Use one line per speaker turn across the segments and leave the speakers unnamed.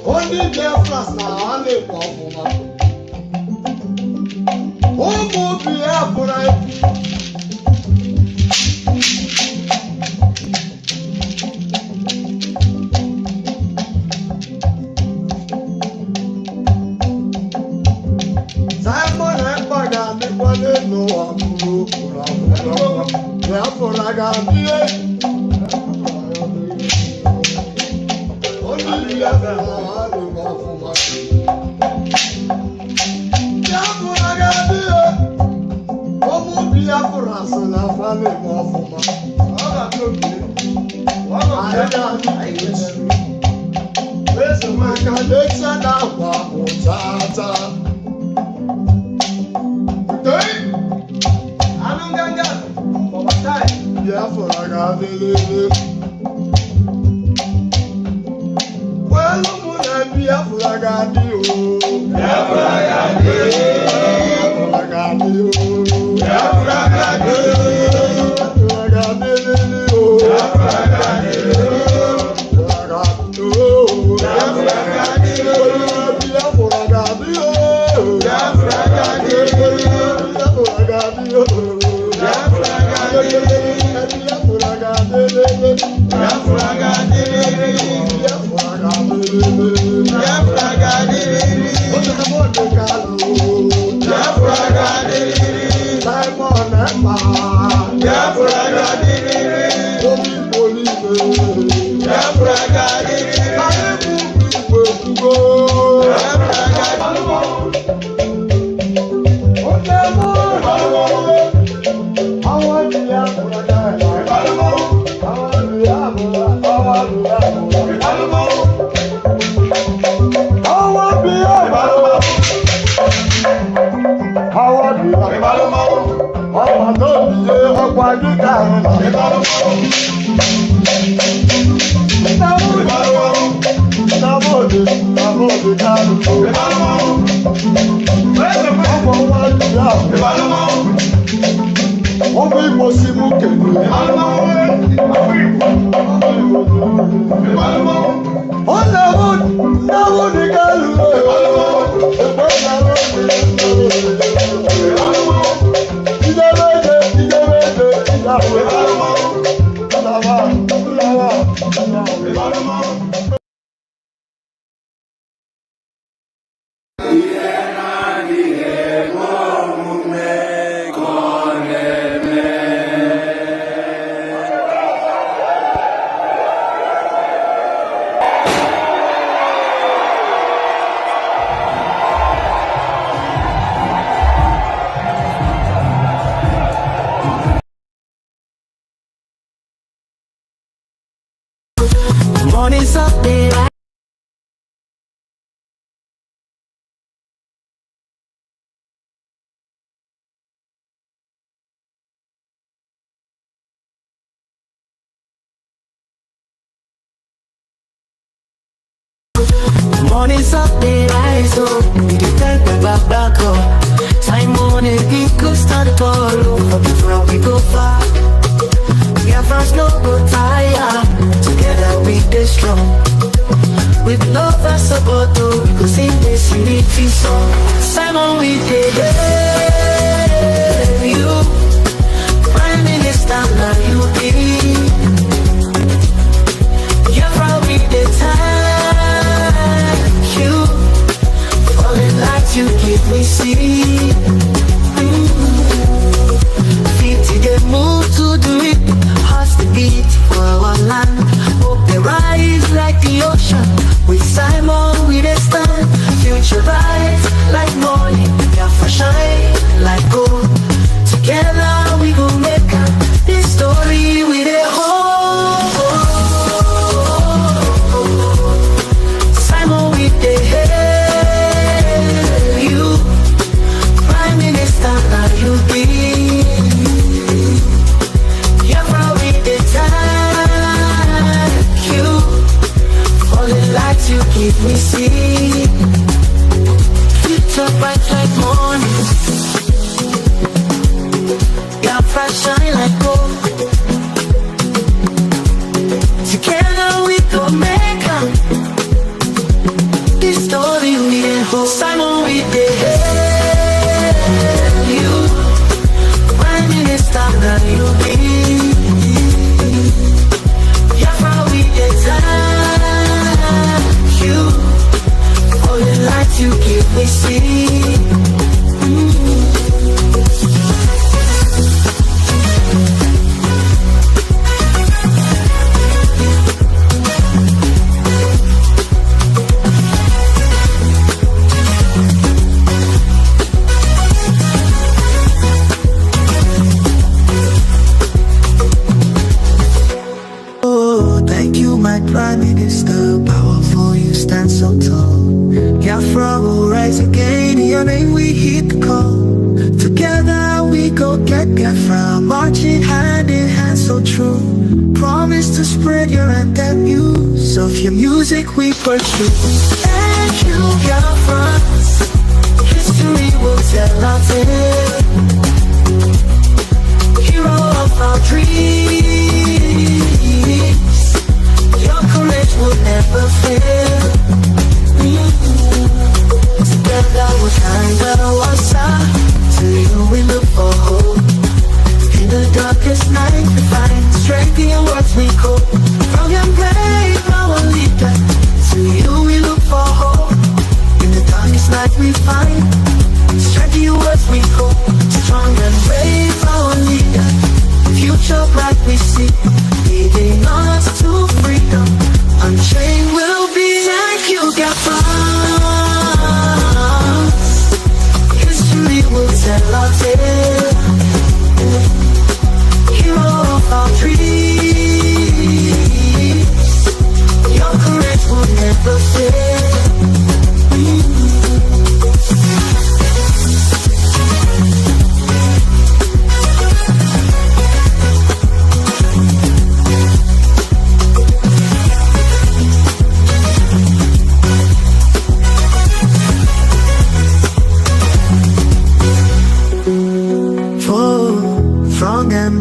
Only Biafra now, only Biafra. Oh, Biafra. Simon and Bagan, the one no one Biafra got it. Only Biafra. Biafra so na family mo fuma. Oga to be. Oga Where's the man can let you down for tata. Okay? Anu ganga for what time? Biafra ga dele. Well, mo na Biafra ga di o. Biafra ga di. Biafra ga di o. Biafra ga di, Biafra ga di, Biafra ga di, Biafra ga di, Biafra ga di, Biafra ga di, Biafra ga di, Biafra ga di, Biafra ga di, Biafra ga di, Biafra ga di, Biafra ga di. Simon and Man, Biafra got it. Holy, Biafra got it. Biafra got
Morning's up there. Morning's up there, rise up. We can take the back up. Time on it, we could start to follow. Before we go far, we have first no go tire. Together we stay strong. With love and support, we could sing this unity song. Simon, we did you. Prime Minister, now you did. You're probably the time. You falling like you give me see. 50 they move to do it. Hearts to beat for our land. Hope they rise like the ocean. With Simon we they stand. Future bright like morning. Biafra shine. Biafra shine like gold. Together we go make up. This story we hold. Simon, we did you. Prime Minister that you be. Biafra, we did you. All the light you give me see. Prime Minister, powerful, you stand so tall. Biafra will rise again, in your name we heed the call. Together we go get Biafra, marching hand in hand so true. Promise to spread your anthem news, of your music we pursue. Thank you, Biafra, history will tell our tale. Hero of our dreams, your courage will never fail. Together we'll shine well once out. To you we look for hope. In the darkest night we find strength in your words we cope. From your brave our leader, to you we look for hope. In the darkest night we find strength in your words we cope. Strong and brave our leader, future bright we see, leading us to freedom. Unchained will be. Thank you, Biafra. History will tell our tale. Hero of our dreams, your courage will never fail.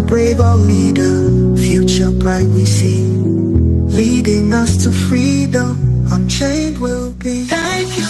Brave our leader, future bright we see, leading us to freedom. Unchained will be. Thank you.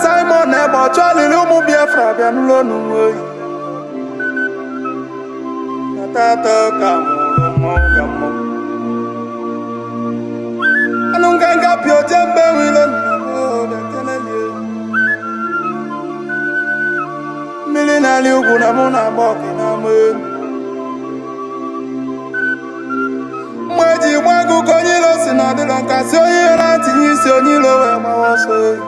Simon ebo chwalili umu Biafra bianulo nuwe Natata kamulumo gamo Anunganga pio jembe wile Bekenelie Milina liugu na muna boki na mwen Mweji mwagu konyilo sinadilo Nkasi oyi ranti nyisi onyilo we mawose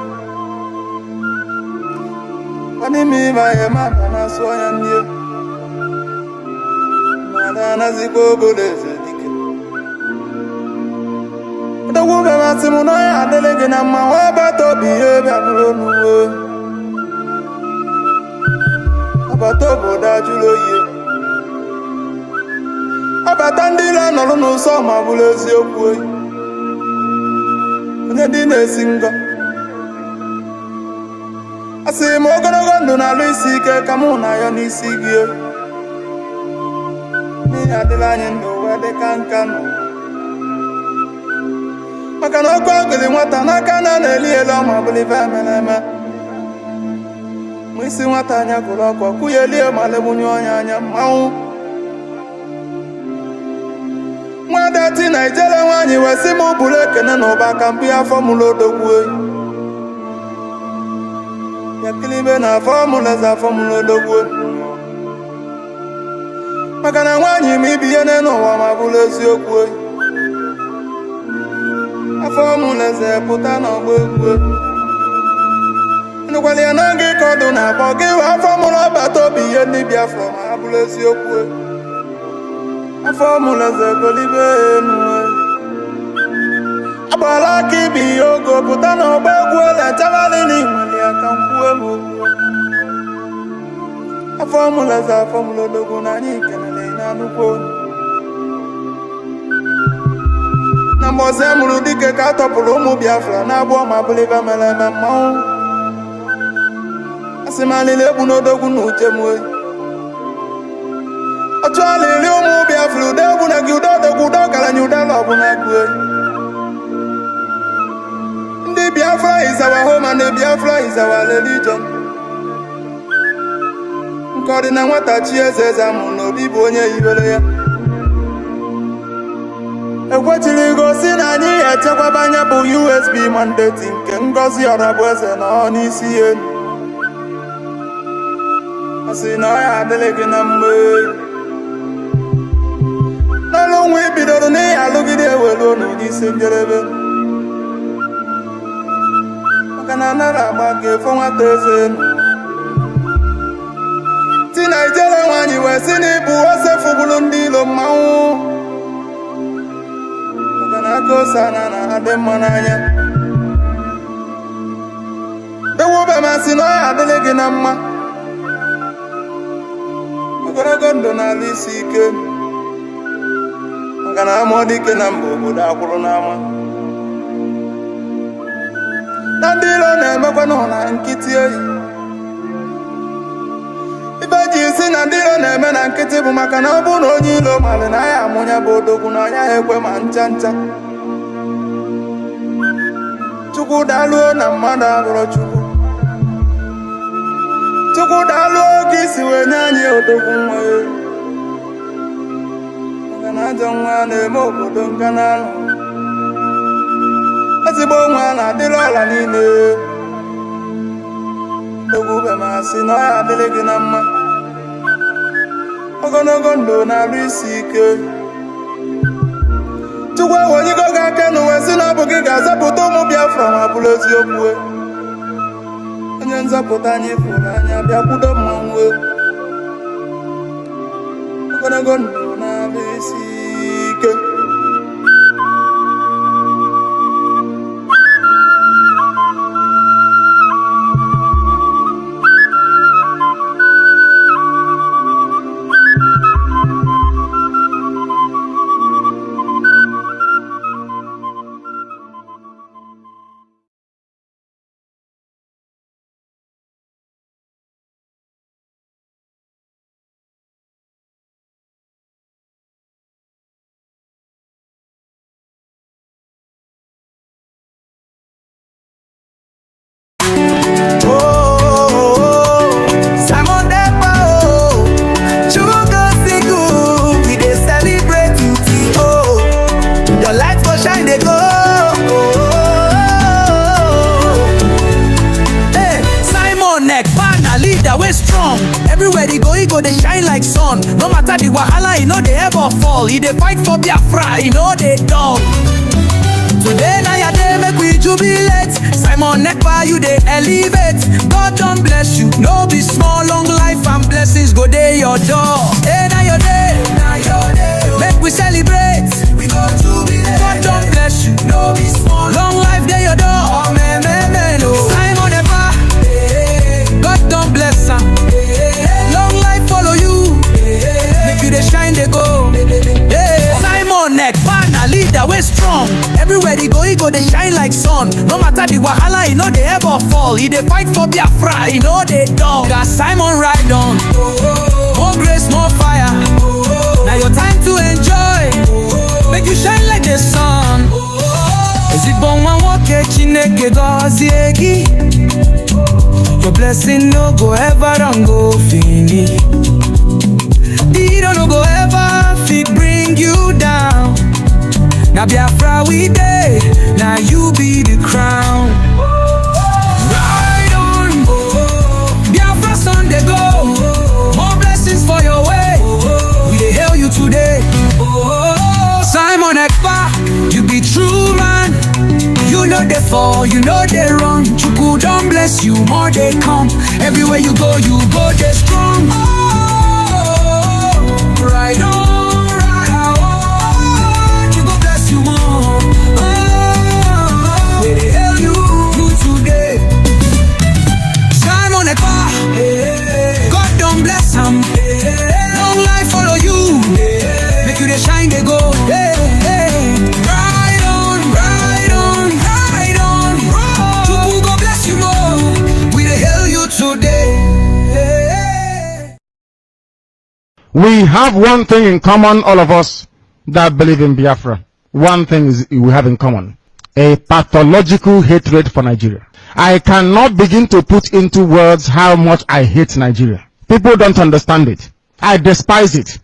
Ani mi maye mabana soya ndiye Madana ziko boleze dike Odogube masimuno ya adelege na mawe Obataobie ebe amulonuwe Obataobie dajulo ye Obatandile nolu nuso mabulezi okwe Onye di na-esingo Asi mo ogologo ndụ na-alụ isi ike ka mụ na ya n'isi gị n'ihi adịla anyị ndụ wee dị ka nka nụ maka na ọkụ ogili nwata n'aka na-eli elu ọma bụrụ ife emere eme mụ isi nwata anya gụrụ ọkụ kwụye lie ma legbunye onye anya mmanwụ nwadati Nigerian nwaanyị wee sị m bụrụ ekene na ụba ka mbụ ya afọ mụrụ odogwu
Kilibe na formula za formula dogwo. Maka na nwanyi mi biye n'ụwa ma bụrụ eziokwu. Formula ze pụta n'ọgbọ egwu. Nụkwali ya n'oge ka ọdụ na-akpọ gị wa formula Obataobie ihe ndị Biafra ma bụrụ eziokwu. Formula ze golibe enu. Agbala aka ibi ihe ogo pụta n'ọgbọ egwu ele chabali n'inweli aka nkwuo m okwu. Formula za formula dogo na anyị kenele na nnukwu onu. Na mbọsị amụrụ dike ka a tọpụrụ ụmụ Biafra na-abụọ ma bụliba mere eme mmanwụ. Asị m alili egbu n'odogwu na uche m oyi. Ọchụ alili ụmụ Biafra ude egwu na gị ude odogwu ude ọgaranya ude ala ọbụla gụ oyi. Ndị Biafra is our home and the Biafra is our religion. Nke ọ dị na nwata chi eze amụrụ n'obi bụ onye yibere ya. Ekwechiri gosi na anyị echekwaba anya bụ USB mandate nke Ngozi Ọrabụeze na ọ n'isi elu. Asị na ọ ya adịghị gị na mgbe. N'ọlụ nwa ibidoro n'ihi alụgide ewelu n'isi njedebe. Maka na anara agba ka efo nwata eze elu. Ti Naijiria nwaanyị wee si n'ibu ose fụgburu ndị ilo mmanwụ. Aka ose na adị mma n'anya. Ewube masị na ọ ya adịghị gị na mma. Ogologo ndụ n'ala isi ike. Maka na ama dike na mba obodo akwụrụ n'ama. Na ndị ilo na-emekwa na nkịtị eyi. Ibe ji isi na ndị ilo na-eme na nkịtị bụ maka na ọ bụrụ na onye ilo malị na ya amụnya bụ odogwu na ọnya ekwe ma ncha ncha. Chukwu daalụọ na mmadụ abụrụ Chukwu. Chukwu daalụọ ka isi wee nye anyị odogwu nwa ya. Maka na ajọ nwa na-eme obodo nka n'anụ. Ezigbo nwa na-adịrị ọla niile. Ogwube ma sị na ọ ya adịrị gị na mma. Ogologo ndụ na-arụ isi ike. Chukwu ewenyigo gị aka n'ụwa si na ọ bụ gị ga-azapụta ụmụ Biafra ma bụrụ eziokwu. Onye nzọpụta anyị fụrụ anya bịakwudo mmanwụ. Ogologo ndụ na-arụ isi ike.
Everywhere he go, they shine like sun. No matter the wahala, he know they ever fall. He dey fight for Biafra, he know they dull. Today na your day, make we jubilate. Simon Ekpa, you they elevate. God don't bless you, no be small. Long life and blessings go dey your door. Hey, na your day, make we celebrate. We go jubilate. God don't bless you, no be small. Long life dey your door. Oh, man, oh. Simon Ekpa, God don't bless him. Long life follow you. Make you they shine, they go. Simon Ekpa, na leader way strong. Everywhere he go, they shine like sun. No matter the wahala, he know they ever fall. He dey fight for Biafra, he know they dog. Got Simon ride on. More grace, more fire. Now your time to enjoy. Make you shine like the sun. Is it bon one walk chineke goziegi? Your blessing no go ever and go finish. The no go ever fit bring you down. Now Biafra we dey, now you be the crown. Ride on, you know they run. Chuku don't bless you, more they come. Everywhere you go they strong. Oh, right on, right on. Chuku bless you more. Oh, where the hell you today? Simon Ekpa, God don't bless him. Long life follow you. Make you the shine they go.
We have one thing in common, all of us that believe in Biafra. One thing is we have in common: a pathological hatred for Nigeria. I cannot begin to put into words how much I hate Nigeria. People don't understand it. I despise it.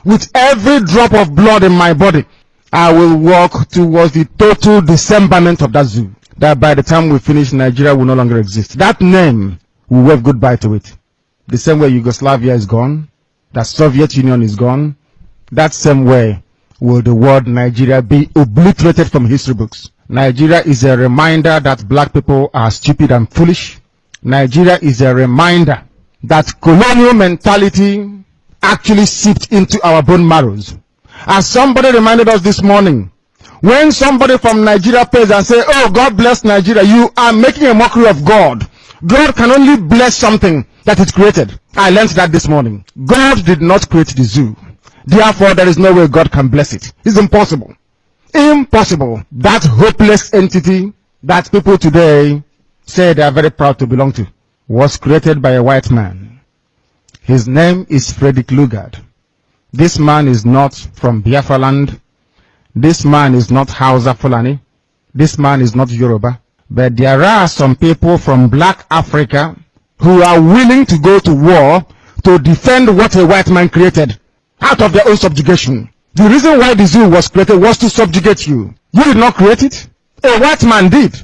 With every drop of blood in my body, I will walk towards the total dismemberment of that zoo. That by the time we finish, Nigeria will no longer exist. That name, we wave goodbye to it. The same way Yugoslavia is gone, the Soviet Union is gone, that same way will the word Nigeria be obliterated from history books. Nigeria is a reminder that black people are stupid and foolish. Nigeria is a reminder that colonial mentality actually seeped into our bone marrows. As somebody reminded us this morning, when somebody from Nigeria pays and say, "Oh, God bless Nigeria," you are making a mockery of God. God can only bless something that is created. I learned that this morning. God did not create the zoo. Therefore, there is no way God can bless it. It's impossible. Impossible. That hopeless entity that people today say they are very proud to belong to was created by a white man. His name is Frederick Lugard. This man is not from Biafra land. This man is not Hausa Fulani. This man is not Yoruba. But there are some people from black Africa who are willing to go to war to defend what a white man created out of their own subjugation. The reason why the zoo was created was to subjugate you. You did not create it. A white man did.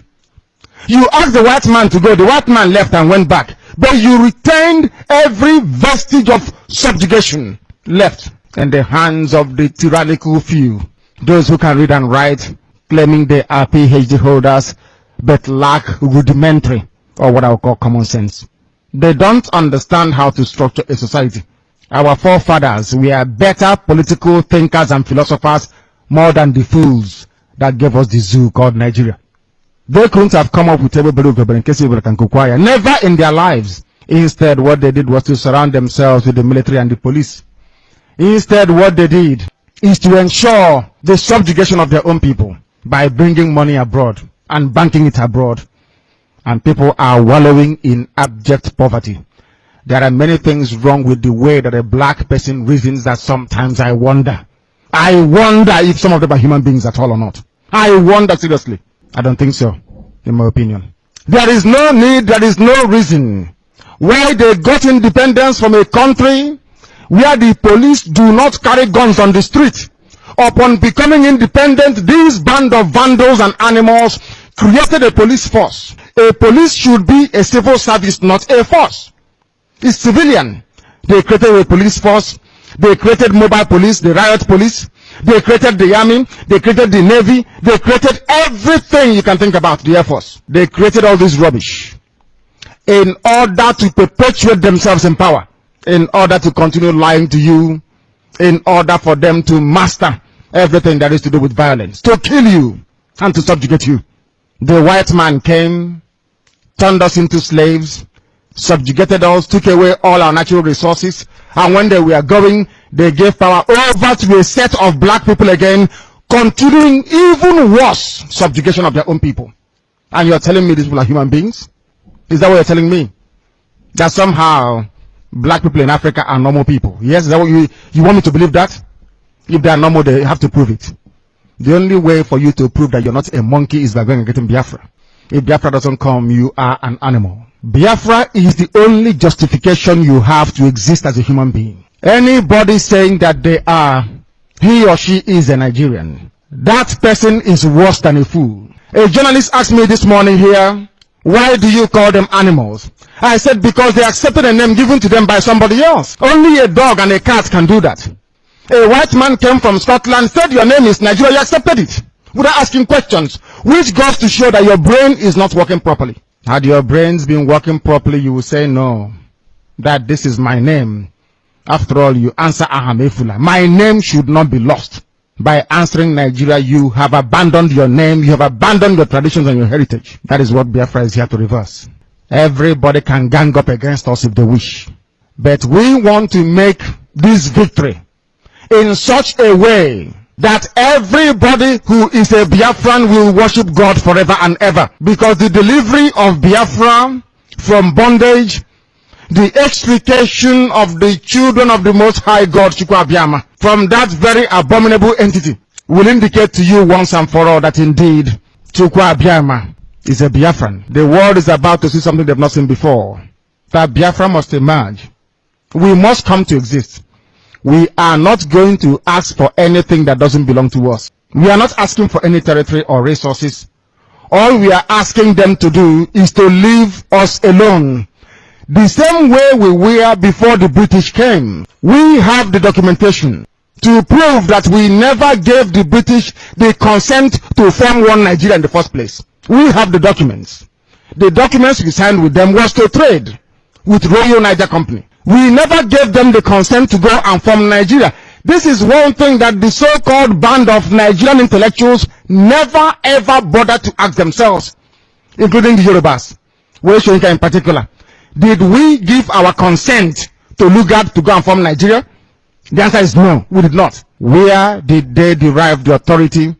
You asked the white man to go. The white man left and went back. But you retained every vestige of subjugation left in the hands of the tyrannical few. Those who can read and write, claiming they are PhD holders, but lack rudimentary, or what I would call common sense. They don't understand how to structure a society. Our forefathers were better political thinkers and philosophers more than the fools that gave us the zoo called Nigeria. They couldn't have come up with never in their lives. Instead, what they did was to surround themselves with the military and the police. Instead, what they did is to ensure the subjugation of their own people by bringing money abroad and banking it abroad. And people are wallowing in abject poverty. There are many things wrong with the way that a black person reasons that sometimes I wonder. I wonder if some of them are human beings at all or not. I wonder seriously. I don't think so, in my opinion. There is no need, there is no reason why they got independence from a country where the police do not carry guns on the street. Upon becoming independent, these band of vandals and animals created a police force. A police should be a civil service, not a force. It's civilian. They created a police force. They created mobile police, the riot police. They created the army. They created the navy. They created everything you can think about, the Air Force. They created all this rubbish in order to perpetuate themselves in power, in order to continue lying to you, in order for them to master everything that is to do with violence, to kill you and to subjugate you. The white man came, turned us into slaves, subjugated us, took away all our natural resources, and when they were going, they gave power over to a set of black people again, continuing even worse subjugation of their own people. And you're telling me these people are human beings? Is that what you're telling me? That somehow black people in Africa are normal people? Yes, is that what you want me to believe that? If they are normal, they have to prove it. The only way for you to prove that you're not a monkey is by going and getting Biafra. If Biafra doesn't come, you are an animal. Biafra is the only justification you have to exist as a human being. Anybody saying that they are, he or she is a Nigerian, that person is worse than a fool. A journalist asked me this morning here, why do you call them animals? I said, because they accepted a name given to them by somebody else. Only a dog and a cat can do that. A white man came from Scotland, said your name is Nigeria, you accepted it without asking questions. which goes to show that your brain is not working properly. Had your brains been working properly, you will say, no, that this is my name. After all, you answer Ahamefula. My name should not be lost. By answering Nigeria, you have abandoned your name, you have abandoned your traditions and your heritage. That is what Biafra is here to reverse. Everybody can gang up against us if they wish. But we want to make this victory in such a way that everybody who is a Biafran will worship God forever and ever. Because the delivery of Biafra from bondage, the extrication of the children of the Most High God, Chukwu Abiyama, from that very abominable entity, will indicate to you once and for all that indeed Chukwu Abiyama is a Biafran. The world is about to see something they've not seen before. That Biafra must emerge. We must come to exist. We are not going to ask for anything that doesn't belong to us. We are not asking for any territory or resources. All we are asking them to do is to leave us alone. The same way we were before the British came. We have the documentation to prove that we never gave the British the consent to form one Nigeria in the first place. We have the documents. The documents we signed with them was to trade with Royal Niger Company. We never gave them the consent to go and form Nigeria. This is one thing that the so-called band of Nigerian intellectuals never ever bothered to ask themselves, including the Yorubas, Weshonika in particular. Did we give our consent to Lugard to go and form Nigeria? The answer is no, we did not. Where did they derive the authority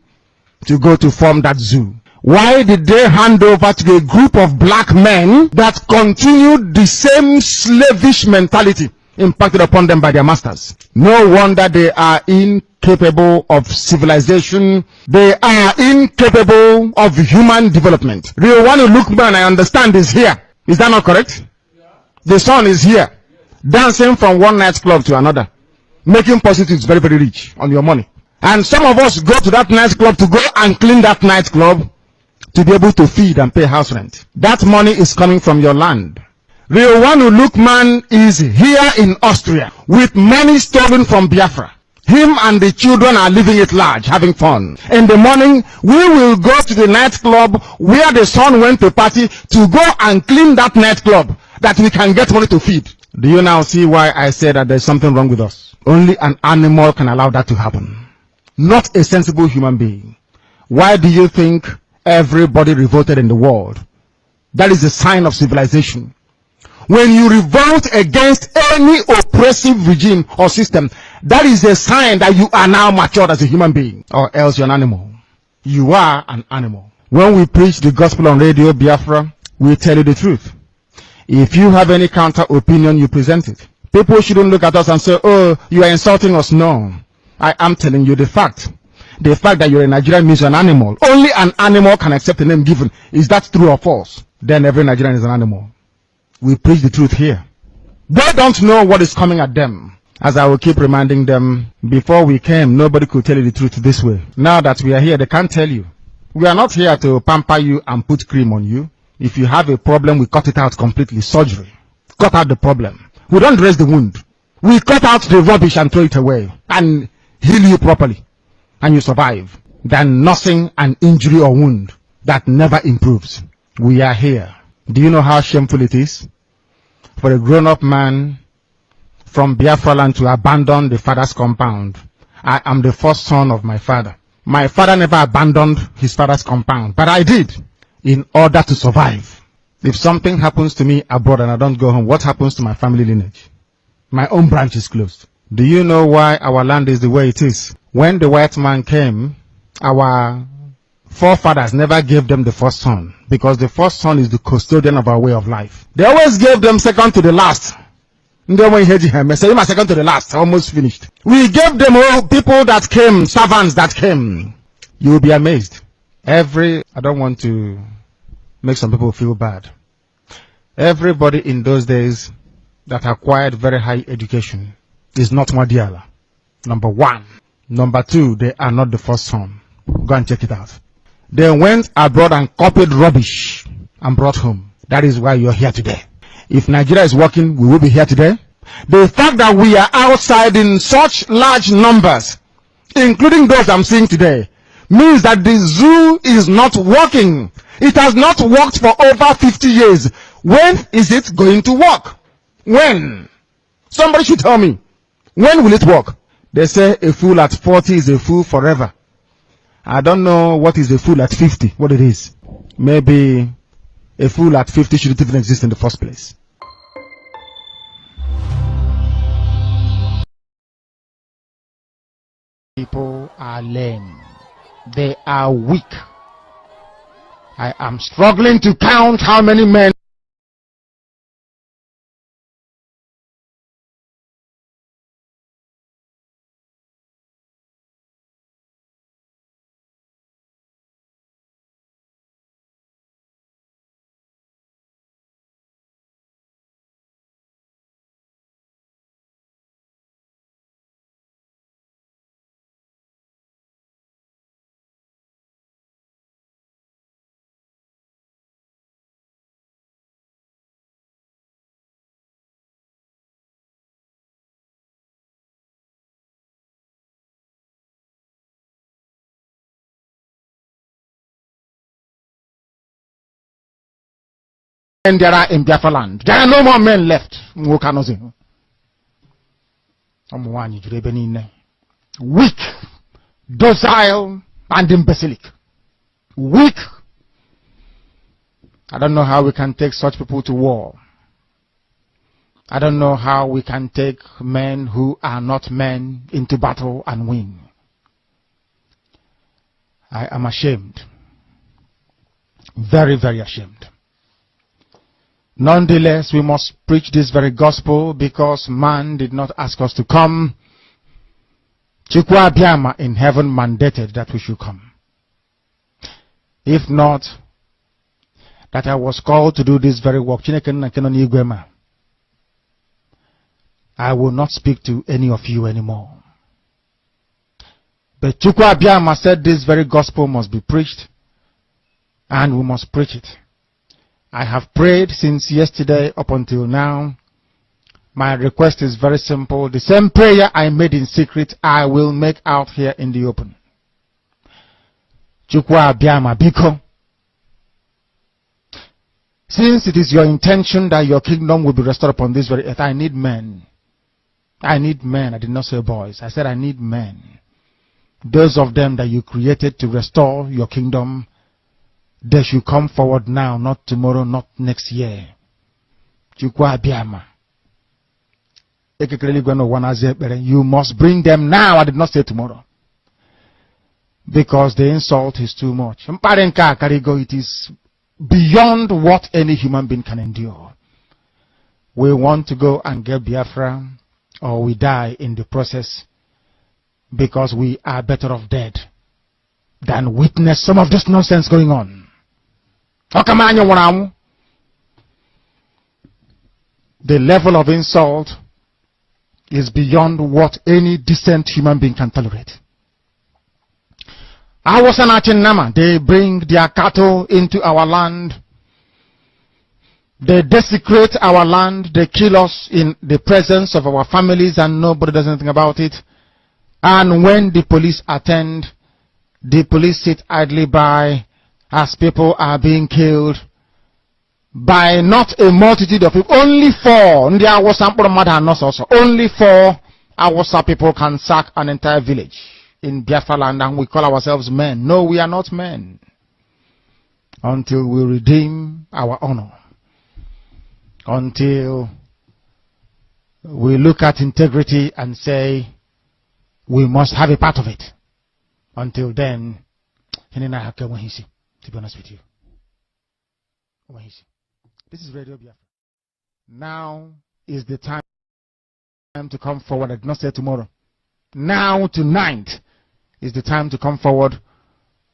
to go to form that zoo? Why did they hand over to a group of black men that continued the same slavish mentality impacted upon them by their masters? No wonder they are incapable of civilization. They are incapable of human development. Riowanu Lukman, I understand, is here. Is that not correct? Yeah. The son is here, dancing from one nightclub to another, making prostitutes very, very rich on your money. And some of us go to that nightclub to go and clean that nightclub to be able to feed and pay house rent. That money is coming from your land. Riowanu Lukman is here in Austria with money stolen from Biafra. Him and the children are living it large, having fun. In the morning, we will go to the nightclub where the son went to party to go and clean that nightclub that we can get money to feed. Do you now see why I say that there's something wrong with us? Only an animal can allow that to happen. Not a sensible human being. Why do you think everybody revolted in the world? That is a sign of civilization. When you revolt against any oppressive regime or system, that is a sign that you are now matured as a human being, or else you're an animal. You are an animal. When we preach the gospel on Radio Biafra, we tell you the truth. If you have any counter opinion, you present it. People shouldn't look at us and say, oh, you are insulting us. No, I am telling you the fact. The fact that you're a Nigerian means you're an animal. Only an animal can accept a name given. Is that true or false? Then every Nigerian is an animal. We preach the truth here. They don't know what is coming at them. As I will keep reminding them, before we came, nobody could tell you the truth this way. Now that we are here, they can't tell you. We are not here to pamper you and put cream on you. If you have a problem, we cut it out completely. Surgery. Cut out the problem. We don't dress the wound. We cut out the rubbish and throw it away and heal you properly. And you survive. Than nursing an injury or wound that never improves. We are here. Do you know how shameful it is for a grown-up man from Biafra land to abandon the father's compound? I am the first son of my father. My father never abandoned his father's compound, but I did, in order to survive. If something happens to me abroad and I don't go home, what happens to my family lineage? My own branch is closed. Do you know why our land is the way it is? When the white man came, our forefathers never gave them the first son, because the first son is the custodian of our way of life. They always gave them second to the last. Second to the last, almost finished. We gave them all people that came, servants that came. You will be amazed. I don't want to make some people feel bad. Everybody in those days that acquired very high education is not Madiala. Number one. Number two, they are not the first son. Go and check it out. They went abroad and copied rubbish and brought home. That is why you're here today. If Nigeria is working, we will be here today. The fact that we are outside in such large numbers, including those I'm seeing today, means that the zoo is not working. It has not worked for over 50 years. When is it going to work? When? Somebody should tell me. When will it work? They say a fool at 40 is a fool forever. I don't know what is a fool at 50, what it is. Maybe a fool at 50 shouldn't even exist in the first place. People are lame. They are weak. I am struggling to count how many men there are in Biafra land. There are no more men left. Weak, docile, and imbecilic. Weak. I don't know how we can take such people to war. I don't know how we can take men who are not men into battle and win. I am ashamed. Very, very ashamed. Nonetheless, we must preach this very gospel because man did not ask us to come. Obataobie in heaven mandated that we should come. If not, that I was called to do this very work, I will not speak to any of you anymore. But Obataobie said this very gospel must be preached, and we must preach it. I have prayed since yesterday up until now. My request is very simple. The same prayer I made in secret, I will make out here in the open. Obataobie biko. Since it is your intention that your kingdom will be restored upon this very earth, I need men. I need men. I did not say boys. I said I need men. Those of them that you created to restore your kingdom, they should come forward now, not tomorrow, not next year. Obataobie. You must bring them now. I did not say tomorrow. Because the insult is too much. It is beyond what any human being can endure. We want to go and get Biafra, or we die in the process, because we are better off dead than witness some of this nonsense going on. The level of insult is beyond what any decent human being can tolerate. They bring their cattle into our land. They desecrate our land. They kill us in the presence of our families and nobody does anything about it. And when the police attend, the police sit idly by as people are being killed by not a multitude of people. Only 4. Only 4 Awasa people can sack an entire village in Biafra land, and we call ourselves men. No, we are not men. Until we redeem our honor. Until we look at integrity and say, we must have a part of it. Until then, to be honest with you. This is Radio Biafra. Now is the time to come forward. I did not say tomorrow. Now, tonight, is the time to come forward.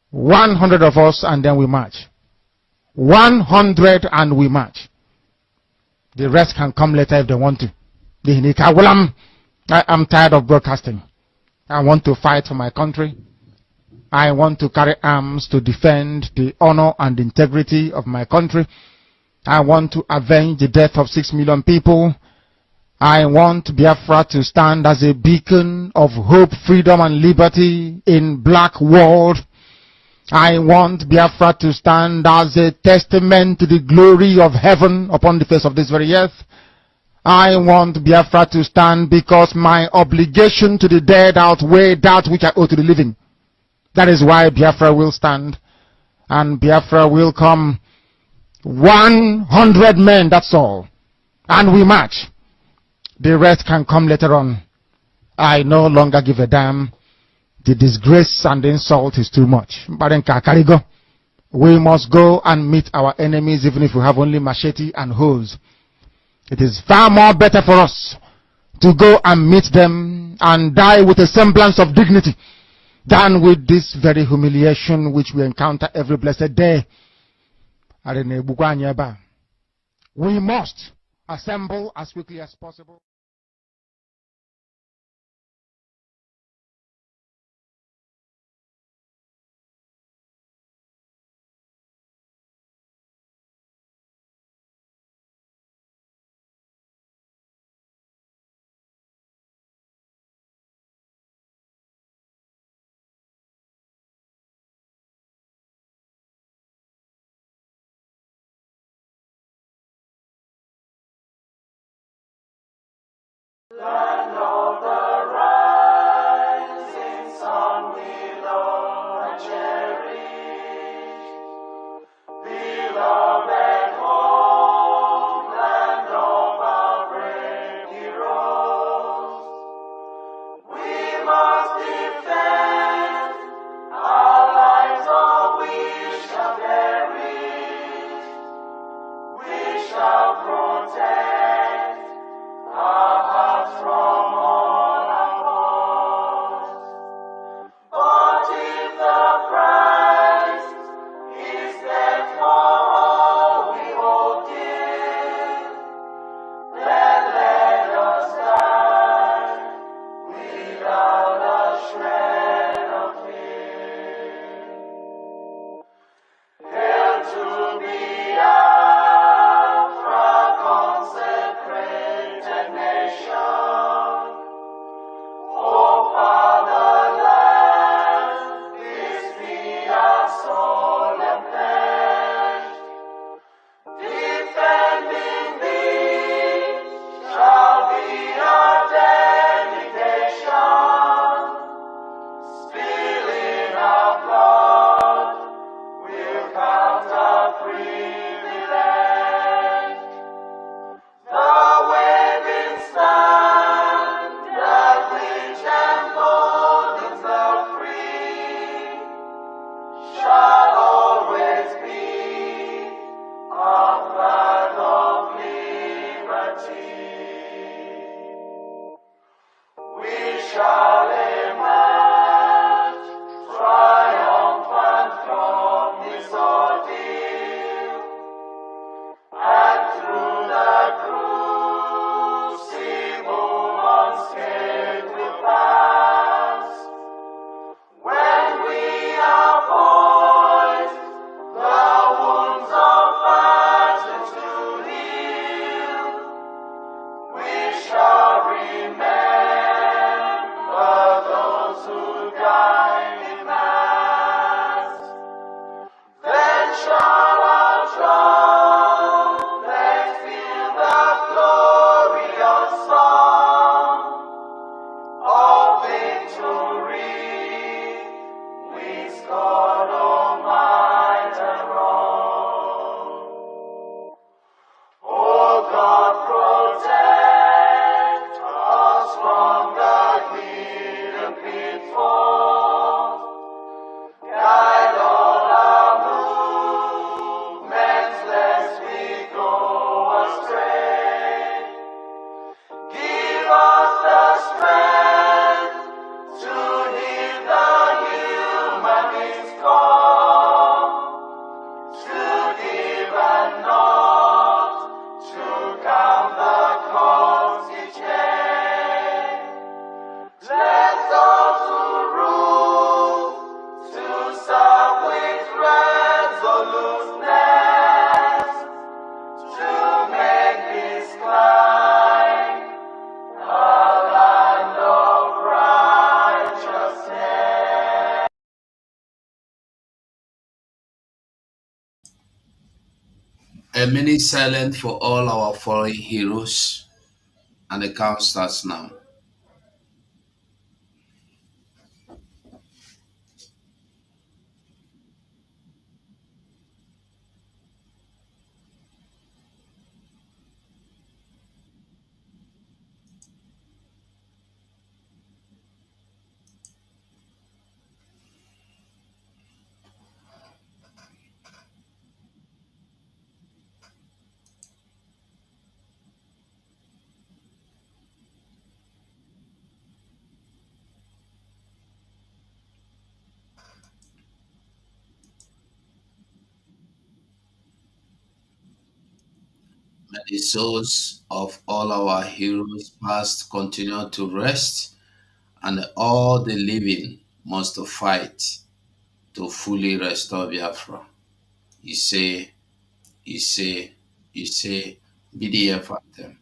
100 of us, and then we march. 100 and we march. The rest can come later if they want to. I am tired of broadcasting. I want to fight for my country. I want to carry arms to defend the honor and integrity of my country. I want to avenge the death of 6 million people. I want Biafra to stand as a beacon of hope, freedom, and liberty in black world. I want Biafra to stand as a testament to the glory of heaven upon the face of this very earth. I want Biafra to stand because my obligation to the dead outweigh that which I owe to the living. That is why Biafra will stand. And Biafra will come. 100 men, that's all. And we march. The rest can come later on. I no longer give a damn. The disgrace and the insult is too much. We must go and meet our enemies even if we have only machete and hoes. It is far more better for us to go and meet them and die with a semblance of dignity than with this very humiliation which we encounter every blessed day. We must assemble as quickly as possible.
Land of the rising sun, we love and cherish. Beloved home, land of our brave heroes. We must defend our lives, or we shall perish. We shall protect our hearts from all our foes. But if the price is death for all we hold dear, then let us die without a shred of fear. Hail to Biafra, consecrated nation. O fatherland, this be our solemn pledge. Defending thee shall be our dedication. Spilling our blood will count our privilege. The waving standard which emboldens the free shall always be our flag of liberty. We shall emerge triumphant from this ordeal, and through the crucible unscathed we'll pass. When we are poised, the wounds of battle to heal, we shall remember
minute silent for all our fallen heroes, and the count starts now. May the souls of all our heroes past continue to rest, and all the living must fight to fully restore Biafra. You say, you say, you say, BDF anthem.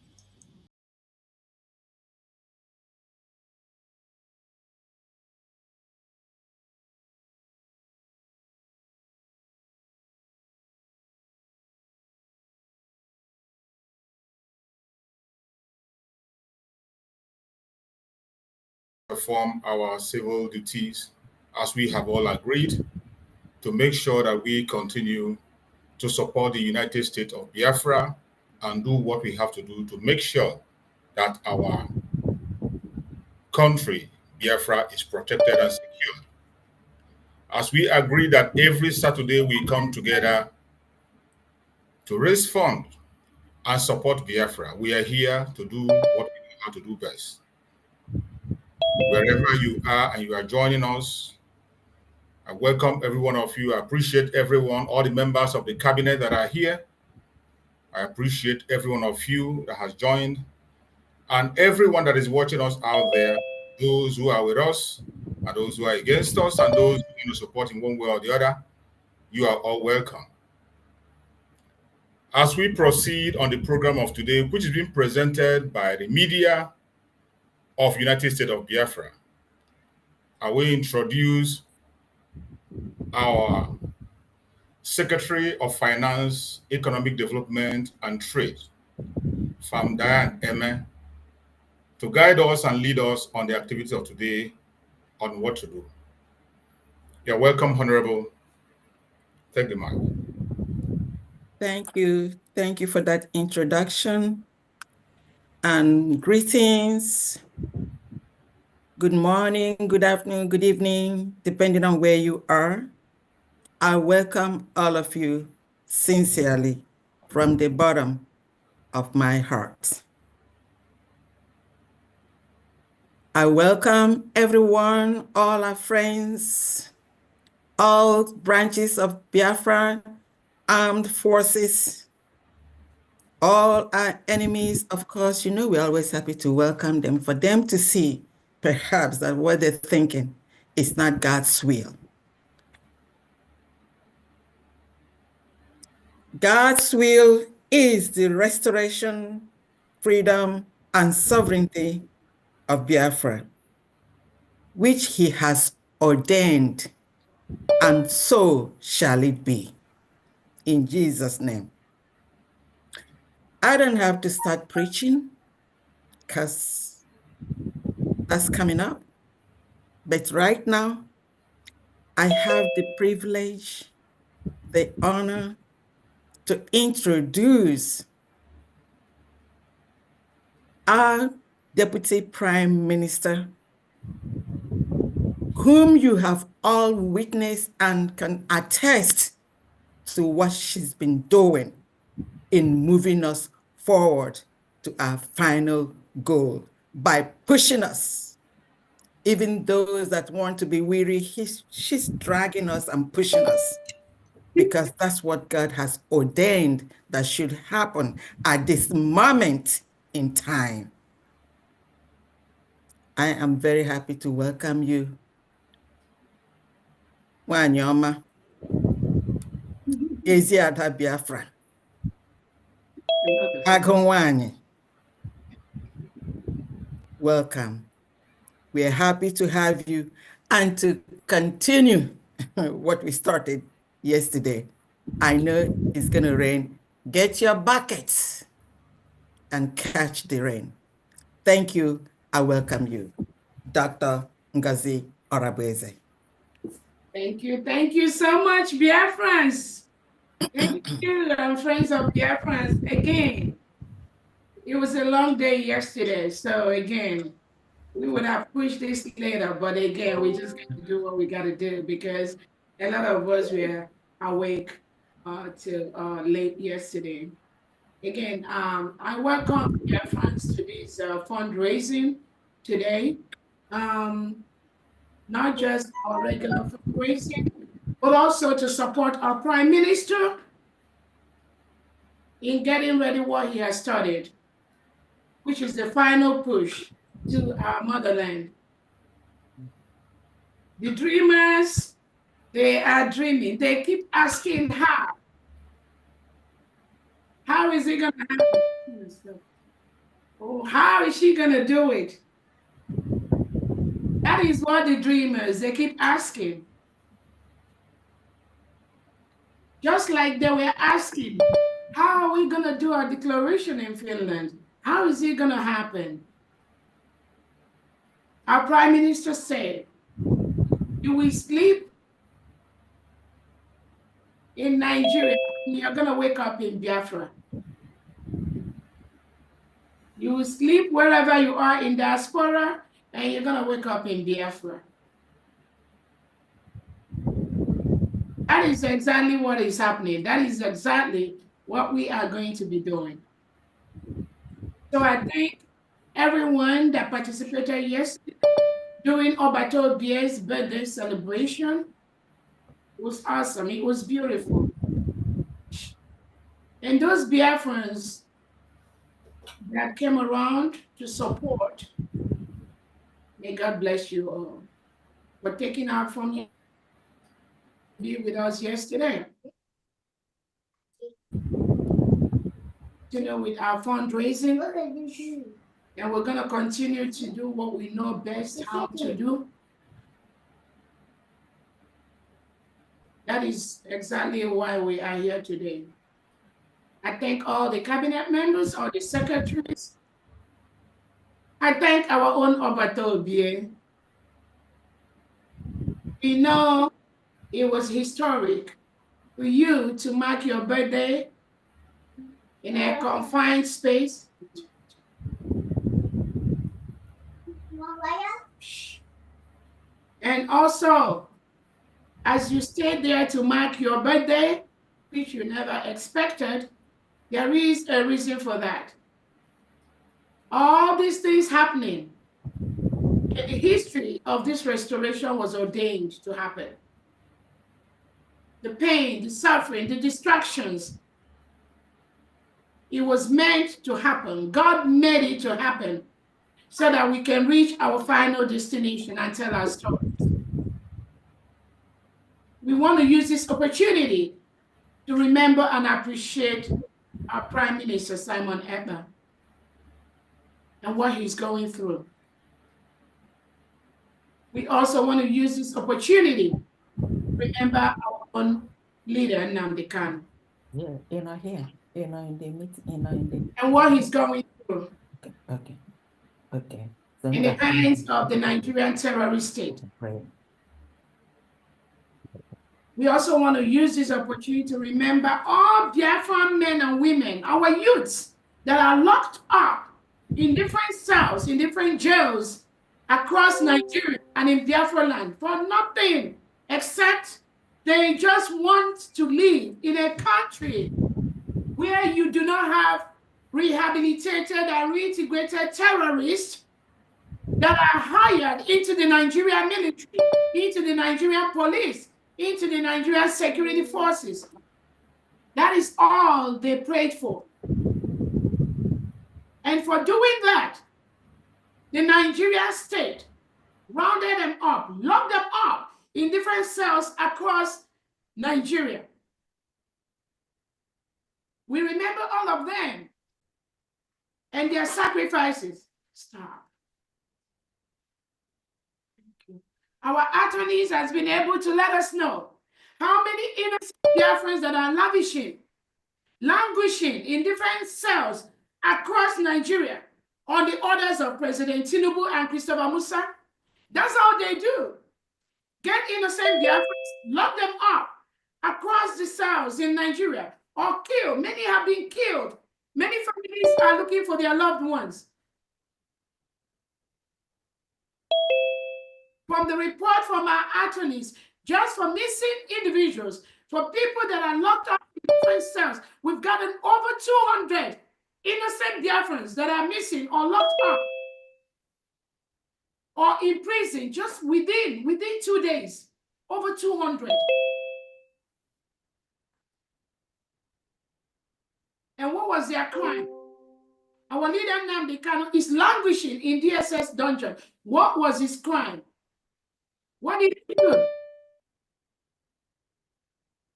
Perform our civil duties as we have all agreed to make sure that we continue to support the United States of Biafra and do what we have to do to make sure that our country, Biafra, is protected and secured. As we agree that every Saturday we come together to raise funds and support Biafra, we are here to do what we know how to do best. Wherever you are and you are joining us, I welcome every one of you. I appreciate everyone, all the members of the cabinet that are here. I appreciate every one of you that has joined, and everyone that is watching us out there, those who are with us, and those who are against us, and those who want to support in one way or the other. You are all welcome. As we proceed on the program of today, which is being presented by the media of United States of Biafra, I will introduce our Secretary of Finance, Economic Development and Trade, Fam Diane Eme, to guide us and lead us on the activities of today on what to do. You're welcome, Honorable. Take the mic.
Thank you. Thank you for that introduction. And greetings. Good morning, good afternoon, good evening, depending on where you are. I welcome all of you sincerely from the bottom of my heart. I welcome everyone, all our friends, all branches of Biafra armed forces, all our enemies. Of course, you know, we're always happy to welcome them, for them to see perhaps that what they're thinking is not God's will. God's will is the restoration, freedom, and sovereignty of Biafra, which he has ordained, and so shall it be. In Jesus' name. I don't have to start preaching because that's coming up. But right now, I have the privilege, the honor to introduce our Deputy Prime Minister, whom you have all witnessed and can attest to what she's been doing in moving us forward to our final goal by pushing us. Even those that want to be weary, she's dragging us and pushing us, because that's what God has ordained that should happen at this moment in time. I am very happy to welcome you. Wanyoma, Eziada Biafra, Agonwani. Welcome. We are happy to have you and to continue what we started yesterday. I know it's going to rain Get your buckets and catch the rain. Thank you. I welcome you, Dr. Ngozi Orabueze.
Thank you. Thank you so much, Biafrans. Thank you, friends of Biafrans. Again, it was a long day yesterday. So again, we would have pushed this later, but again, we just got to do what we got to do because a lot of us were awake till late yesterday. Again, I welcome Biafrans to this fundraising today. Not just our regular fundraising, but also to support our Prime Minister in getting ready what he has started, which is the final push to our motherland. The dreamers, they are dreaming. They keep asking how. How is it going to happen? Oh, how is she going to do it? That is what the dreamers, they keep asking. Just like they were asking, how are we going to do our declaration in Finland? How is it going to happen? Our Prime Minister said, you will sleep in Nigeria and you're going to wake up in Biafra. You will sleep wherever you are in diaspora and you're going to wake up in Biafra. That is exactly what is happening. That is exactly what we are going to be doing. So I thank everyone that participated yesterday during Obataobie's birthday celebration. It was awesome. It was beautiful. And those Biafrans that came around to support, may God bless you all for taking out from here to be with us yesterday. With our fundraising, and we're going to continue to do what we know best how to do. That is exactly why we are here today. I thank all the cabinet members, all the secretaries. I thank our own Obataobie. We know it was historic for you to mark your birthday in a confined space. And also, as you stayed there to mark your birthday, which you never expected, there is a reason for that. All these things happening, the history of this restoration was ordained to happen. The pain, the suffering, the distractions, it was meant to happen. God made it to happen so that we can reach our final destination and tell our stories. We want to use this opportunity to remember and appreciate our Prime Minister, Simon Ekpa, and what he's going through. We also want to use this opportunity to remember our own leader, Nnamdi Kanu.
Yeah, you're not here. You're not in the meeting. You're not in the...
And what he's going through.
Okay.
In the hands of the Nigerian terrorist state.
Right.
We also want to use this opportunity to remember all Biafran men and women, our youths that are locked up in different cells, in different jails across Nigeria and in Biafra land for nothing except they just want to live in a country where you do not have rehabilitated and reintegrated terrorists that are hired into the Nigerian military, into the Nigerian police, into the Nigerian security forces. That is all they prayed for. And for doing that, the Nigerian state rounded them up, locked them up in different cells across Nigeria. We remember all of them and their sacrifices. Stop. Our attorneys has been able to let us know how many innocent Biafrans that are lavishing languishing in different cells across Nigeria on the orders of President Tinubu and Christopher Musa. That's how they do. Get innocent Biafrans, lock them up across the cells in Nigeria, or kill. Many have been killed. Many families are looking for their loved ones. From the report from our attorneys, just for missing individuals, for people that are locked up in different cells, we've gotten over 200 innocent Biafrans that are missing or locked up or in prison just within 2 days. Over 200. And what was their crime? Our leader Nnamdi Kanu is languishing in DSS dungeon. What was his crime? What did he do?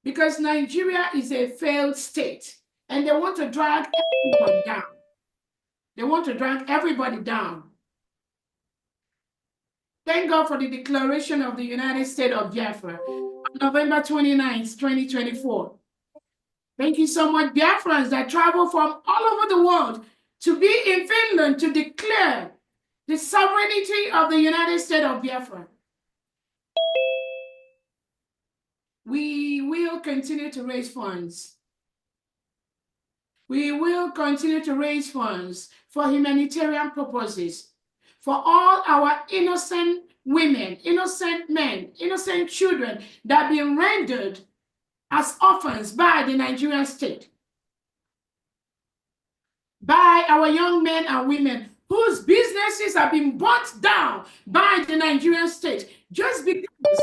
Because Nigeria is a failed state and they want to drag everyone down. They want to drag everybody down. Thank God for the declaration of the United States of Biafra on November 29th, 2024. Thank you so much, Biafrans that travel from all over the world to be in Finland to declare the sovereignty of the United States of Biafra. We will continue to raise funds. We will continue to raise funds for humanitarian purposes, for all our innocent women, innocent men, innocent children that have been rendered as orphans by the Nigerian state, by our young men and women whose businesses have been burnt down by the Nigerian state just because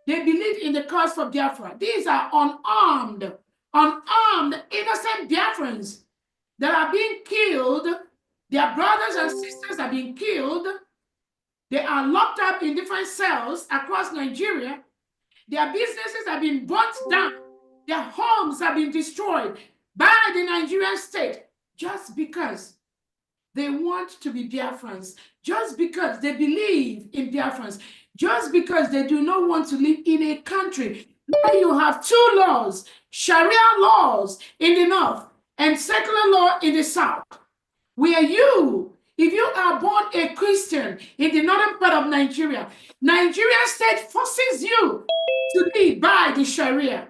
they believe in the cause for Biafra. These are unarmed, innocent Biafrans that are being killed. Their brothers and sisters are being killed. They are locked up in different cells across Nigeria. Their businesses have been burnt down. Their homes have been destroyed by the Nigerian state just because they want to be Biafrans, just because they believe in Biafrans, just because they do not want to live in a country where you have two laws, Sharia laws in the north and secular law in the south, where if you are born a Christian in the northern part of Nigeria, Nigerian state forces you to live by the Sharia.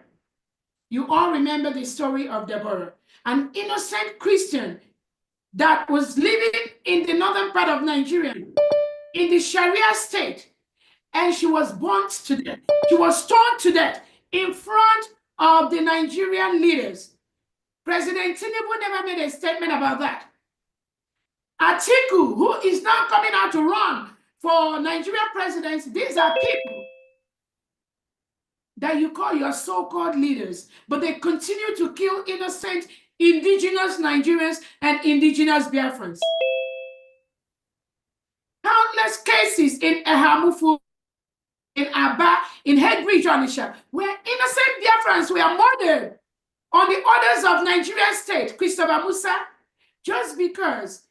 You all remember the story of Deborah, an innocent Christian that was living in the northern part of Nigeria, in the Sharia state, and she was burnt to death. She was stoned to death in front of the Nigerian leaders. President Tinubu never made a statement about that. Atiku, who is now coming out to run for Nigeria presidency, these are people that you call your so-called leaders, but they continue to kill innocent indigenous Nigerians and indigenous Biafrans. Countless cases in Ehamufu, in Aba, in Headbridge, Onitsha, where innocent Biafrans were murdered on the orders of Nigerian state, Christopher Musa, just because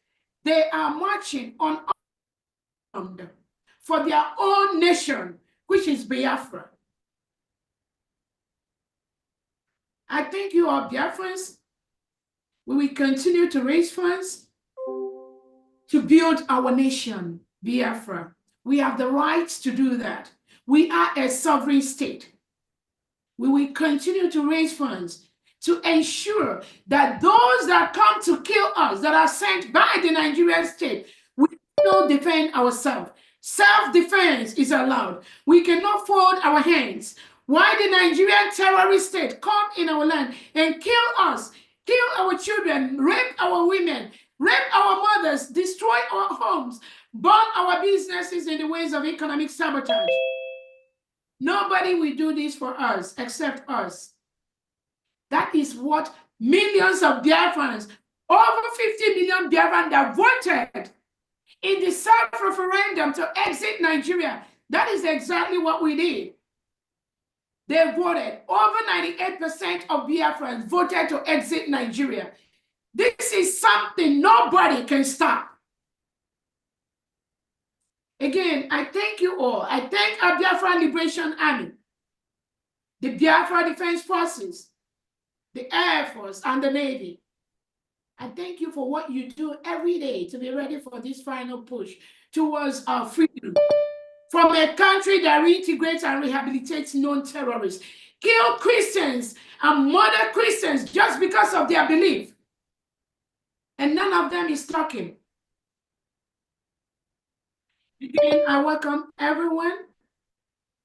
they are marching unarmed for their own nation, which is Biafra. I thank you all, Biafrans. We will continue to raise funds to build our nation, Biafra. We have the right to do that. We are a sovereign state. We will continue to raise funds to ensure that those that come to kill us, that are sent by the Nigerian state, we will defend ourselves. Self-defense is allowed. We cannot fold our hands. Why the Nigerian terrorist state come in our land and kill us, kill our children, rape our women, rape our mothers, destroy our homes, burn our businesses in the ways of economic sabotage? Nobody will do this for us except us. That is what millions of Biafrans, over 50 million Biafrans that voted in the self-referendum to exit Nigeria. That is exactly what we did. They voted. Over 98% of Biafrans voted to exit Nigeria. This is something nobody can stop. Again, I thank you all. I thank our Biafra Liberation Army, the Biafra Defense Forces, the Air Force, and the Navy. I thank you for what you do every day to be ready for this final push towards our freedom from a country that reintegrates and rehabilitates known terrorists, kill Christians and murder Christians just because of their belief. And none of them is talking. Again, I welcome everyone.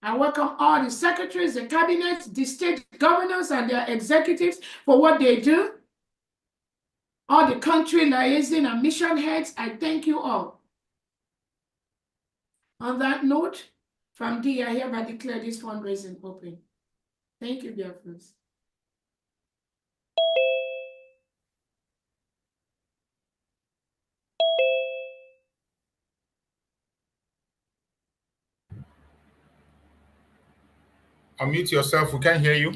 I welcome all the secretaries, the cabinets, the state governors, and their executives for what they do. All the country liaison and mission heads, I thank you all. On that note, from D, I hereby declare this fundraising open. Thank you, Biafrans.
Unmute yourself, we can't hear you.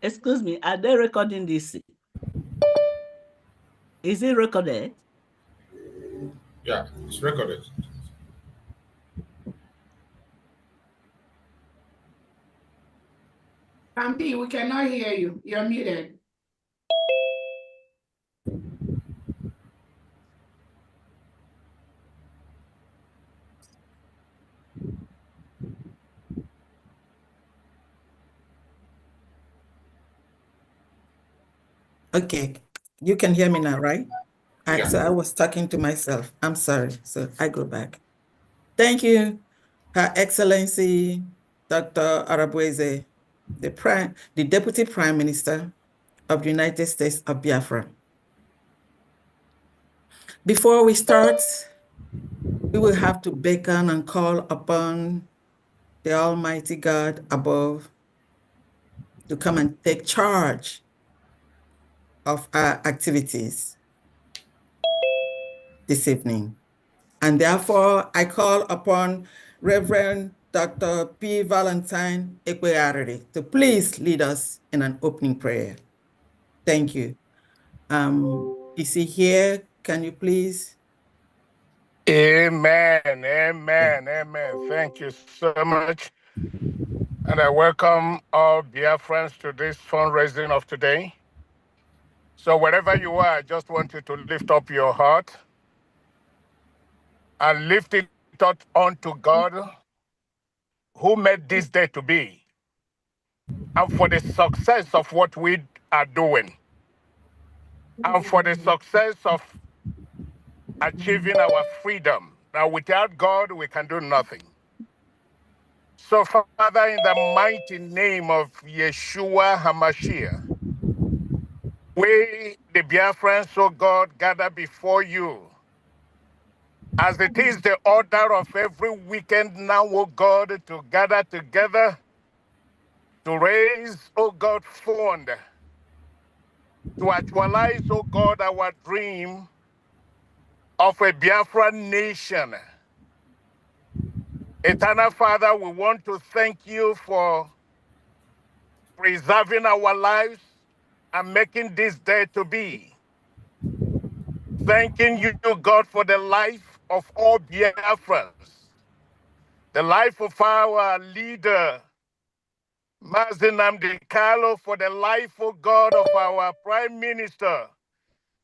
Excuse me, are they recording this? Is it recorded?
Yeah, it's recorded.
Kampi, we cannot hear you. You're muted.
Okay, you can hear me now, right?
Yeah.
So I was talking to myself. I'm sorry. So I go back. Thank you, Her Excellency, Dr. Arabueze, the Deputy Prime Minister of the United States of Biafra. Before we start, we will have to beckon and call upon the Almighty God above to come and take charge of our activities this evening. And therefore, I call upon Reverend Dr. P. Valentine Ekwearere to please lead us in an opening prayer. Thank you. Is he here? Can you please?
Amen, amen, amen. Thank you so much. And I welcome all Biafrans to this fundraising of today. So wherever you are, I just want you to lift up your heart and lift it up unto God who made this day to be and for the success of what we are doing and for the success of achieving our freedom. Now, without God, we can do nothing. So, Father, in the mighty name of Yeshua HaMashiach, we, the Biafrans, oh God, gather before you. As it is the order of every weekend now, oh God, to gather together to raise, oh God, fund, to actualize, oh God, our dream of a Biafran nation. Eternal Father, we want to thank you for preserving our lives and making this day to be. Thanking you, God, for the life of all Biafrans, the life of our leader, Mazinam Kalo, for the life, oh God, of our Prime Minister,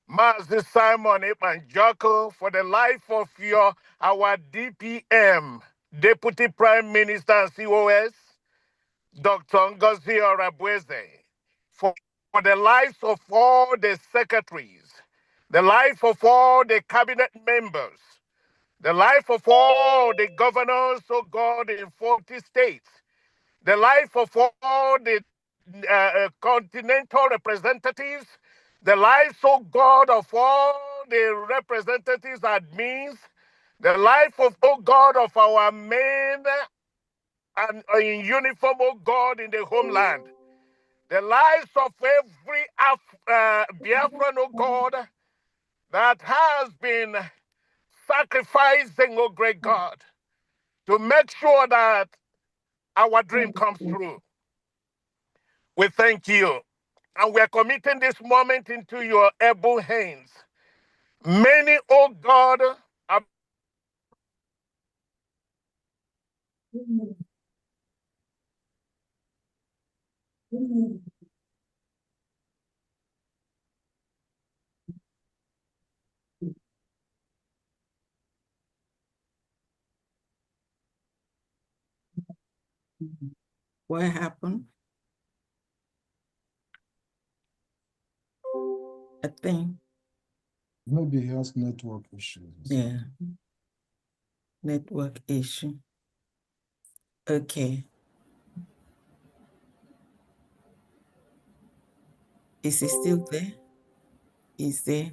Mazi Simon Epanjoko, for the life of our DPM, Deputy Prime Minister and COS, Dr. Ngozi Orabueze, for the lives of all the secretaries, the life of all the cabinet members, the life of all the governors, oh God, in 40 states, the life of all the continental representatives, the lives, oh God, of all the representatives, admins, the life of, oh God, of our men and in uniform, oh God, in the homeland, the lives of every Biafran, oh God, that has been sacrificing, oh great God, to make sure that our dream comes true. We thank you. And we're committing this moment into your able hands. Many, oh God, are
What happened? I think.
Maybe he has network issues.
Yeah. Network issue. Okay. Is he still there? Is there?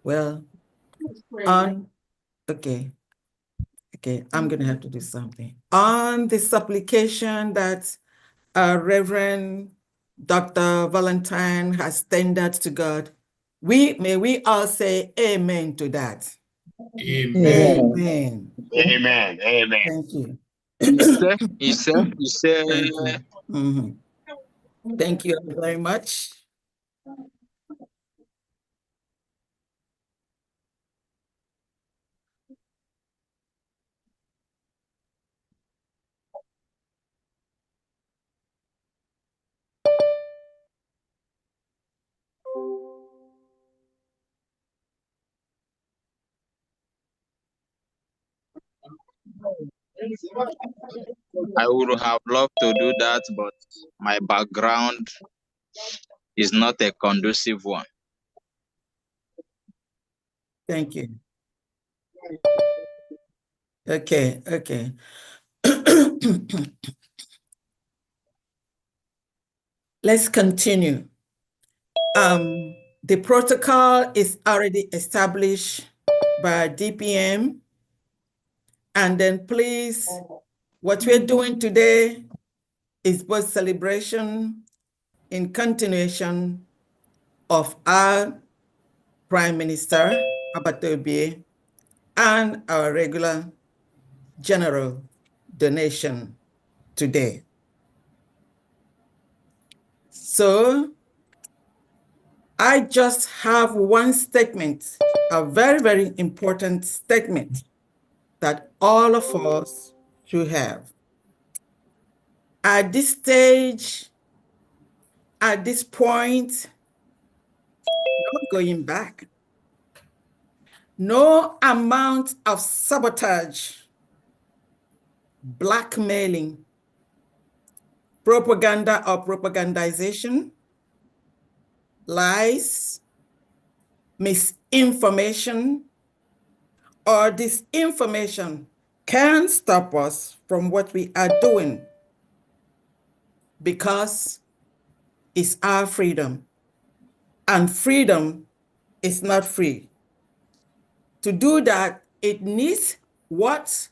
Well, okay. Okay, I'm going to have to do something. On the supplication that Reverend Dr. Valentine has tendered to God, may we all say amen to that.
Amen.
Amen.
Amen. Amen.
Thank you.
He said.
Thank you. Mhm. Thank you very much.
I would have loved to do that, but my background is not a conducive one.
Thank you. Okay, okay. Let's continue. The protocol is already established by DPM. And then please, what we're doing today is both celebration in continuation of our Prime Minister, Obataobie, and our regular general donation today. So I just have one statement, a very, very important statement that all of us should have. At this stage, at this point, no going back. No amount of sabotage, blackmailing, propaganda or propagandization, lies, misinformation, or disinformation can stop us from what we are doing because it's our freedom. And freedom is not free. To do that, it needs what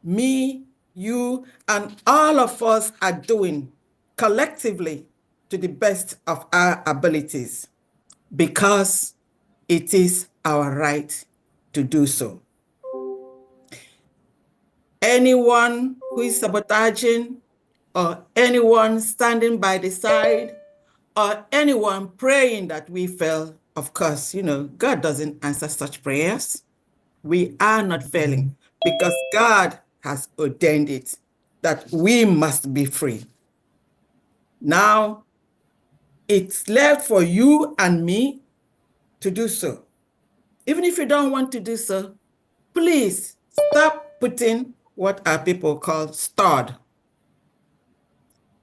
me, you, and all of us are doing collectively to the best of our abilities, because it is our right to do so. Anyone who is sabotaging, or anyone standing by the side, or anyone praying that we fail, of course, God doesn't answer such prayers. We are not failing because God has ordained it that we must be free. Now, it's left for you and me to do so. Even if you don't want to do so, please stop putting what our people call stud,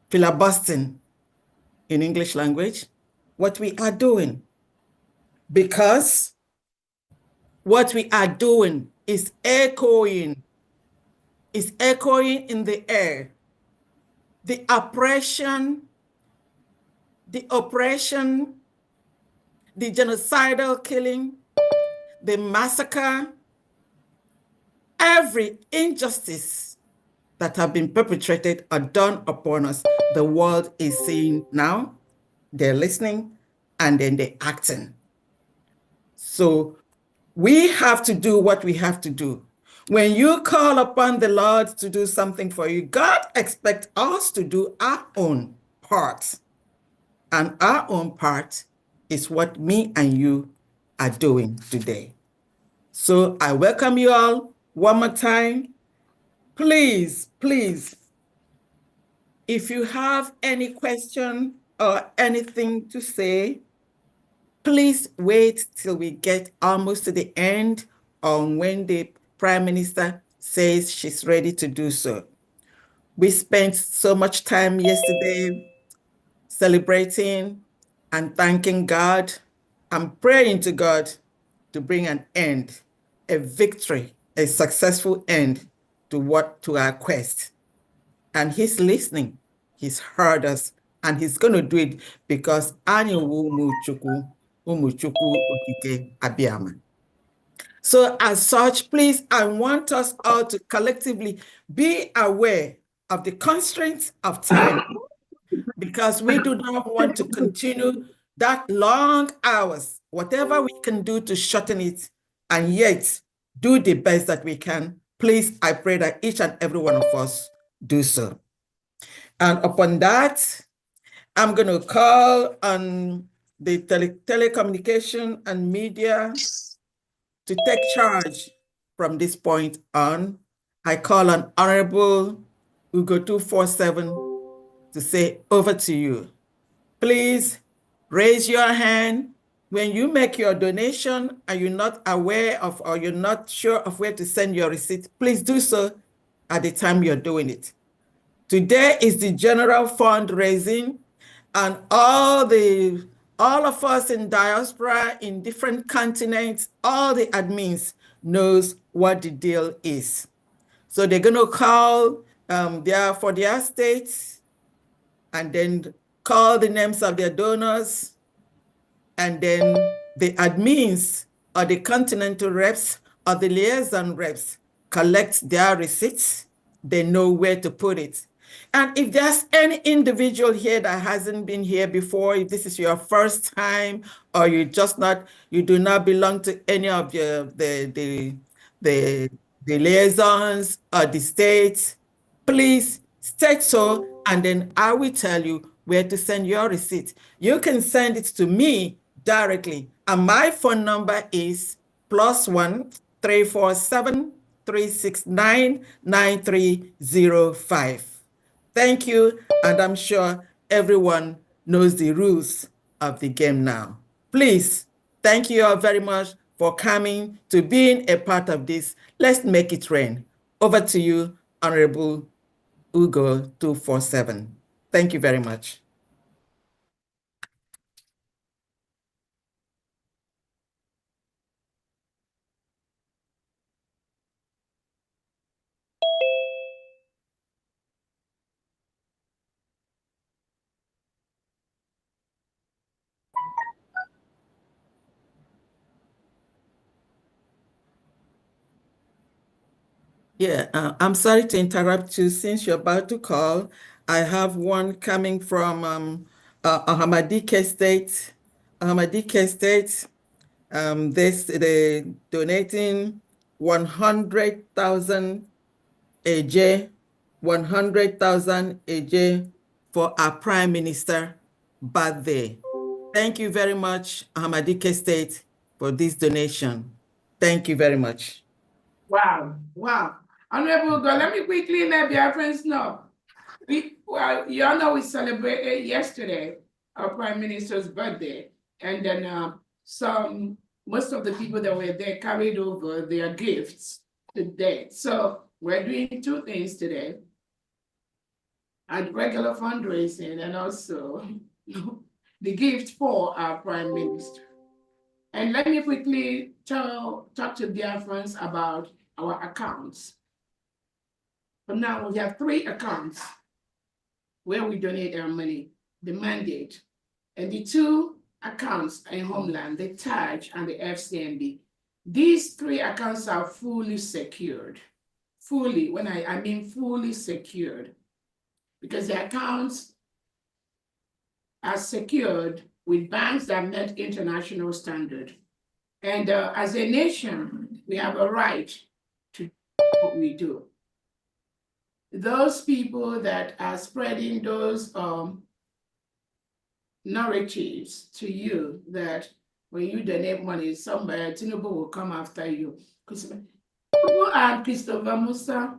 filibustering in English language, what we are doing. Because what we are doing is echoing in the air. The oppression, the genocidal killing, the massacre, every injustice that have been perpetrated or done upon us, the world is seeing now. They're listening, and then they're acting. So we have to do what we have to do. When you call upon the Lord to do something for you, God expects us to do our own part. And our own part is what me and you are doing today. So I welcome you all one more time. Please, please If you have any question or anything to say, please wait till we get almost to the end on when the Prime Minister says she's ready to do so. We spent so much time yesterday celebrating and thanking God and praying to God to bring an end, a victory, a successful end to our quest. And he's listening. He's heard us, and he's going to do it because anyị wụ ụmụ Chukwu okike abịama. So as such, please, I want us all to collectively be aware of the constraints of time because we do not want to continue that long hours, whatever we can do to shorten it and yet do the best that we can. Please, I pray that each and every one of us do so. And upon that, I'm going to call on the telecommunication and media to take charge from this point on. I call on Honorable Ugo 247 to say, over to you. Please raise your hand. When you make your donation and you're not aware of or you're not sure of where to send your receipt, please do so at the time you're doing it. Today is the general fundraising, and all of us in diaspora in different continents, all the admins knows what the deal is. So they're going to call for their states and then call the names of their donors, and then the admins or the continental reps or the liaison reps collect their receipts. They know where to put it. And if there's any individual here that hasn't been here before, if this is your first time or you do not belong to any of the liaisons or the states, please state so, and then I will tell you where to send your receipt. You can send it to me directly, and my phone number is +1 347 369 9305. Thank you, and I'm sure everyone knows the rules of the game now. Please, thank you all very much for coming to being a part of this. Let's make it rain. Over to you, Honorable Ugo 247. Thank you very much. Yeah, I'm sorry to interrupt you. Since you're about to call, I have one coming from Ahmadike State. Ahmadike State, they're donating 100,000 AJ, 100,000 AJ for our Prime Minister birthday. Thank you very much, Ahmadike State, for this donation. Thank you very much.
Wow, wow. Honorable God, let me quickly let Biafrans know. You all know we celebrated yesterday our Prime Minister's birthday, and then most of the people that were there carried over their gifts today. So we're doing two things today, and regular fundraising and also the gift for our Prime Minister. And let me quickly talk to Biafrans about our accounts. But now we have 3 accounts where we donate our money, the mandate, and the 2 accounts in Homeland, the TAJ and the FCMB. These 3 accounts are fully secured. Fully, when I mean fully secured, because the accounts are secured with banks that met international standard. And as a nation, we have a right to do what we do. Those people that are spreading those narratives to you that when you donate money, somebody, Tinubu will come after you. And Christopher Musa,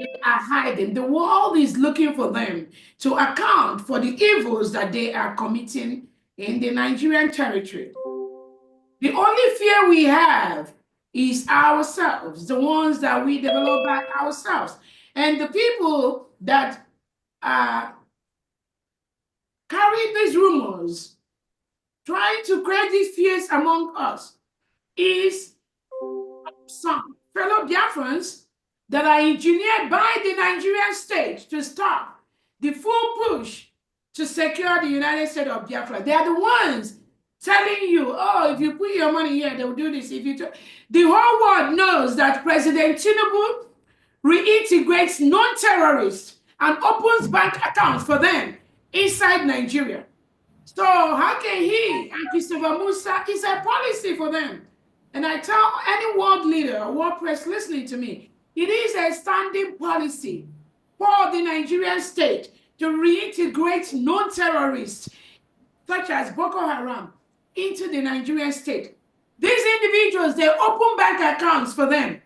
They are hiding. The world is looking for them to account for the evils that they are committing in the Nigerian territory. The only fear we have is ourselves, the ones that we develop by ourselves. And the people that carry these rumors, trying to create these fears among us, is some fellow Biafrans that are engineered by the Nigerian state to stop the full push to secure the United States of Biafra. They are the ones telling you, oh, if you put your money here, they'll do this. If you the whole world knows that President Tinubu reintegrates non-terrorists and opens bank accounts for them inside Nigeria. So how can he and Christopher Musa, it's a policy for them. And I tell any world leader or world press listening to me, it is a standing policy for the Nigerian state to reintegrate non-terrorists such as Boko Haram into the Nigerian state. These individuals, they open bank accounts for them.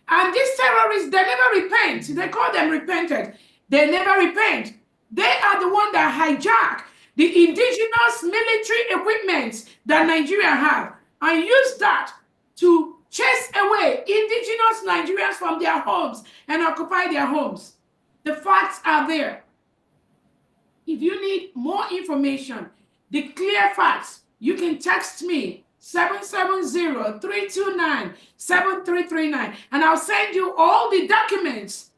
And these terrorists, they never repent. They call them repented. They never repent. They are the ones that hijack the indigenous military equipment that Nigeria have and use that to chase away indigenous Nigerians from their homes and occupy their homes. The facts are there. If you need more information, the clear facts, you can text me 770-329-7339 and I'll send you all the documents,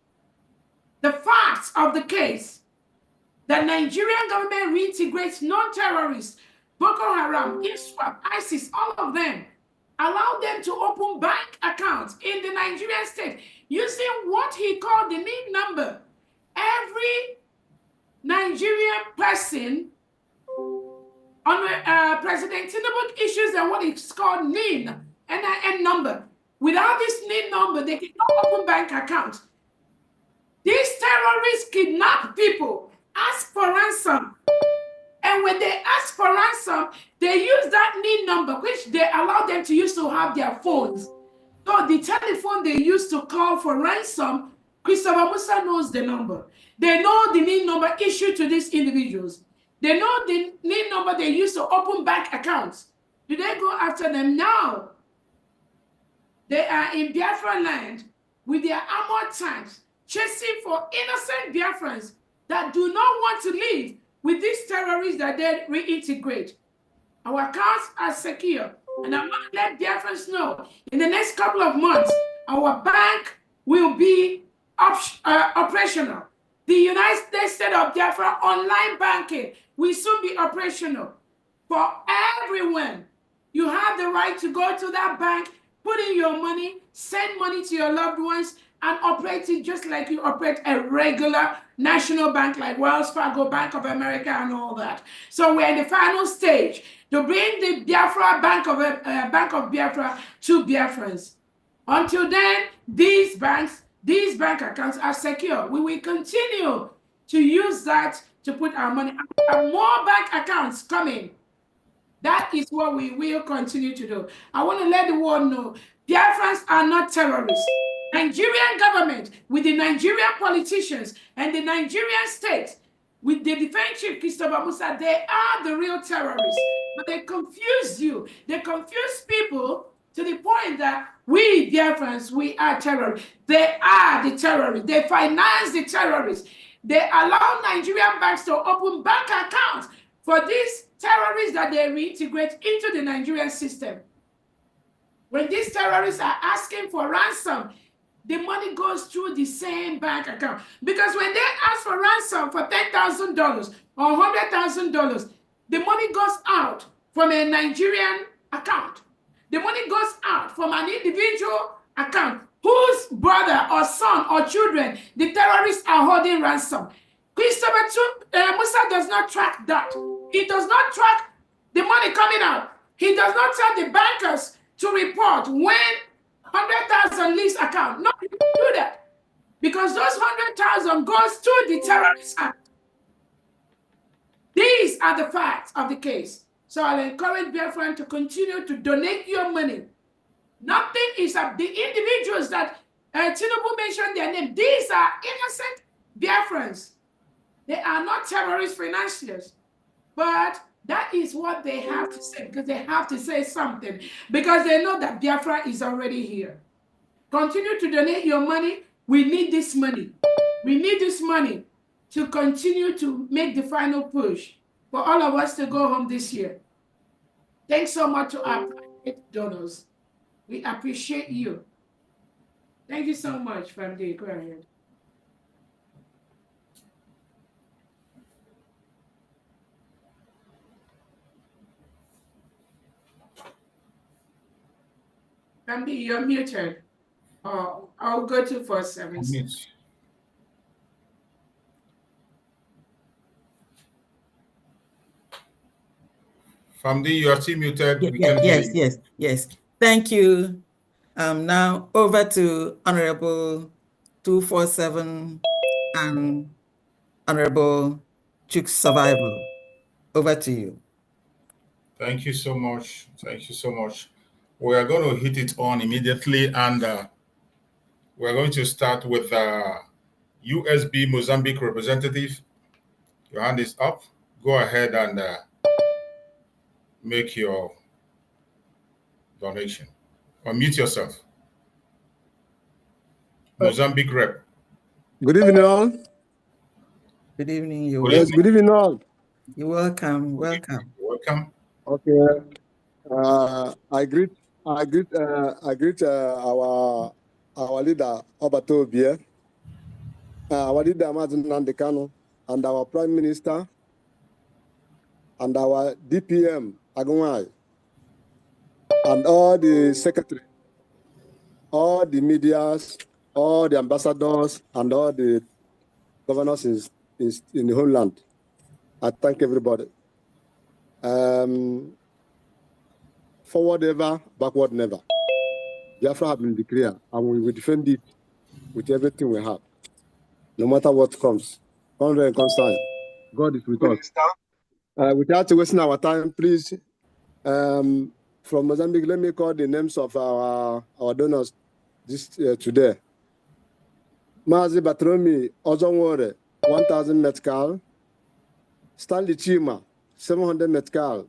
the facts of the case. The Nigerian government reintegrates non-terrorists, Boko Haram, ISWAP, ISIS, all of them. Allow them to open bank accounts in the Nigerian state using what he called the NIN number. Every Nigerian person on President Tinubu issues and what is called NIN, NIN number. Without this NIN number, they cannot open bank accounts. These terrorists kidnap people, ask for ransom. And when they ask for ransom, they use that NIN number, which they allow them to use to have their phones. So the telephone they use to call for ransom, Christopher Musa knows the number. They know the NIN number issued to these individuals. They know the NIN number they use to open bank accounts. Do they go after them now? They are in Biafra land with their armored tanks, chasing for innocent Biafrans that do not want to live with these terrorists that they reintegrate. Our accounts are secure, and I want to let Biafrans know in the next couple of months, our bank will be operational. The United States of Biafra online banking will soon be operational for everyone. You have the right to go to that bank, put in your money, send money to your loved ones, and operate it just like you operate a regular national bank like Wells Fargo, Bank of America, and all that. So we're in the final stage to bring the Biafra Bank of Biafra to Biafrans. Until then, these bank accounts are secure. We will continue to use that to put our money. More bank accounts coming. That is what we will continue to do. I want to let the world know Biafrans are not terrorists. Nigerian government, with the Nigerian politicians and the Nigerian state, with the defense chief, Christopher Musa, they are the real terrorists. But they confuse you. They confuse people to the point that we, Biafrans, we are terrorists. They are the terrorists. They finance the terrorists. They allow Nigerian banks to open bank accounts for these terrorists that they reintegrate into the Nigerian system. When these terrorists are asking for ransom, the money goes through the same bank account. Because when they ask for ransom for $10,000 or $100,000, the money goes out from a Nigerian account. The money goes out from an individual account whose brother or son or children the terrorists are holding ransom. Christopher Musa does not track that. He does not track the money coming out. He does not tell the bankers to report when 100,000 leaves account. No, you don't do that. Because those 100,000 goes to the terrorist act. These are the facts of the case. So I'll encourage Biafran to continue to donate your money. Nothing is up. The individuals that Tinubu mentioned their name. These are innocent Biafrans. They are not terrorist financiers. But that is what they have to say, because they have to say something, because they know that Biafra is already here. Continue to donate your money. We need this money. We need this money to continue to make the final push for all of us to go home this year. Thanks so much to our private donors. We appreciate you. Thank you so much, family. Go ahead. Family, you're muted. Oh, I'll go to 477.
Famdi, you are still muted.
Yes. Thank you. Now over to Honorable 247 and Honorable Chuk Survival. Over to you.
Thank you so much. Thank you so much. We are going to hit it on immediately, and we're going to start with USB Mozambique representative. Your hand is up. Go ahead and make your donation. Unmute yourself. Mozambique rep.
Good evening, all.
Good evening.
Yes, good evening, all.
You're welcome. Welcome.
Welcome.
Okay. I greet our leader Obataobie, our leader Mazen Nandekano, and our Prime Minister, and our DPM Agumai, and all the secretary, all the medias, all the ambassadors, and all the governors in the homeland. I thank everybody. Forward ever, backward never. Biafra have been declared, and we will defend it with everything we have, no matter what comes. Conrad and Constance, God is with us. Without wasting our time, please, from Mozambique, let me call the names of our donors today. Mazi Batromi Ozonwore, 1,000 Metcal. Stanley Chima, 700 Metcal.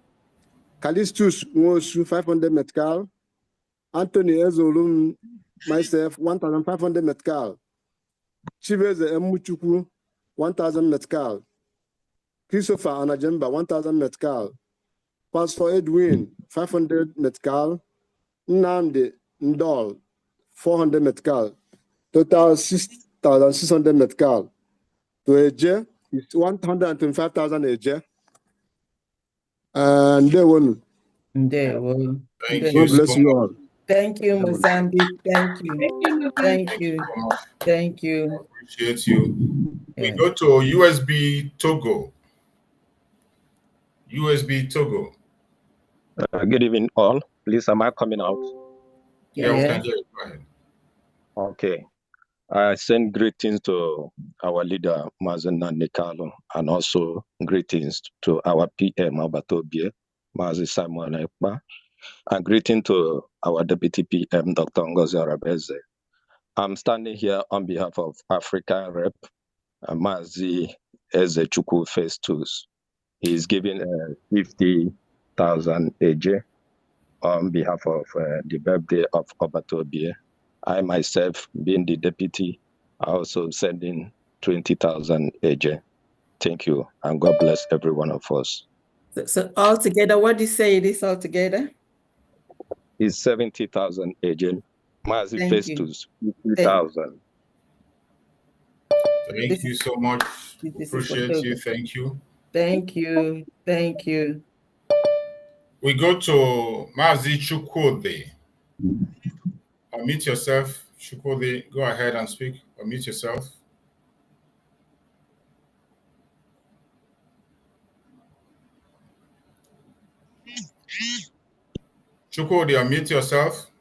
Kalistus Nwosu, 500 Metcal. Anthony Ezolum, myself, 1,500 Metcal. Chibeze Emuchuku, 1,000 Metcal. Christopher Anajemba, 1,000 Metcal. Pastor Edwin, 500 Metcal. Nnamdi Ndol, 400 Metcal. Total 6,600 Metcal. To Eje, it's 125,000 Eje. And they won.
Thank
God bless you all.
Thank you, Mozambique. Thank you. Thank you. Thank you.
Appreciate you. We go to USB Togo. USB Togo.
Good evening, all. Please, am I coming out?
Yeah, we can hear you. Go ahead.
Okay. I send greetings to our leader, Mazen Nikalo, and also greetings to our PM, Obataobie, Mazi Simon Ekpa, and greeting to our Deputy PM, Dr. Ngozi Arabeze. I'm standing here on behalf of African Rep, Mazi Ezechukwu Festus. He's giving 50,000 AJ on behalf of the birthday of Obataobie. I myself, being the deputy, are also sending 20,000 AJ. Thank you, and God bless every one of us.
So altogether, what do you say it is altogether?
It's 70,000 AJ. Mazi Festus, 50,000.
Thank you so much. Appreciate you. Thank you.
Thank you. Thank you.
We go to Mazi Chukwode. Unmute yourself. Chukwode, go ahead and speak. Unmute yourself. Chukwode, unmute yourself.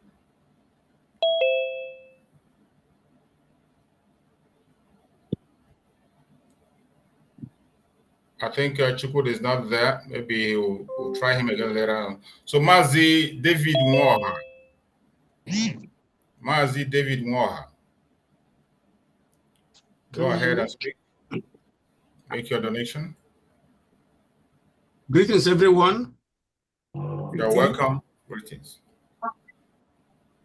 I think Chukwode is not there. Maybe we'll try him again later on. So Mazi David Moha. Mazi David Moha.
Go ahead and speak. Make your donation.
Greetings, everyone.
You're welcome. Greetings.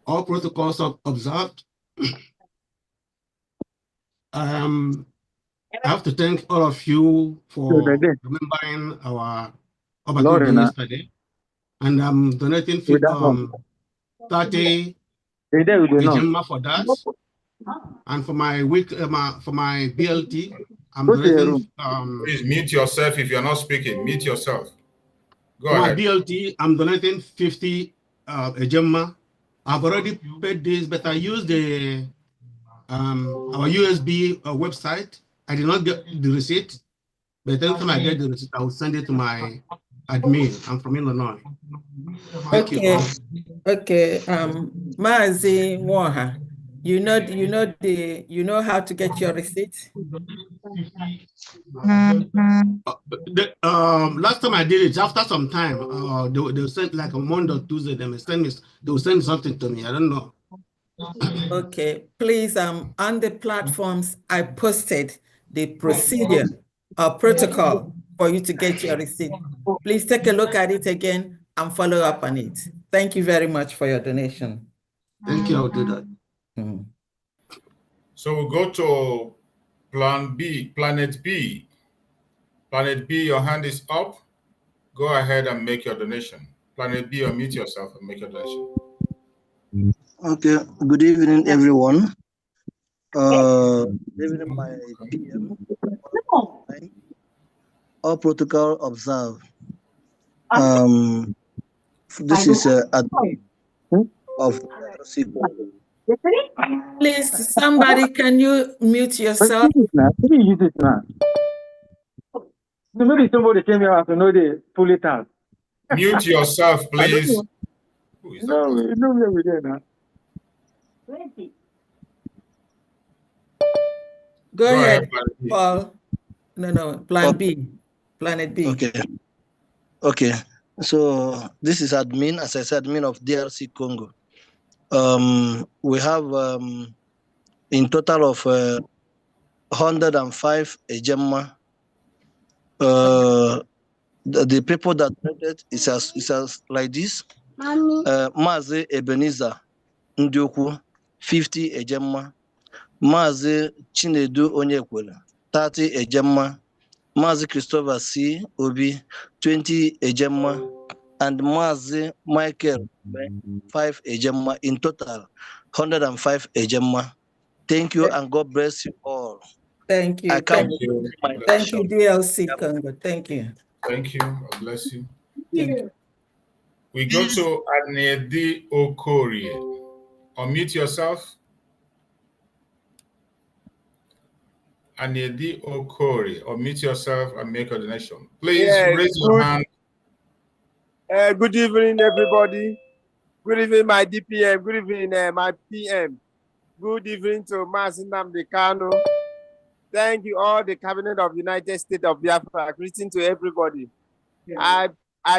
All protocols observed. I have to thank all of you for remembering our Obataobie yesterday. And I'm donating 30 Ejema for that. And for my for my BLT, I'm donating.
Please mute yourself if you're not speaking. Mute yourself. Go
for
ahead.
my BLT, I'm donating 50 Ejema. I've already paid this, but I use the our USB website. I did not get the receipt, but every time I get the receipt, I will send it to my admin. I'm from Illinois. Thank you.
Okay. Mazi Waha, you know how to get your receipt.
Last time I did it, after some time, they sent like a Monday or Tuesday. They will send something to me. I don't know.
Okay, please, on the platforms, I posted the procedure or protocol for you to get your receipt. Please take a look at it again and follow up on it. Thank you very much for your donation.
Thank you, I'll do that.
So we'll go to Plan B, Planet B. Planet B, your hand is up. Go ahead and make your donation. Planet B, unmute yourself and make your donation.
Okay, good evening, everyone. Evening, my PM. All protocol observed. This is admin of
Please, somebody, can you mute yourself?
Maybe somebody came here to know they pull it out.
Mute yourself, please. Who is that?
No, we're there now.
Go ahead, Paul. No, Plan B, Planet B.
Okay. So this is admin, as I said, admin of DRC Congo. We have in total of 105 Ejema. The people that donated is as like this. Mazi Ebenezer Ndioku, 50 Ejema. Mazi Chinedu Onyekwele, 30 Ejema. Mazi Christopher C. Obi, 20 Ejema. And Mazi Michael, 5 Ejema. In total, 105 Ejema. Thank you and God bless you all.
Thank you. Thank you, DLC Congo. Thank you.
Thank you. God bless you. We go to Anedi Okorie. Unmute yourself. Anedi Okorie, unmute yourself and make a donation. Please raise your hand.
Good evening, everybody. Good evening, my DPM. Good evening, my PM. Good evening to Nnamdi Kanu. Thank you, all the Cabinet of United States of Biafra. Greeting to everybody. I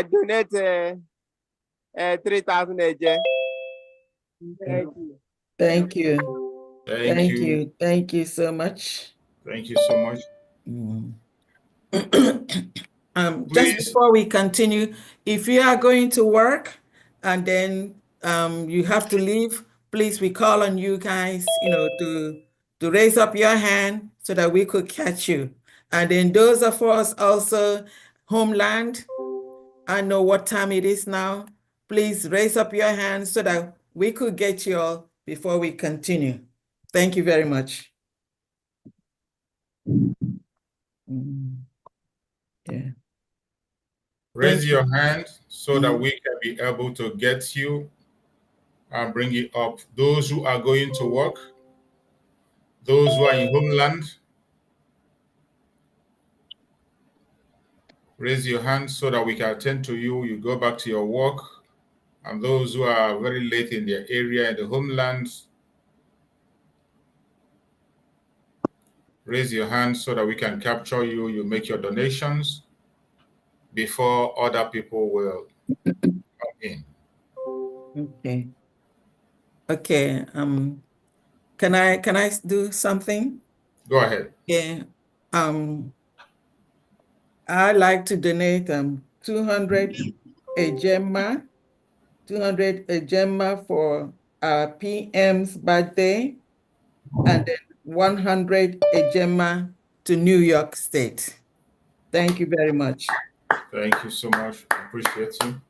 donate 3,000 AJ. Thank you.
Thank you. Thank you. Thank you so much.
Thank you so much.
Just before we continue, if you are going to work and then you have to leave, please, we call on you guys, to raise up your hand so that we could catch you. And then those of us also homeland, I know what time it is now. Please raise up your hand so that we could get you all before we continue. Thank you very much.
Raise your hand so that we can be able to get you and bring it up. Those who are going to work, those who are in homeland, raise your hand so that we can attend to you. You go back to your work. And those who are very late in their area, in the homeland, raise your hand so that we can capture you. You make your donations before other people will come in.
Okay. Can I do something?
Go ahead.
Yeah. I like to donate 200 ejema, 200 ejema for our PM's birthday, and then 100 ejema to New York State. Thank you very much.
Thank you so much. I appreciate you.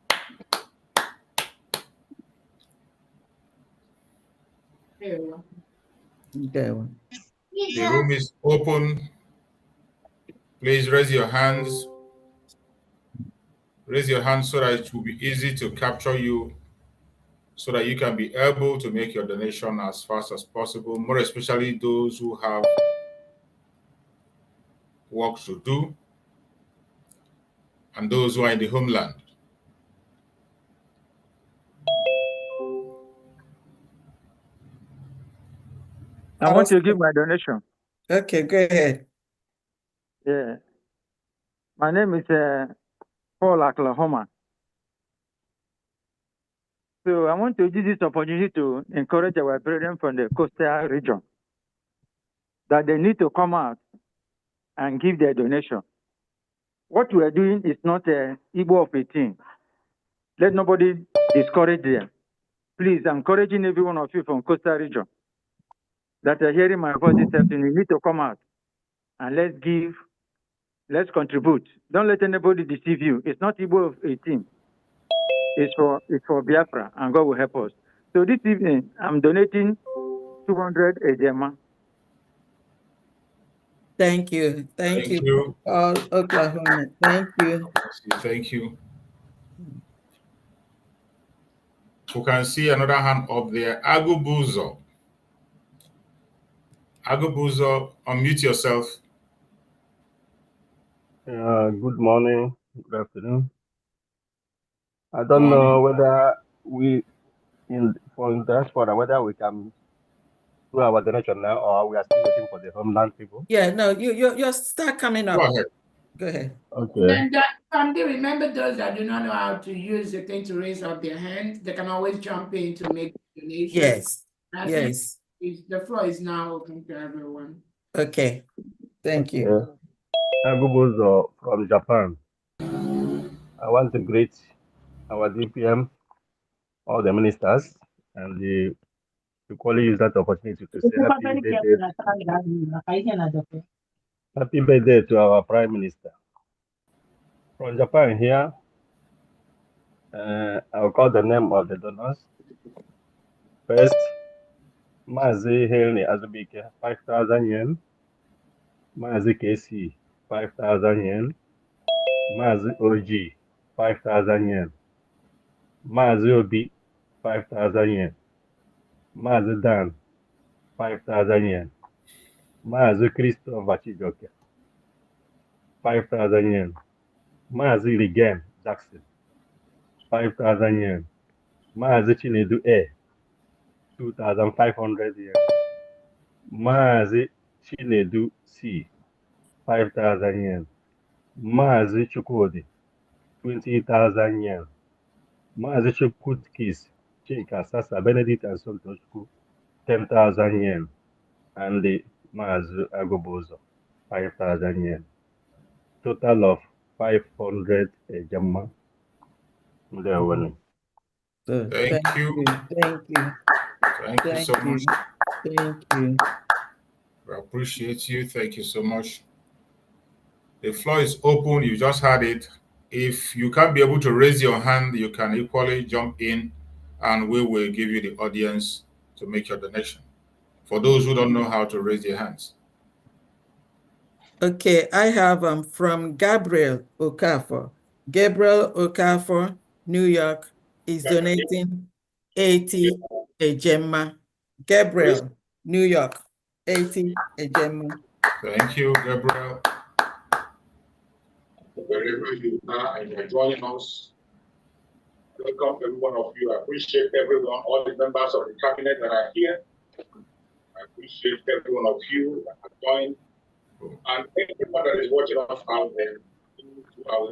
The room is open. Please raise your hands. Raise your hands so that it will be easy to capture you, so that you can be able to make your donation as fast as possible, more especially those who have work to do and those who are in the homeland.
I want to give my donation.
Okay, go ahead.
Yeah. My name is Paul Oklahoma. So I want to use this opportunity to encourage our brethren from the coastal region that they need to come out and give their donation. What we are doing is not Igbo of a team. Let nobody discourage them. Please, I'm encouraging every one of you from coastal region that are hearing my voice this afternoon. You need to come out and let's give, let's contribute. Don't let anybody deceive you. It's not Igbo of a team. It's for Biafra, and God will help us. So this evening, I'm donating 200 ejema.
Thank you. Thank you. All Oklahoma. Thank you.
Thank you. You can see another hand up there. Agubuzo. Agubuzo, unmute yourself.
Good morning, good afternoon. I don't know whether we from diaspora, whether we can do our donation now or we are still waiting for the homeland people.
Yeah, no, you start coming up.
Go ahead.
Go ahead.
Okay.
Then they remember those that do not know how to use the thing to raise up their hand. They can always jump in to make donations.
Yes.
I
Yes.
think the floor is now open to everyone.
Okay. Thank you.
Agubuzo from Japan. I want to greet our DPM, all the ministers, and to equally use that opportunity to say happy birthday to our Prime Minister. From Japan here, I'll call the name of the donors. First, Mazi Helni Azubike, 5,000 yen. Mazi KC, 5,000 yen. Mazi OG, 5,000 yen. Mazi Obi, 5,000 yen. Mazi Dan, 5,000 yen. Mazi Christopher Chijoke, 5,000 yen. Mazi Ligen Jackson, 5,000 yen. Mazi Chinedu A, 2,500 yen. Mazi Chinedu C, 5,000 yen. Mazi Chukwudi, 20,000 yen. Mazi Chukwutkis, Chika, Sasa, Benedict, and Sontoshku, 10,000 yen. And the Mazi Agobozo, 5,000 yen. Total of 500 Jamma.
Thank you.
Thank you.
Thank you so much.
Thank you.
We appreciate you. Thank you so much. The floor is open. You just had it. If you can't be able to raise your hand, you can equally jump in and we will give you the audience to make your donation. For those who don't know how to raise their hands.
Okay, I have from Gabriel Okafor. Gabriel Okafor, New York, is donating 80 ejema. Gabriel, New York, 80 ejema.
Thank you, Gabriel. Wherever you are and you're joining us, welcome every one of you. I appreciate everyone, all the members of the cabinet that are here. I appreciate every one of you that have joined. And everyone that is watching us out there, to our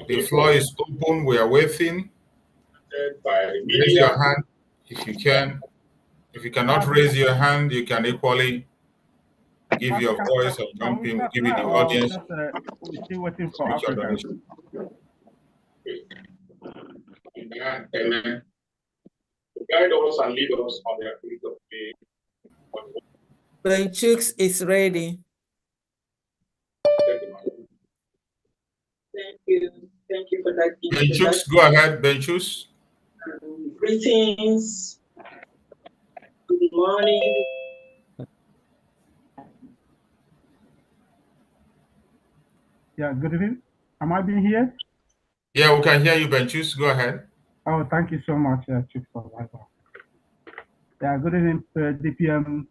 The floor is open. We are waiting. Raise your hand if you can. If you cannot raise your hand, you can equally give your voice or jump in. We'll give you the audience.
We're still waiting for
Make your
Africa.
donation. Amen. Guide us and lead us on the activity of faith.
Benchux is ready.
Thank you. Thank you for that.
Benchus, go ahead, Benchus.
Greetings. Good morning.
Yeah, good evening. Am I being here?
Yeah, we can hear you, Benchus. Go ahead.
Oh, thank you so much, Chief Supervisor. Yeah, good evening, DPM.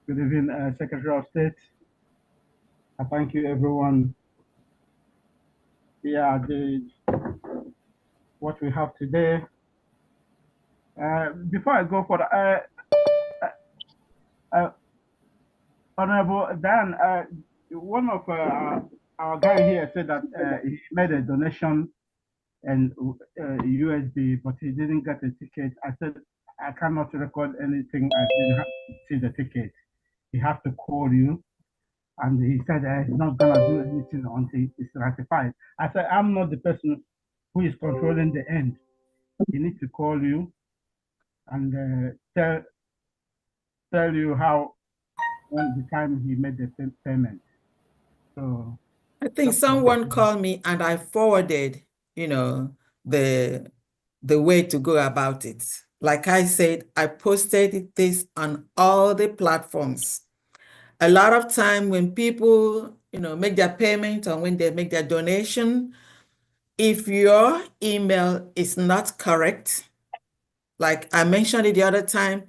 Good evening, Secretary of State. I thank you, everyone. Yeah, what we have today. Before I go for the Honorable Dan, one of our guy here said that he made a donation and USB, but he didn't get a ticket. I said I cannot record anything. I didn't see the ticket. He has to call you, and he said he's not gonna do anything until it's ratified. I said I'm not the person who is controlling the end. He needs to call you and tell you how when the time he made the payment. So
I think someone called me and I forwarded, the way to go about it. Like I said, I posted this on all the platforms. A lot of time when people, make their payment or when they make their donation, if your email is not correct, like I mentioned it the other time,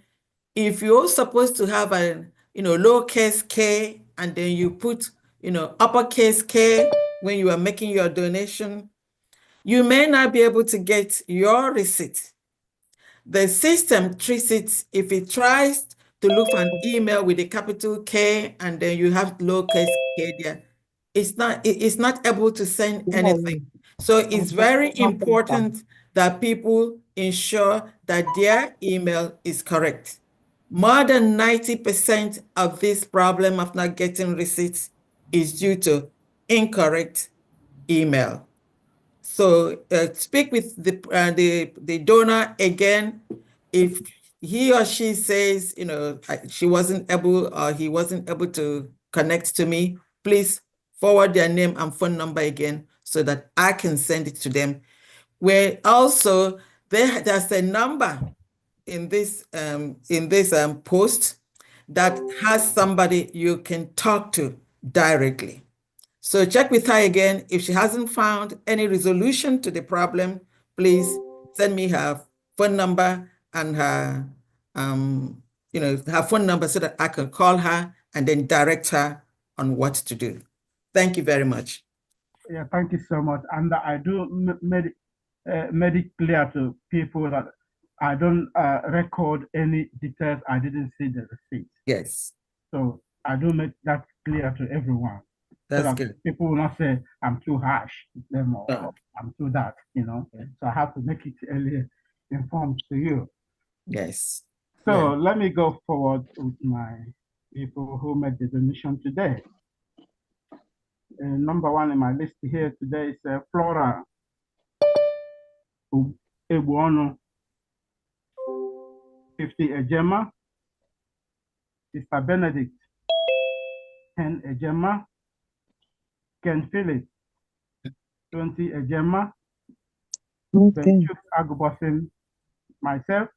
if you're supposed to have a, lowercase k and then you put, uppercase K when you are making your donation, you may not be able to get your receipt. The system treats it, if it tries to look for an email with a capital K and then you have lowercase k there, it's not able to send anything. So it's very important that people ensure that their email is correct. More than 90% of this problem of not getting receipts is due to incorrect email. So speak with the donor again. If he or she says, she wasn't able or he wasn't able to connect to me, please forward their name and phone number again so that I can send it to them. Where also there's a number in this post that has somebody you can talk to directly. So check with her again. If she hasn't found any resolution to the problem, please send me her phone number and her, her phone number so that I can call her and then direct her on what to do. Thank you very much.
Yeah, thank you so much. And I do made it clear to people that I don't record any details. I didn't see the receipt.
Yes.
So I do make that clear to everyone.
That's
so that
good.
people will not say I'm too harsh with them or I'm too that,
Yeah.
So I have to make it early informed to you.
Yes.
So let me go forward with my people who made the donation today. Number one in my list here today is Flora Ebuono, 50 Ejema. Sister Benedict, 10 Ejema. Ken Phillips, 20 Ejema. Benchuk Agubosin, myself,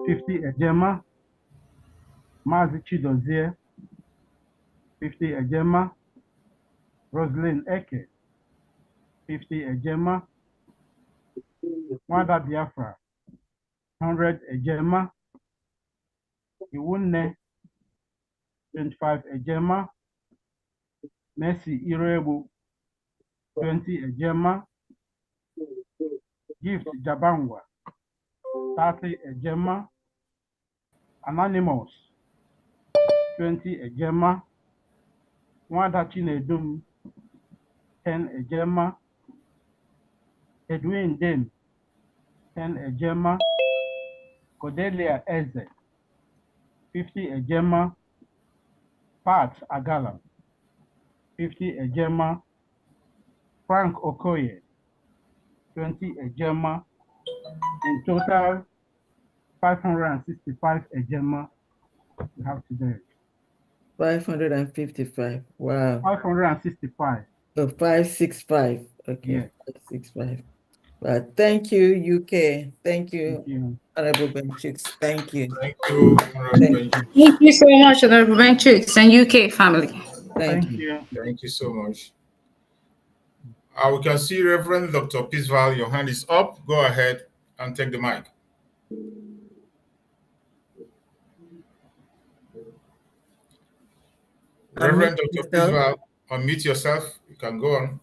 50 Ejema. Mazi Chidozie, 50 Ejema. Roslyn Eke, 50 Ejema. Wanda Biafra, 100 Ejema. Iwunne, 25 Ejema. Mercy Irebu, 20 Ejema. Gift Jabangwa, 30 Ejema. Anonymous, 20 Ejema. Wanda Chinedum, 10 Ejema. Edwin Dem, 10 Ejema. Cordelia Eze, 50 Ejema. Pat Agala, 50 Ejema. Frank Okoye, 20 Ejema. In total, 565 Ejema we have today.
555. Wow.
565.
Oh, 565. Okay,
Yes.
565. Well, thank you, UK. Thank you,
Thank you.
Honorable Benchix. Thank you.
Thank you, Honorable
Thank
Benji.
you.
Thank you so much, Honorable Benchix and UK family.
Thank you.
Thank you so much. We can see Reverend Dr. Peaceval, your hand is up. Go ahead and take the mic. Reverend Dr. Peaceval, unmute yourself. You can go on.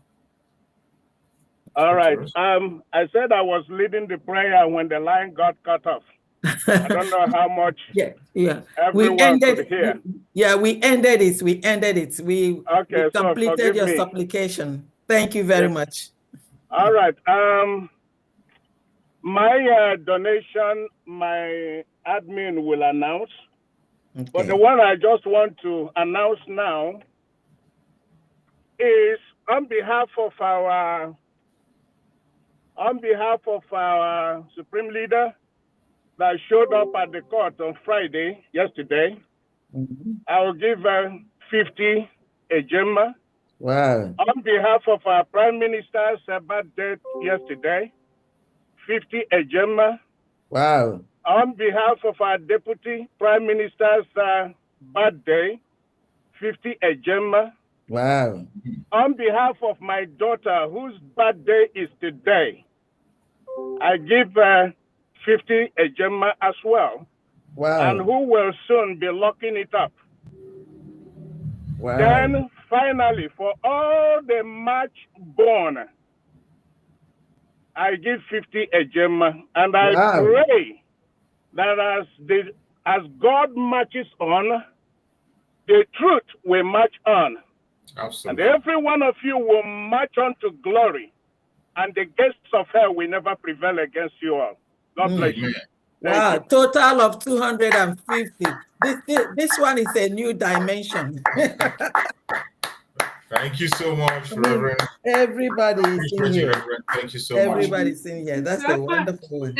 All right. I said I was leading the prayer when the line got cut off. I don't know how much everyone could hear.
We ended it. We ended it. We completed your supplication. Thank you very much.
All right. My donation, my admin will announce.
Okay.
But the one I just want to announce now is on behalf of our Supreme Leader that showed up at the court on Friday, yesterday. I will give 50 Ejema.
Wow.
On behalf of our Prime Minister's birthday yesterday, 50 Ejema.
Wow.
On behalf of our Deputy Prime Minister's birthday, 50 Ejema.
Wow.
On behalf of my daughter, whose birthday is today, I give 50 Ejema as well.
Wow.
And who will soon be locking it up.
Wow.
Then finally, for all the March born, I give 50 Ejema. And I pray that as God marches on, the truth will march on.
Absolutely.
And every one of you will march on to glory. And the gates of hell will never prevail against you all. God bless you.
Wow, total of 250. This one is a new dimension.
Thank you so much, Reverend.
Everybody is in here.
Reverend. Thank you so much.
Everybody's in here. That's a wonderful one.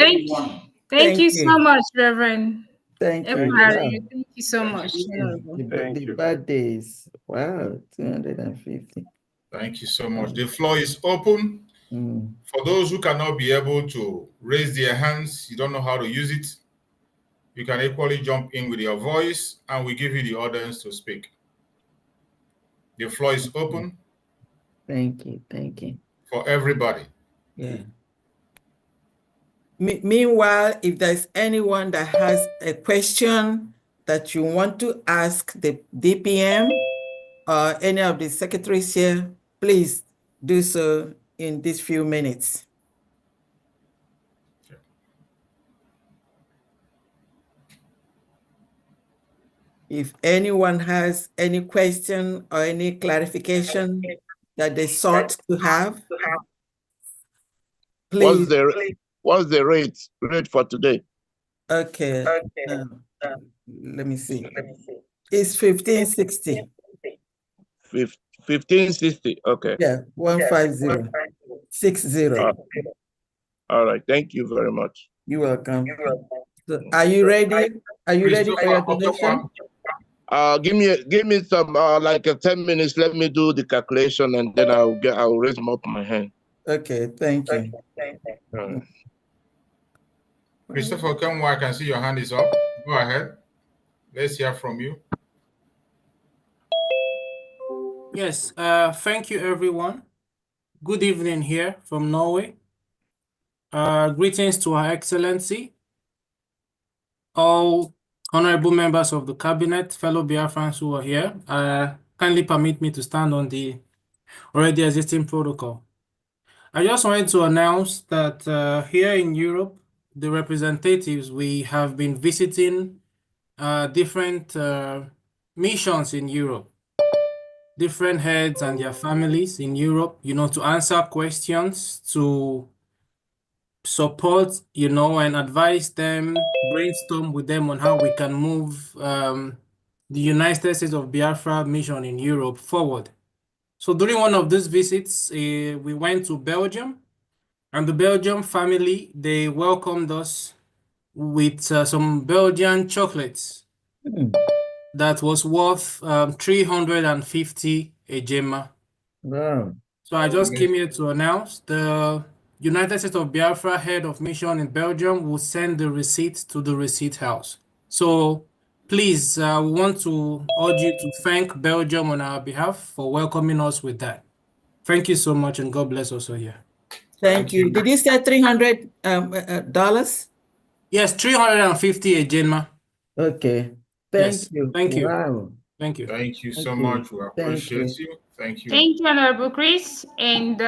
Thank you so much, Reverend.
Thank you.
Wow.
Wow.
Thank you so much.
The birthdays. Wow, 250.
Thank you so much. The floor is open. For those who cannot be able to raise their hands, you don't know how to use it, you can equally jump in with your voice and we give you the audience to speak. The floor is open.
Thank you. Thank you.
For everybody.
Yeah. Meanwhile, if there's anyone that has a question that you want to ask the DPM or any of the secretaries here, please do so in these few minutes. If anyone has any question or any clarification that they sought to have, please.
What's the rate for today?
Okay. Let me see. It's 1560.
1560. Okay.
Yeah, 150. 60.
All right. Thank you very much.
You're welcome. So are you ready? Are you ready for your donation?
Give me some like 10 minutes. Let me do the calculation and then I'll raise up my hand.
Okay, thank you.
Christopher Kenwa, I can see your hand is up. Go ahead. Let's hear from you.
Yes, thank you everyone. Good evening here from Norway. Greetings to Her Excellency, all honorable members of the cabinet, fellow Biafrans who are here. Kindly permit me to stand on the already existing protocol. I just wanted to announce that here in Europe, the representatives, we have been visiting different missions in Europe, different heads and their families in Europe, to answer questions, to support, and advise them, brainstorm with them on how we can move the United States of Biafra mission in Europe forward. So during one of these visits, we went to Belgium, and the Belgium family, they welcomed us with some Belgian chocolates that was worth 350 ejema.
Wow.
So I just came here to announce the United States of Biafra head of mission in Belgium will send the receipt to the receipt house. So please, we want to urge you to thank Belgium on our behalf for welcoming us with that. Thank you so much, and God bless us all here.
Thank you. Did you say $300?
Yes, 350 ejema.
Okay. Thank you.
Thank you.
Wow.
Thank you.
Thank you so much. We appreciate you. Thank you.
Thank you, Honorable Chris, and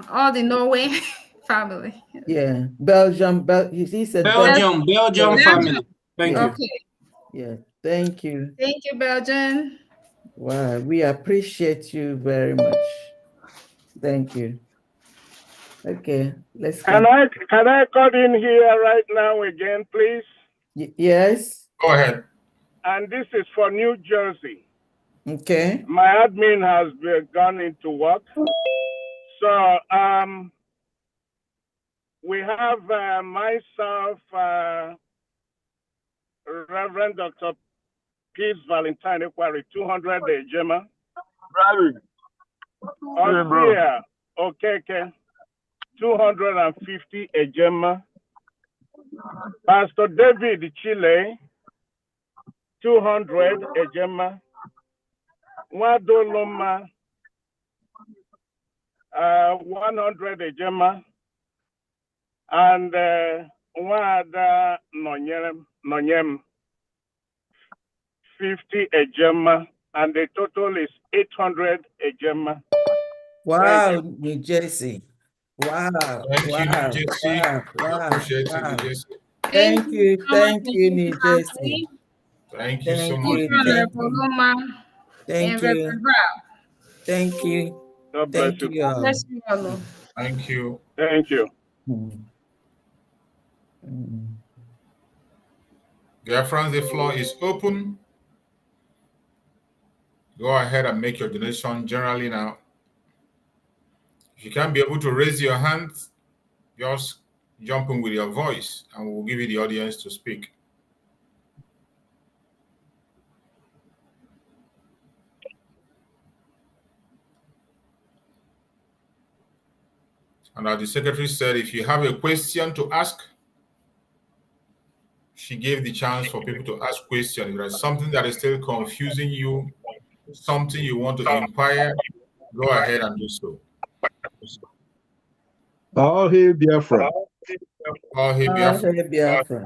all the Norway family.
Yeah. Belgium. He said
Belgium family. Thank you.
Okay.
Yeah. Thank you.
Thank you, Belgium.
Wow. We appreciate you very much. Thank you. Okay. Let's
Can I cut in here right now again, please?
Yes.
Go ahead.
And this is for New Jersey.
Okay.
My admin has gone into work. So we have myself, Reverend Dr. Peace Valentine Equari, 200 Ejema. Ostia Okeke, 250 Ejema. Pastor David Chile, 200 Ejema. Wadoloma, 100 Ejema. And Wada Nonyem, 50 Ejema. And the total is 800 Ejema.
Wow, New Jersey. Wow.
Thank you, New Jersey.
Wow.
Appreciate you, New Jersey.
Thank you. Thank you, New Jersey.
Thank you so much,
New
New Jersey.
Thank you. Thank you.
God bless
Thank
you.
you all.
Bless you all.
Thank you.
Thank you.
Dear friends, the floor is open. Go ahead and make your donation generally now. If you can't be able to raise your hand, just jump in with your voice and we'll give you the audience to speak. And as the secretary said, if you have a question to ask, she gave the chance for people to ask questions. If there's something that is still confusing you, something you want to inquire, go ahead and do so.
All hail Biafra.
All hail Biafra.
Biafra.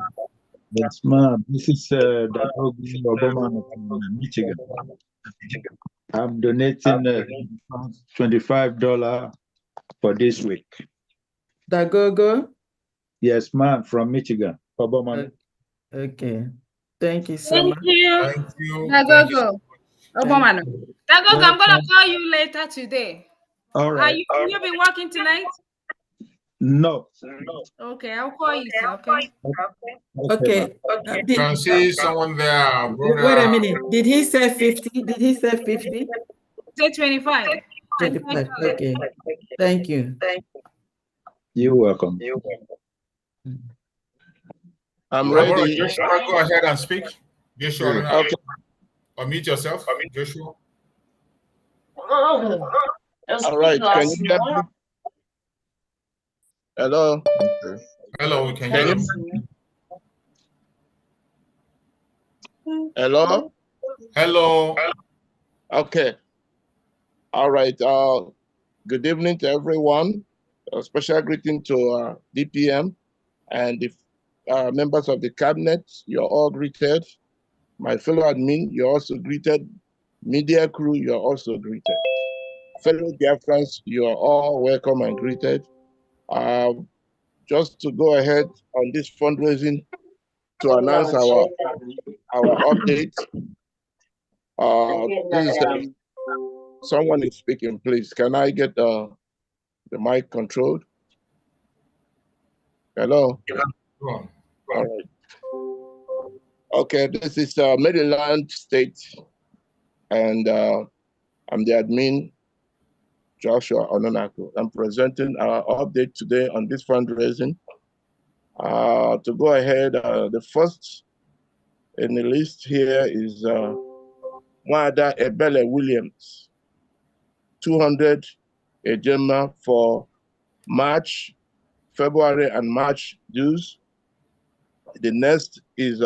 Yes, ma'am. This is Obama from Michigan. I'm donating $25 for this week.
Dagogo?
Yes, ma'am, from Michigan. Obama.
Okay. Thank you so much.
Thank you.
Thank you.
Dagogo. Dagogo, I'm going to call you later today.
All right.
You been working tonight?
No.
Okay, I'll call you, sir, okay?
Okay.
You can see someone there, brother.
Wait a minute. Did he say 50? Did he say 50?
Say 25.
25. Okay. Thank you.
You're welcome.
I'm ready. Joshua, go ahead and speak. Joshua,
okay.
Unmute yourself, Joshua.
All right. Can you hear me? Hello. Okay.
Hello, we can hear you.
Hello.
Hello.
Okay. All right. Good evening to everyone. A special greeting to DPM and the members of the cabinet. You're all greeted. My fellow admin, you're also greeted. Media crew, you're also greeted. Fellow Biafrans, you are all welcome and greeted. Just to go ahead on this fundraising to announce our update. This is someone is speaking, please. Can I get the mic controlled? Hello.
Go on.
All right. Okay, this is Maryland State, and I'm the admin, Joshua Ononako. I'm presenting our update today on this fundraising. To go ahead, the first in the list here is Mwada Ebele Williams, 200 ejema for March, February, and March dues. The next is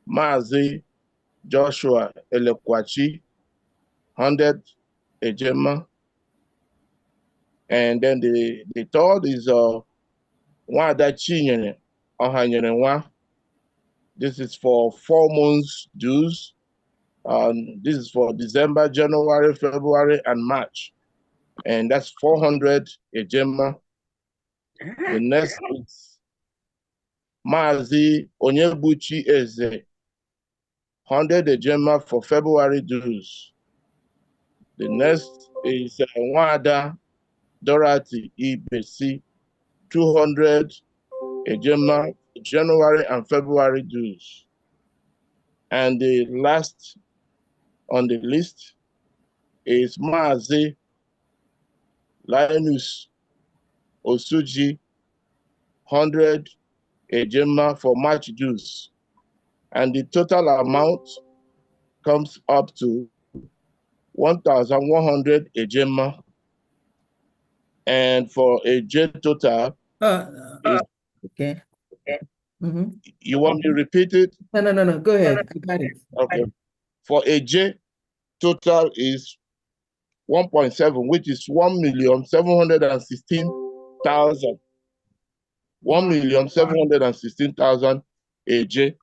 Mazi Joshua Elekwachi, 100 ejema. And then the third is Wada Chinyere Ohanyerenwa. This is for 4 months dues. This is for December, January, February, and March. And that's 400 ejema. The next is Mazi Onyebuchi Eze, 100 ejema for February dues. The next is Wada Dorothy Ibesi, 200 ejema, January and February dues. And the last on the list is Mazi Linus Osuji, 100 ejema for March dues. And the total amount comes up to 1,100 ejema. And for a J total,
okay.
You want me to repeat it?
No. Go ahead. I got it.
Okay. For a J, total is 1.7, which is 1,716,000. 1,716,000 a J.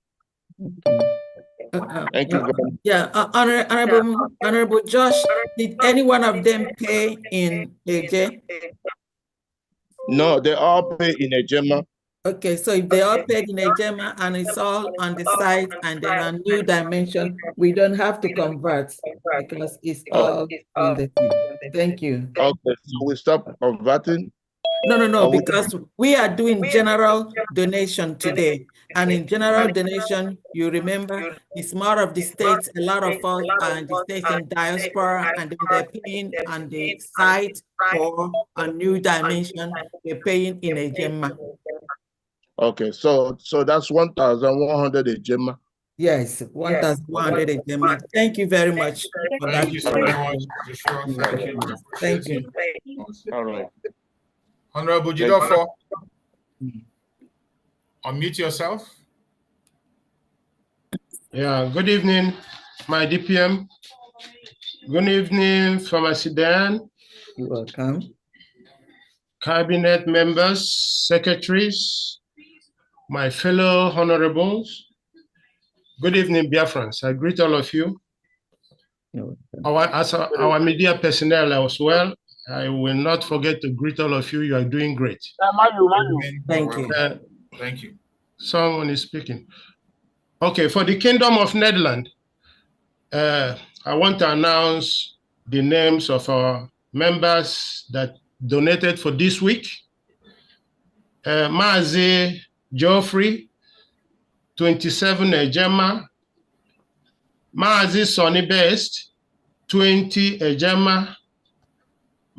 Thank you very much.
Yeah, Honorable Josh, did any one of them pay in AJ?
No, they all pay in ejema.
Okay, so if they all paid in ejema and it's all on the site and then a new dimension, we don't have to convert because it's all in the thing. Thank you.
Okay, so we stop converting?
No, because we are doing general donation today. And in general donation, you remember, it's more of the states, a lot of us are in the states in diaspora, and then they're paying on the site for a new dimension, they're paying in ejema.
Okay, so that's 1,100 ejema.
Yes, 1,100 ejema. Thank you very much for that.
Thank you so much, Joshua. Thank you.
Thank you.
All right.
Honorable Jidofo, unmute yourself.
Yeah, good evening, my DPM. Good evening, Pharmacy Dan.
You're welcome.
Cabinet members, secretaries, my fellow honorables. Good evening, Biafrans. I greet all of you. Our media personnel as well, I will not forget to greet all of you. You are doing great.
Thank you.
Thank you.
Someone is speaking. Okay, for the Kingdom of Netherlands, I want to announce the names of our members that donated for this week. Mazi Geoffrey, 27 ejema. Mazi Sonny Best, 20 ejema.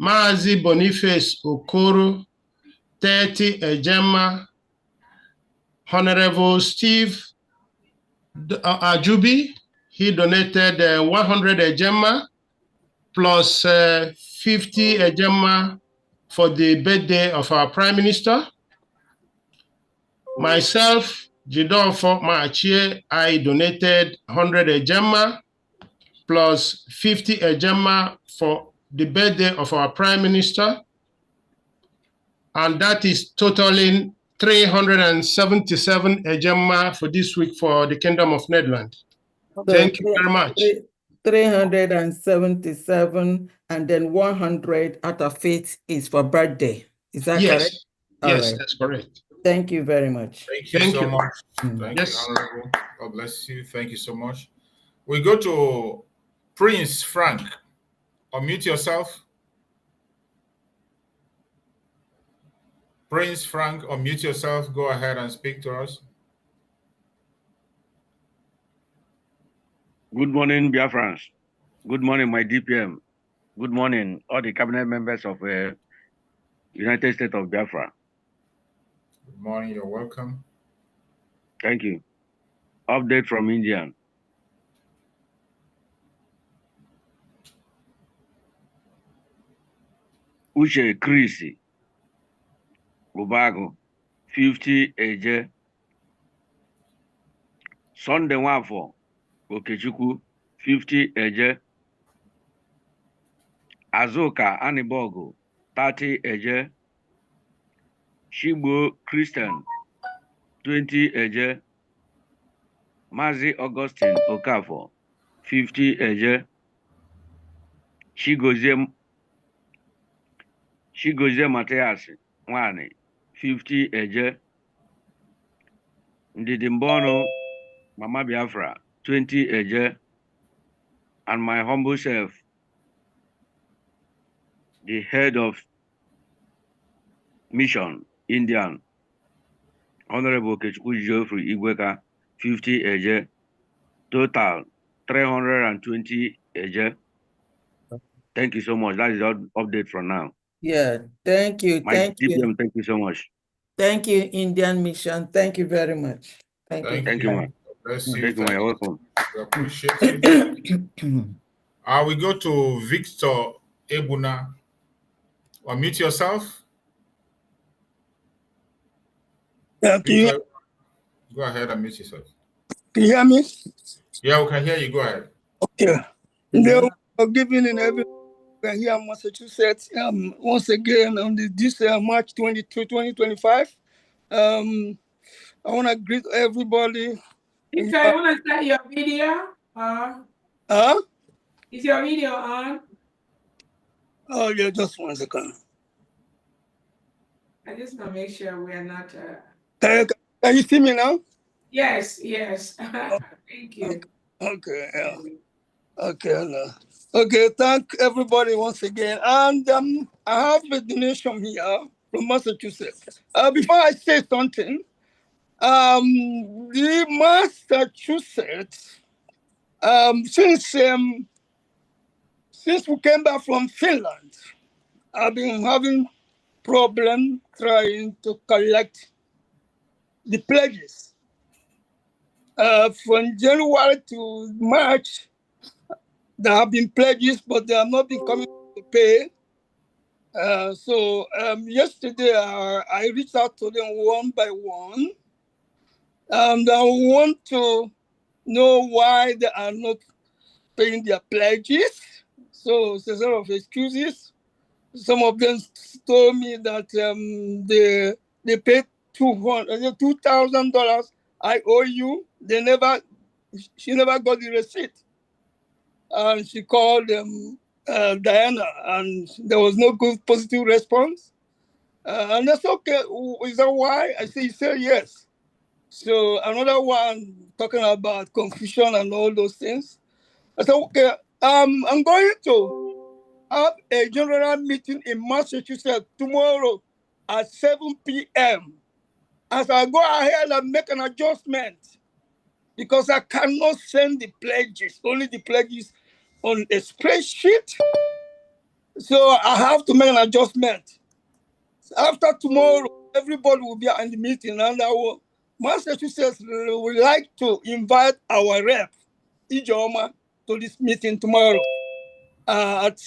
Mazi Boniface Okoro, 30 ejema. Honorable Steve Ajubi, he donated 100 ejema plus 50 ejema for the birthday of our Prime Minister. Myself, Jidofo Maachie, I donated 100 ejema plus 50 ejema for the birthday of our Prime Minister. And that is totaling 377 ejema for this week for the Kingdom of Netherlands. Thank you very much.
377, and then 100 out of it is for birthday. Is that correct?
Yes, that's correct.
Thank you very much.
Thank you so much. Thank you, Honorable. God bless you. Thank you so much. We go to Prince Frank. Unmute yourself. Prince Frank, unmute yourself. Go ahead and speak to us.
Good morning, Biafrans. Good morning, my DPM. Good morning, all the cabinet members of United States of Biafra.
Good morning, you're welcome.
Thank you. Update from India. Uche Chris Ubago, 50 Eje. Sunday Wafo, Okechukwu, 50 Eje. Azuka Anibogo, 30 Eje. Shigbo Christian, 20 Eje. Mazi Augustine Okafor, 50 Eje. Chigozie Mateas Nwani, 50 Eje. Ndidi Mbono Mama Biafra, 20 Eje. And my humble self, the head of mission, Indian, Honorable Kechukwu Geoffrey Igweka, 50 Eje. Total 320 Eje. Thank you so much. That is the update from now.
Yeah, thank you.
My DPM, thank you so much.
Thank you, Indian Mission. Thank you very much. Thank you.
Thank you, man.
Bless you.
Thank you, man. You're welcome.
We appreciate you. We go to Victor Ebuna. Unmute yourself.
Yeah,
Victor, go ahead and mute yourself.
can you hear me?
Yeah, we can hear you. Go ahead.
Okay. They were giving in every here in Massachusetts. Once again on this March 22, 2025. I want to greet everybody.
Victor, you want to start your video? Is your video on?
Oh, yeah, just 1 second.
I just want to make sure we are not.
Can you see me now?
Yes, yes. Thank you.
Okay, yeah. Okay, okay, thank everybody once again. And I have a donation here from Massachusetts. Before I say something, the Massachusetts, since we came back from Finland, I've been having problem trying to collect the pledges. From January to March, there have been pledges, but they have not been coming to pay. So yesterday, I reached out to them one by one, and I want to know why they are not paying their pledges. So it's a sort of excuses. Some of them told me that they paid $2,000 I owe you. She never got the receipt. And she called Diana, and there was no good positive response. And that's okay. Is that why? I say, yes. So another one talking about confusion and all those things. I said, okay, I'm going to have a general meeting in Massachusetts tomorrow at 7 p.m. As I go ahead and make an adjustment, because I cannot send the pledges, only the pledges on a spreadsheet. So I have to make an adjustment. After tomorrow, everybody will be in the meeting, and Massachusetts would like to invite our rep, Ijoma, to this meeting tomorrow. At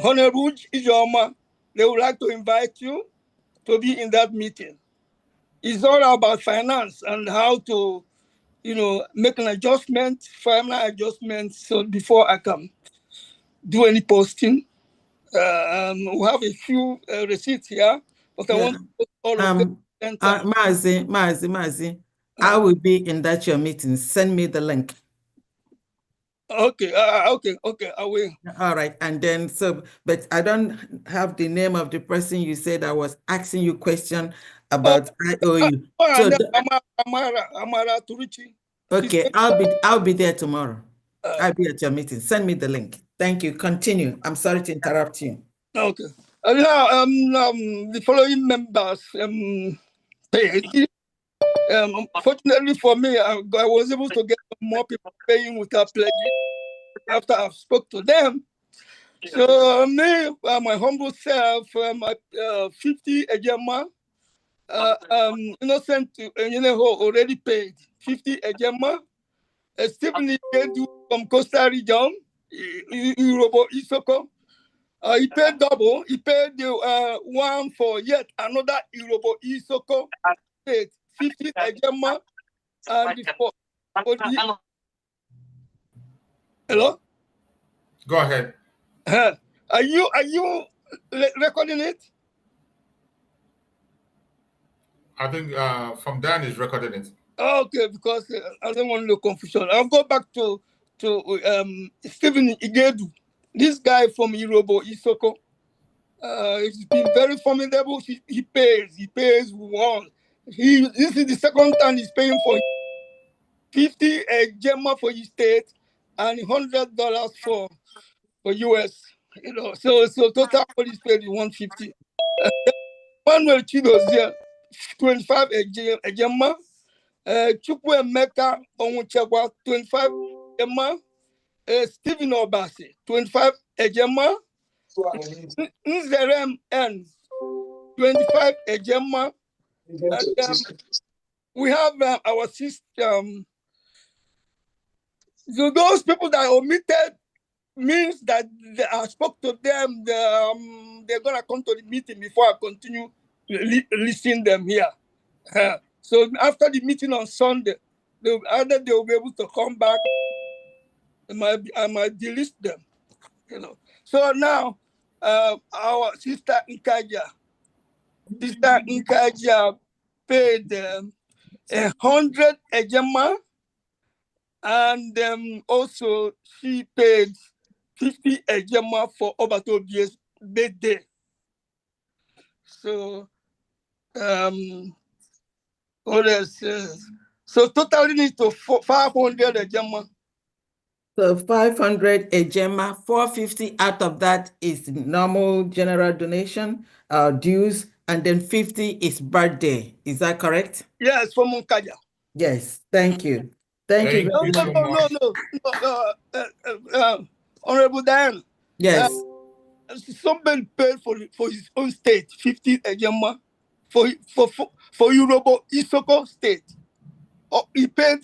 Honor Rouge, Ijoma, they would like to invite you to be in that meeting. It's all about finance and how to, make an adjustment, final adjustment, so before I can do any posting. We have a few receipts here, but I want to put all of them.
Mazi, I will be in that your meeting. Send me the link.
Okay, okay, I will.
All right, and then but I don't have the name of the person you said I was asking you question about IOU.
Amara Turichi.
Okay, I'll be there tomorrow. I'll be at your meeting. Send me the link. Thank you. Continue. I'm sorry to interrupt you.
Okay. Now, the following members paid. Fortunately for me, I was able to get more people paying without pledging after I spoke to them. So me, my humble self, my 50 ejema, Innocent already paid 50 ejema. Stephen Ikedu from Costa Region, Urobo Isoko. He paid double. He paid the one for yet another Urobo Isoko. Paid 50 ejema, and for the hello.
Go ahead.
Are you recording it?
I think from Dan is recording it.
Okay, because I don't want no confusion. I'll go back to Stephen Igedu, this guy from Irobo Isoko. He's been very formidable. He pays one. This is the second time he's paying for 50 gemma for his state and $100 for US. You know, so total what he's paid is 150. Manuel Chidozie, 25 a gemma. Chukwu Emeka Onwuchekwa, 25 ejema. Stephen Obasi, 25 ejema. Nzerem N, 25 ejema. And we have our system. So those people that omitted means that I spoke to them. They're gonna come to the meeting before I continue listing them here. So after the meeting on Sunday, either they will be able to come back. I might delist them, you know. So now, our sister Nkaja paid 100 ejema, and also she paid 50 ejema for Obataobie's birthday. So, what else? So totally need to 500 ejema.
So 500 ejema, 450 out of that is normal general donation, dues, and then 50 is birthday. Is that correct?
Yes, from Nkaja.
Yes, thank you. Thank you very much.
No. Honorable Diane.
Yes.
Somebody paid for his own state 50 ejema for Urobo Isoko state. He paid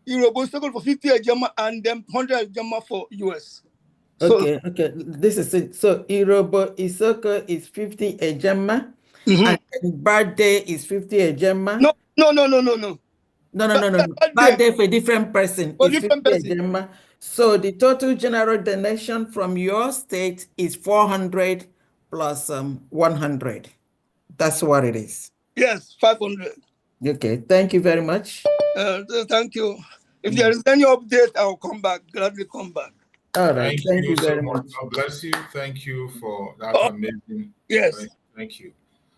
Urobo Isoko for 50 ejema and then 100 ejema for US. So,
okay. This is it. So Urobo Isoko is 50 ejema, and birthday is 50 ejema.
No.
No. Birthday for a different person
For
is 50 ejema. So the total general donation from your state is 400 plus 100. That's what it is.
Yes, 500.
Okay, thank you very much.
Thank you. If there is any update, I'll come back, gladly come back.
All right,
Thank you
very
so
much.
God bless you. Thank you for that amazing.
Yes.
Thank you.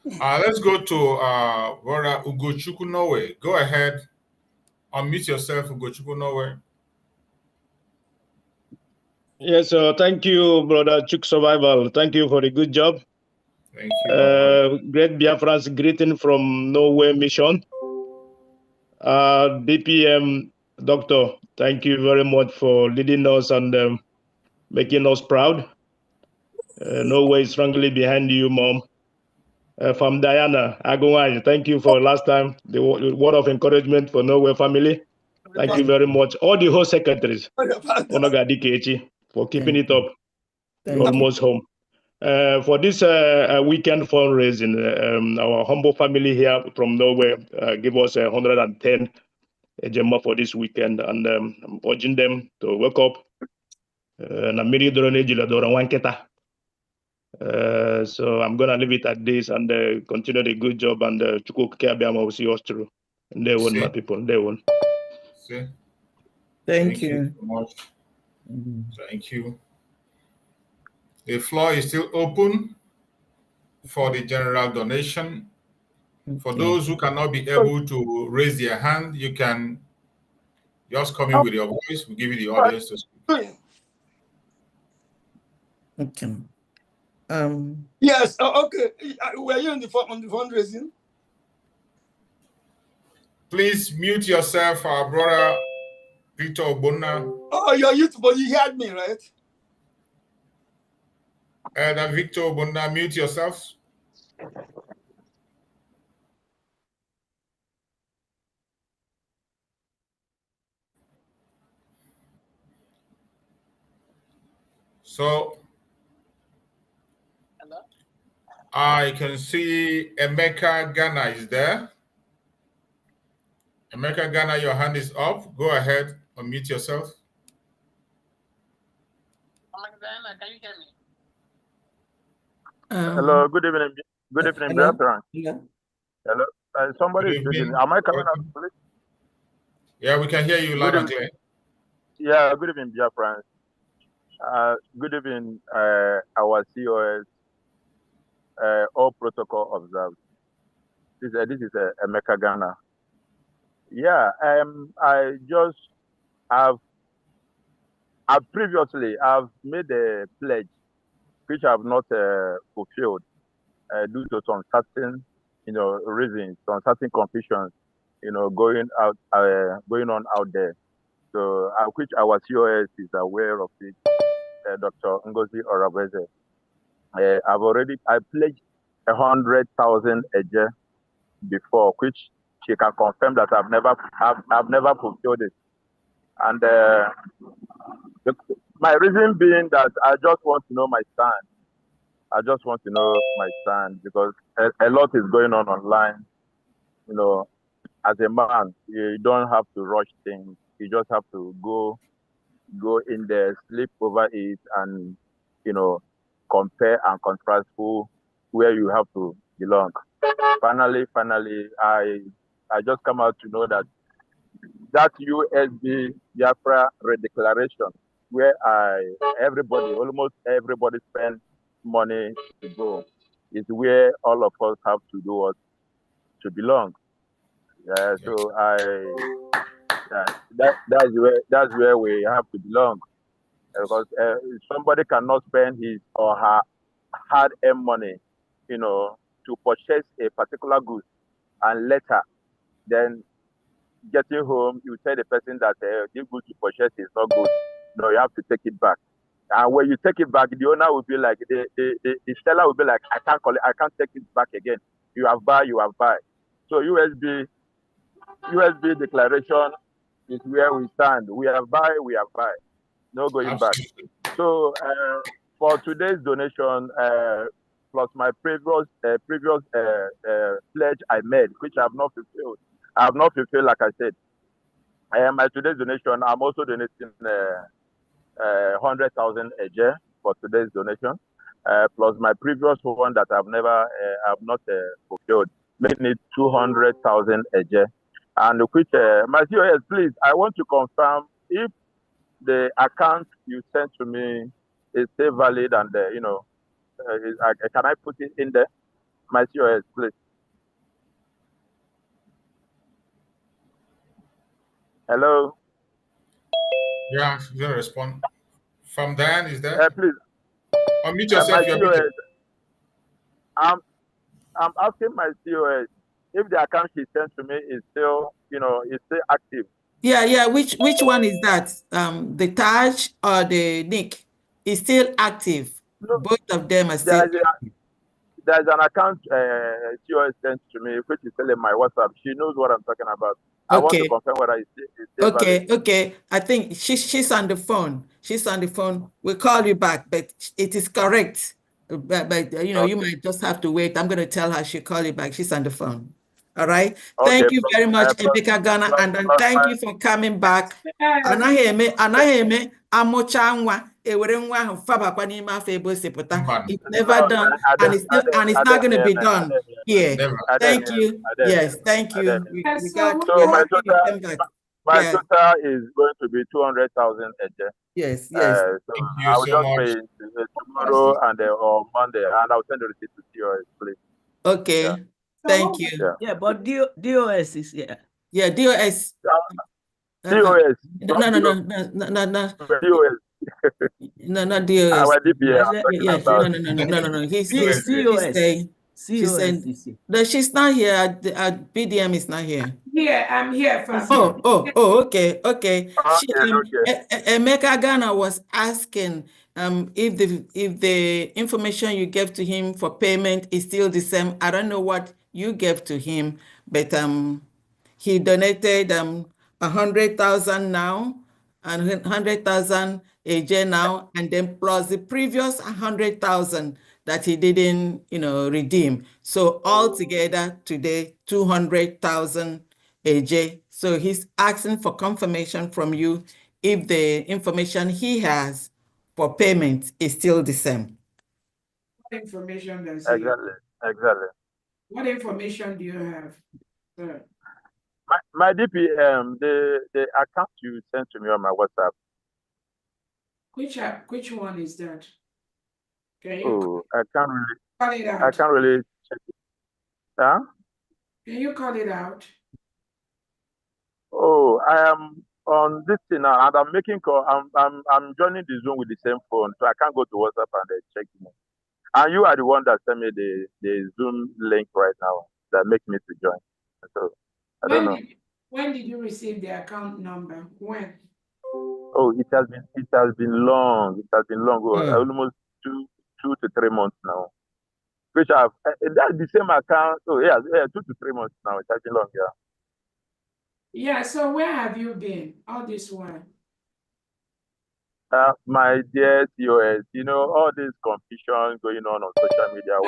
Let's go to Brother Ugochukwu Nowe. Go ahead. Unmute yourself, Ugochukwu Nowe.
Yes, thank you, Brother Chuk Survival. Thank you for the good job.
Thank you.
Great Biafra's greeting from Norway Mission. DPM Doctor, thank you very much for leading us and making us proud. Norway is strongly behind you, Mom. From Diana Agowai, thank you for last time, the word of encouragement for Norway family. Thank you very much. All the host secretaries, Onogadi Kechi, for keeping it up. You're almost home. For this weekend fundraising, our humble family here from Norway give us 110 ejema for this weekend, and I'm urging them to wake up. So I'm gonna leave it at this and continue the good job, and Chukwu will see us through. And they won, my people. They won.
Thank you
so much. Thank you. The floor is still open for the general donation. For those who cannot be able to raise their hand, you can just come in with your voice. We'll give you the audience to speak.
Okay.
Yes. Okay. Were you on the fundraising?
Please mute yourself, our brother Victor Obona.
Oh, you're YouTube, but you heard me, right?
Elder Victor Obona, mute yourself. So I can see Emeka Ghana is there. Emeka Ghana, your hand is up. Go ahead, unmute yourself.
Can you hear me?
Hello, good evening. Good evening, Biafra. Hello. Somebody is speaking. Am I coming out, please?
Yeah, we can hear you loud and clear.
Yeah, good evening, Biafra. Good evening, our COS, all protocol observed. This is Emeka Ghana. Yeah, I just have previously I've made a pledge which I have not fulfilled due to some certain, reasons, some certain confusions, going on out there. So, which our COS is aware of it, Dr. Ngozi Orabeze. I pledged 100,000 a year before, which she can confirm that I've never fulfilled it. And my reason being that I just want to know my stand. I just want to know my stand because a lot is going on online. As a man, you don't have to rush things. You just have to go in there, sleep over it, and compare and contrast where you have to belong. Finally, I just come out to know that USB Biafra redeclaration, where almost everybody spend money to go, is where all of us have to do what to belong. So that's where we have to belong, because somebody cannot spend his or her hard-earned money, to purchase a particular good, and later, then getting home, you tell the person that the good you purchased is not good. No, you have to take it back. And when you take it back, the owner will be like, the seller will be like, I can't take it back again. You have buy. So USB declaration is where we stand. We have buy. No going Absolutely. Back. So for today's donation, plus my previous pledge I made, which I have not fulfilled. I have not fulfilled, like I said. My today's donation, I'm also donating 100,000 a year for today's donation, plus my previous one that I've not fulfilled, making it 200,000 a year. And which, my COS, please, I want to confirm if the account you sent to me is still valid, and can I put it in there? My COS, please. Hello.
Yeah, you're gonna respond. From Dan, is there?
Please.
Unmute yourself.
I'm asking my COS if the account she sent to me is still, is still active.
Yeah. Which one is that? The Taj or the Nick is still active. No, both of them are still active.
There's an account COS sent to me, which is still in my WhatsApp. She knows what I'm talking about. Okay. I want to confirm whether it's still valid.
Okay. I think she's on the phone. We'll call you back, but it is correct. But okay. You might just have to wait. I'm going to tell her she'll call you back. She's on the phone. All right. Okay. Thank you very much, Emeka Ghana, and then thank you for coming back. Anaghị eme amụcha nwa ewere nwa ahụ fabakwa n'ime afọ ebe o si pụta. It's never done, and it's not going to be done here. Thank you. Yes, thank you. We got
my total is going to be 200,000 a year.
Yes.
So I will just pay tomorrow and or Monday, and I'll send the receipt to COS, please.
Okay. Yeah. Thank you.
Yeah, but DOS is here.
Yeah, DOS.
DOS.
No.
DOS.
No, not DOS.
Our DPM.
Yes, no. He's saying, she's saying, no, she's not here. BDM is not here.
Yeah, I'm here first.
Okay.
Okay.
Emeka Ghana was asking if the information you gave to him for payment is still the same. I don't know what you gave to him, but he donated 100,000 now and 100,000 AJ now, and then plus the previous 100,000 that he didn't, redeem. So altogether today, 200,000 AJ. So he's asking for confirmation from you if the information he has for payment is still the same.
What information does he?
Exactly.
What information do you have, sir?
My DPM, the account you sent to me on my WhatsApp.
Which one is that? Can you
I can't
call it out?
I can't really check it. Huh?
Can you call it out?
Oh, I am on this thing now, and I'm making call. I'm joining the Zoom with the same phone, so I can't go to WhatsApp and check it. And you are the one that sent me the Zoom link right now that makes me to join. So I don't know.
When did you receive the account number? When?
Oh, it has been long. It has been long. Almost 2 to 3 months now. Which that's the same account. Oh yeah, 2 to 3 months now. It has been long, yeah.
Yeah. So where have you been all this while?
My dear TOS, all this confusion going on social media.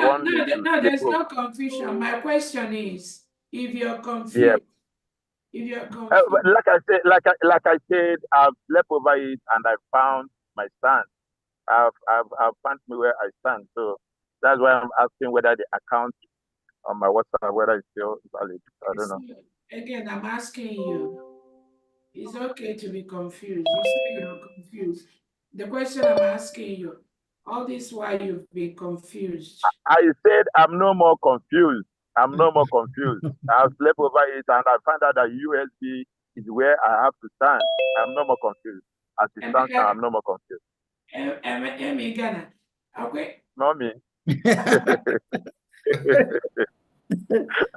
No, there's no confusion. My question is, if you're confused,
like I said, I've slept over it and I found my stand. I've found me where I stand. So that's why I'm asking whether the account on my WhatsApp, whether it's still valid. I don't know.
Again, I'm asking you. It's okay to be confused. You say you're confused. The question I'm asking you, all this while you've been confused.
I said I'm no more confused. I'm no more confused. I've slept over it and I found out that USB is where I have to stand. I'm no more confused. As it stands now, I'm no more confused.
Ghana. Okay.
Mommy.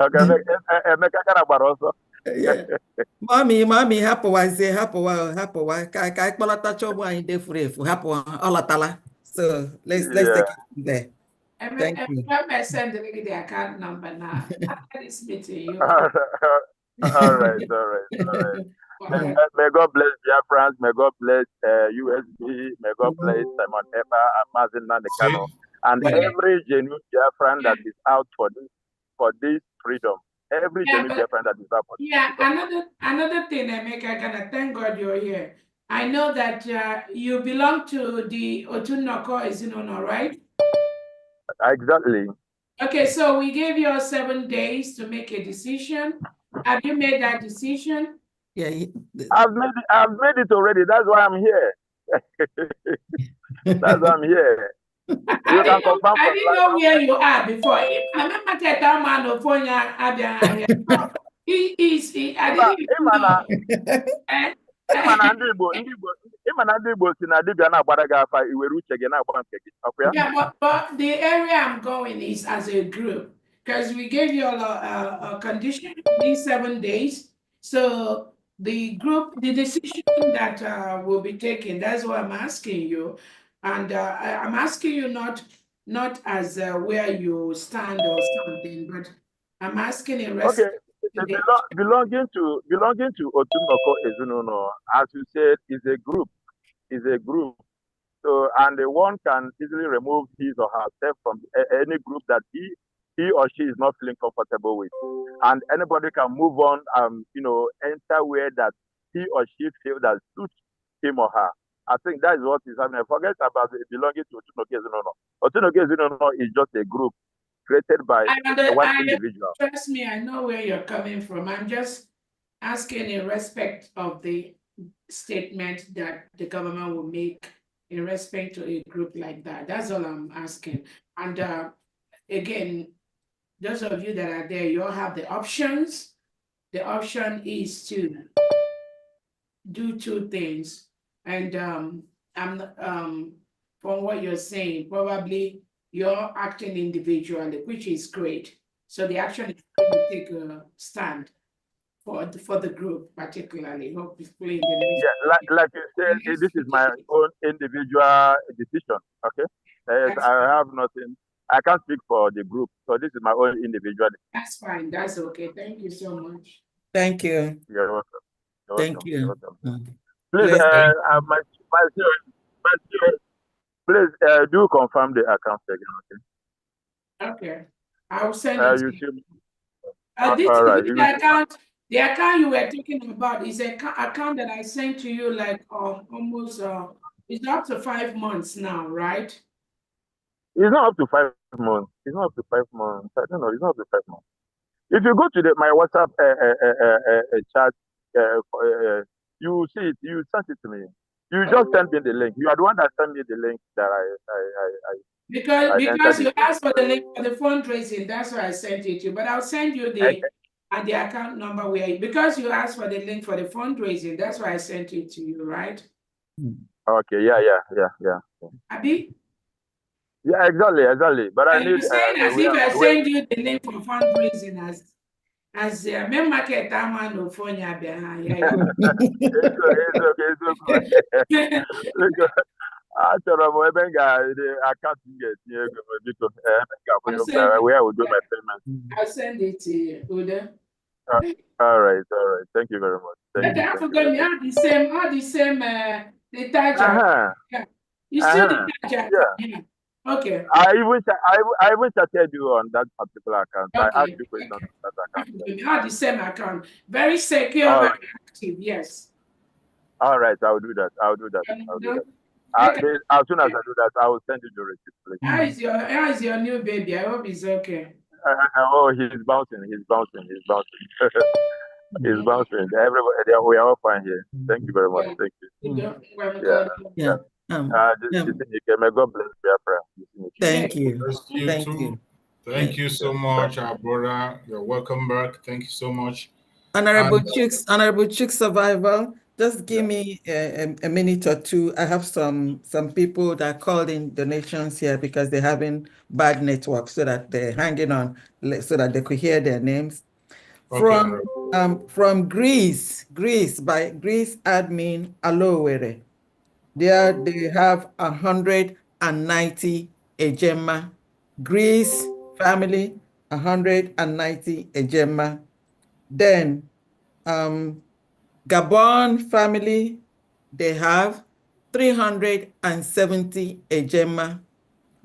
Okay, Emeka Ghana also.
Mami, hapụwa ka ịkpọlatacha ụgbọ anyị defuru efu hapụ ọlatala. So let's take it from there. Thank you.
I'm sending the account number now. After this meeting,
all right. May God bless Biafrans. May God bless USB. May God bless Simon Eber and Mazin Nandekano and every genuine Biafran that is out for this freedom. Every genuine Biafran that is out for this freedom.
Another thing, Emeka Ghana, thank God you're here. I know that you belong to the Otunoko Ezinono, right?
Exactly.
Okay, so we gave you 7 days to make a decision. Have you made that decision?
Yeah,
I've made it already. That's why I'm here. That's why I'm here.
I didn't know where you are before. I remember that man of Fonya Abia. I didn't even know. Yeah, but the area I'm going is as a group because we gave you a condition these 7 days. So the decision that will be taken, that's what I'm asking you. And I'm asking you not as where you stand or something, but I'm asking in respect.
Okay, belonging to Otunoko Ezunono, as you said, is a group. So, and the one can easily remove his or herself from any group that he or she is not feeling comfortable with, and anybody can move on and enter where that he or she feels that suits him or her. I think that is what is happening. Forget about belonging to Otunoko Ezunono. Otunoko Ezunono is just a group created by one individual.
Trust me, I know where you're coming from. I'm just asking in respect of the statement that the government will make in respect to a group like that. That's all I'm asking. And again, those of you that are there, you all have the options. The option is to do 2 things. And from what you're saying, probably you're acting individually, which is great. So the action is going to take a stand for the group, particularly, hopefully in the next.
Yeah, like you said, this is my own individual decision. Okay, I have nothing. I can't speak for the group, so this is my own individual.
That's fine. That's okay. Thank you so much.
Thank you.
You're welcome. You're
Thank
welcome.
you.
You're welcome.
Please,
My please do confirm the account again.
Okay, I will send it to you.
All right.
The account you were talking about is an account that I sent to you like almost it's up to 5 months now, right?
It's not up to 5 months. It's not up to 5 months. I don't know. It's not up to 5 months. If you go to my WhatsApp chat, you see it. You sent it to me. You just sent me the link. You are the one that sent me the link that
Because you asked for the link for the fundraising, that's why I sent it to you. But I'll send you the account number because you asked for the link for the fundraising, that's why I sent it to you, right?
Okay. Yeah.
Abi?
Yeah, exactly. But I need.
You're saying as if I send you the link for fundraising as a main market man of Fonya behind.
It's okay. Achọrọ m ebe m ga-ede akaụntụ m ga-etinye ego biko where I will do my payment.
I'll send it to you, Uda.
All right. Thank you very much.
Thank you. I forgot me all the same the Taja. Yeah. You still the Taja? Yeah. Okay.
I even chatted you on that particular account. Okay. I asked you questions on that account.
We have the same account. Very secure, very active, yes.
All right, I'll do that. As soon as I do that, I will send you the receipt, please.
How is your new baby? I hope he's okay.
He's bouncing. He's bouncing. Everybody, we are all fine here. Thank you very much. Thank you.
Yeah.
May God bless Biafra.
Thank you. Thank you.
Thank you so much, our brother. You're welcome back. Thank you so much.
Honorable Chick Survival, just give me a minute or two. I have some people that called in donations here because they're having bad network, so that they're hanging on so that they could hear their names. From Greece by Greece admin Alowere. There they have 190 ejema. Greece family 190 ejema. Then Gabon family, they have 370 ejema.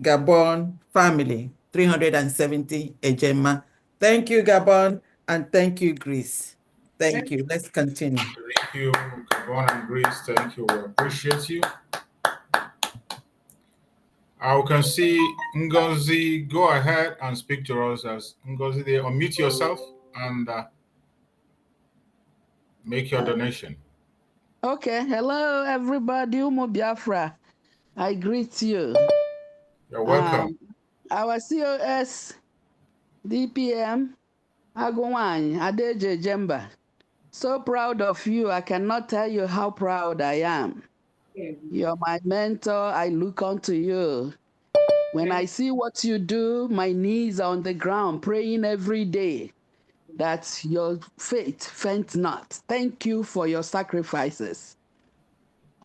Gabon family, 370 ejema. Thank you, Gabon, and thank you, Greece. Thank you. Let's continue.
Thank you, Gabon and Greece. Thank you. We appreciate you. I can see Ngozi. Go ahead and speak to us as Ngozi. They unmute yourself and make your donation.
Okay. Hello, everybody. Umu Biafra. I greet you.
You're welcome.
Our COS DPM Agumwany Adeje Jemba. So proud of you. I cannot tell you how proud I am. You're my mentor. I look unto you. When I see what you do, my knees are on the ground, praying every day that your faith faint not. Thank you for your sacrifices.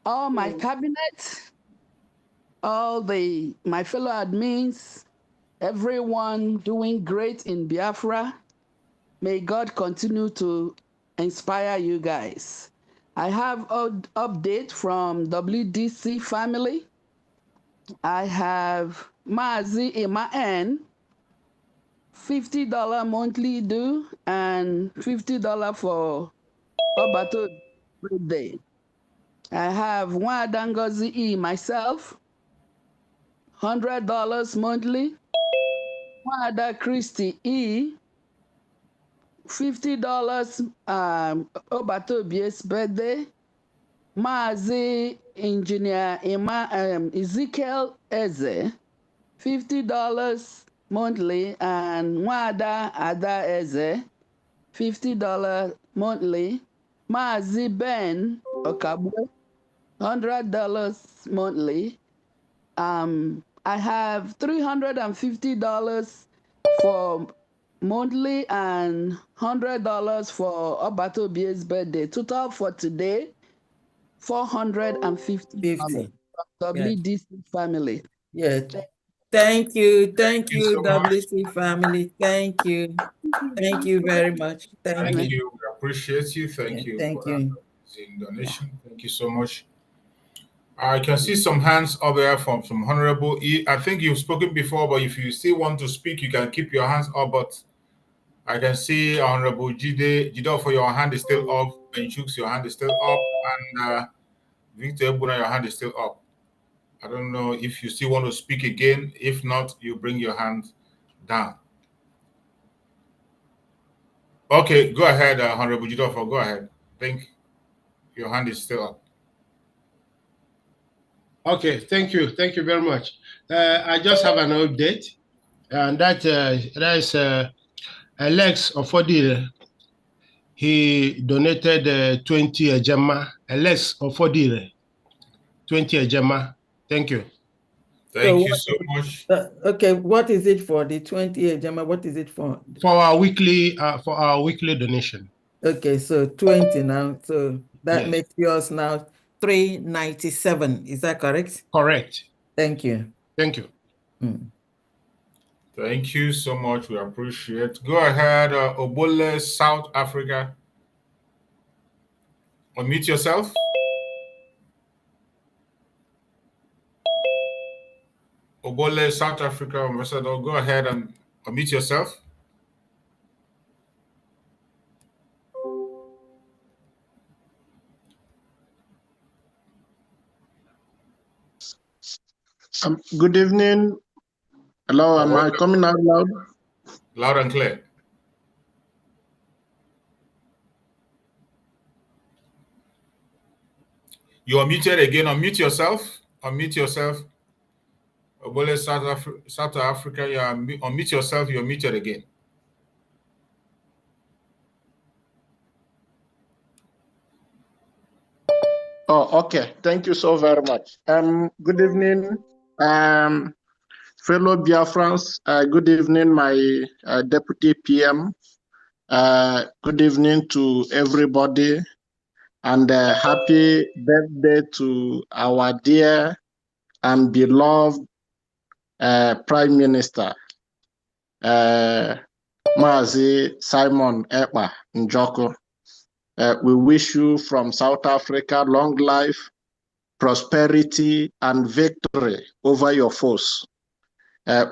All my cabinet, my fellow admins, everyone doing great in Biafra, may God continue to inspire you guys. I have an update from WDC family. I have Mazi Imaan, $50 monthly due and $50 for Obataobie birthday. I have Wadadangozi E myself, $100 monthly. Wada Christy E, $50 Obataobie's birthday. Mazi Engineer Ezekiel Eze, $50 monthly, and Wada Ada Eze, $50 monthly. Mazi Ben Okabwe, $100 monthly. I have $350 for monthly and $100 for Obataobie's birthday. Total for today, $450. WDC family.
Yeah. Thank you,
So much.
WC family. Thank you. Thank you very much. Thank
Thank
you.
you. We appreciate you. Thank
Yeah,
you
thank
for that
you.
donation. Thank you so much. I can see some hands up there from some Honorable E. I think you've spoken before, but if you still want to speak, you can keep your hands up. But I can see Honorable Jide for your hand is still up. Benchuk's, your hand is still up. And Victor Ebuna, your hand is still up. I don't know if you still want to speak again. If not, you bring your hand down. Okay, go ahead, Honorable Jidofo, go ahead. I think your hand is still up.
Okay, thank you. Thank you very much. I just have an update, and that is Alex Ofodire. He donated 20 ejema. Alex Ofodire, 20 ejema. Thank you.
Thank you so much.
Okay, what is it for? The 28, Gemma, what is it for?
For our weekly donation.
Okay, so 20 now. So that
Yes.
makes yours now 397. Is that correct?
Correct.
Thank you.
Thank you.
Thank you so much. We appreciate. Go ahead, Obole, South Africa. Unmute yourself. Obole, South Africa, Ambassador, go ahead and unmute yourself.
Good evening. Hello, am I coming out loud?
Loud and clear. You are muted again. Unmute yourself. Unmute yourself. Obole, South Africa, you are unmute yourself. You're muted again.
Oh, okay. Thank you so very much. Good evening, fellow Biafrans. Good evening, my Deputy PM. Good evening to everybody, and happy birthday to our dear and beloved Prime Minister, Mazi Simon Ekpa Njoko. We wish you from South Africa long life, prosperity, and victory over your foes.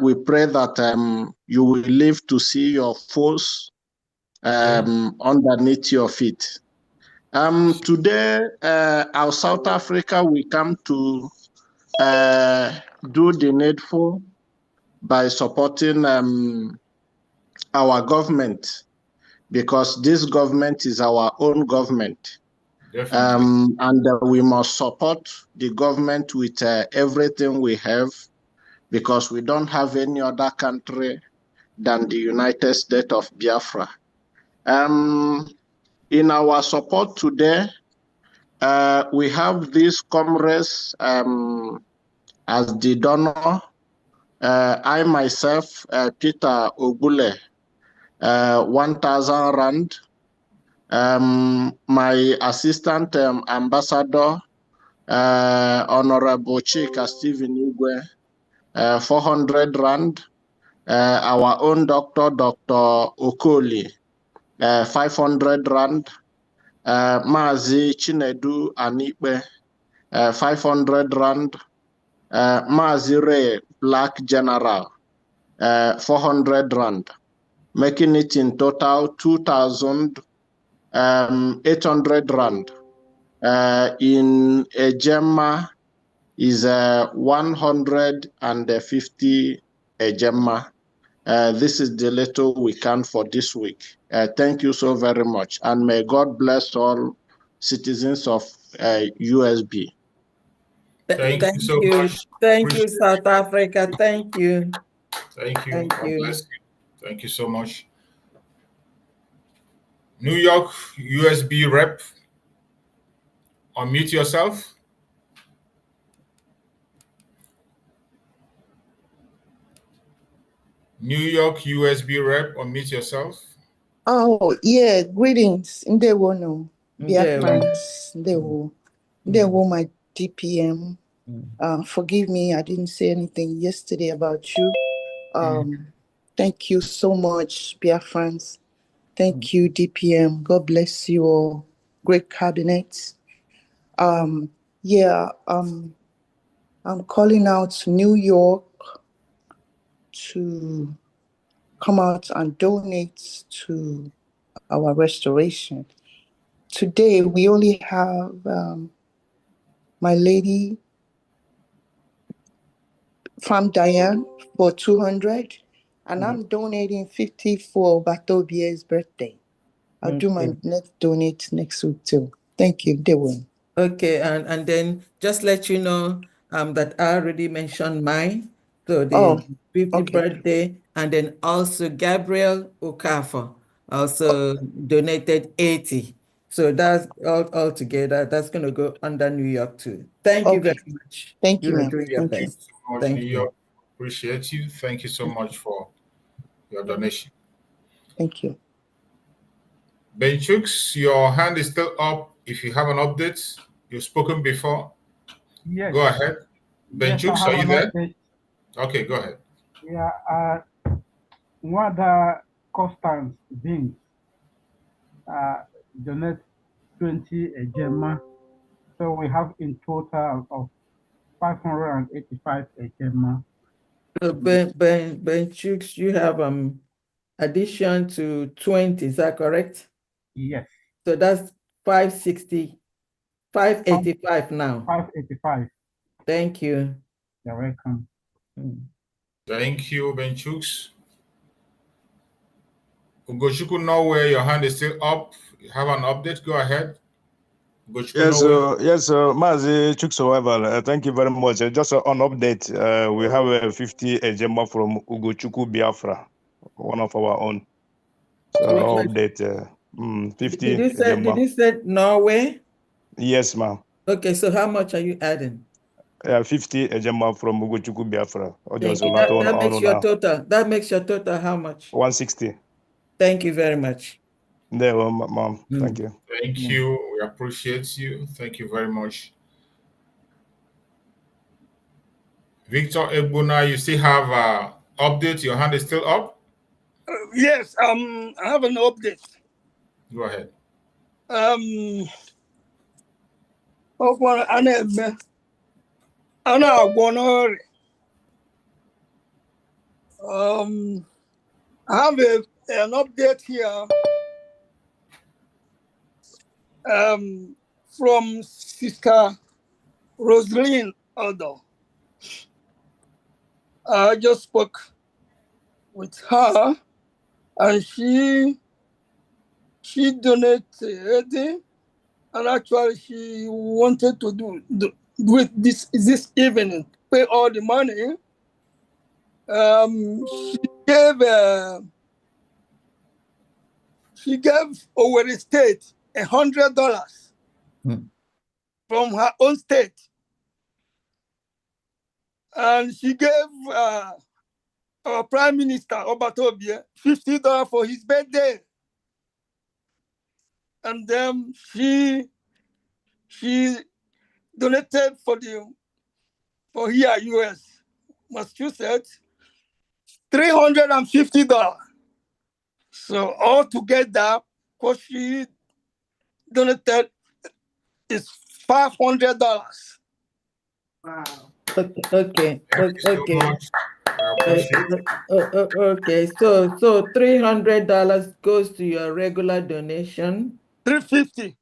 We pray that you will live to see your foes underneath your feet. Today, our South Africa, we come to do the needful by supporting our government, because this government is our own government. And we must support the government with everything we have, because we don't have any other country than the United States of Biafra. In our support today, we have these comrades as the donor. I myself, Peter Ogule, 1,000 rand. My assistant ambassador, Honorable Chika Stephen Igwe, 400 rand. Our own doctor, Dr. Okoli, 500 rand. Mazi Chinedu Anipe, 500 rand. Mazi Ray, Black General, 400 rand, making it in total 2,800 rand. In Ejema is 150 Ejema. This is the little we can for this week. Thank you so very much, and may God bless all citizens of USB.
Thank you so much.
Thank you, South Africa. Thank you.
Thank you.
Thank
God
you.
bless you. Thank you so much. New York USB rep, unmute yourself. New York USB rep, unmute yourself.
Oh, yeah, greetings. Ndewo no. Biafrans. Ndewo. Ndewo, my DPM. Forgive me, I didn't say anything yesterday about you. Thank you so much, Biafrans. Thank you, DPM. God bless you all. Great cabinet. Yeah, I'm calling out New York to come out and donate to our restoration. Today, we only have my lady, Farm Diane, for 200, and I'm donating 50 for Obataobie's birthday. I'll do my next donate next week too. Thank you, Dewan.
Okay, and then just let you know that I already mentioned mine. So the 50th birthday, and then also Gabriel Okafor also donated 80. So that's all together. That's going to go under New York too. Thank you very much.
Thank you,
You are
ma'am.
doing your
Thank you
best.
so much, New York. Appreciate you. Thank you so much for your donation.
Thank you.
Ben Chooks, your hand is still up. If you have an update, you've spoken before.
Yes.
Go ahead. Ben
Yes, I
Chooks,
have
are you
an
there?
update.
Okay, go ahead.
Yeah, Nwada Constance Vince donate 20 Ejema. So we have in total of 585 Ejema.
So Ben Chooks, you have addition to 20, is that correct?
Yes.
So that's 560, 585 now.
585. Thank
you.
You're welcome.
Thank you, Ben Chooks. Ugochukwu Norway, your hand is still up. You have an update? Go ahead. Ugochukwu
Yes, Mazi Chuksoeval, thank you very much. Just an update. We have a 50 Ejema from Ugochukwu Biafra, one of our own. So update 50
Did
Ejema.
you say Norway?
Yes, ma'am.
Okay, so how much are you adding?
50 Ejema from Ugochukwu Biafra.
Thank you. That makes your total. That makes your total how much?
160.
Thank you very much.
There, ma'am. Thank you.
Thank you. We appreciate you. Thank you very much. Victor Ebuna, you still have update? Your hand is still up?
Yes, I have an update.
Go ahead.
I have an update here from Sister Rosaline Odo. I just spoke with her, and she donated, and actually she wanted to do it this evening, pay all the money. She gave Owerri State $100 from her own state, and she gave our Prime Minister Obataobie $50 for his birthday, and then she donated for here US, Massachusetts, $350. So altogether, what she donated is $500.
Wow. Okay. Okay. So $300 goes to your regular donation.
$350.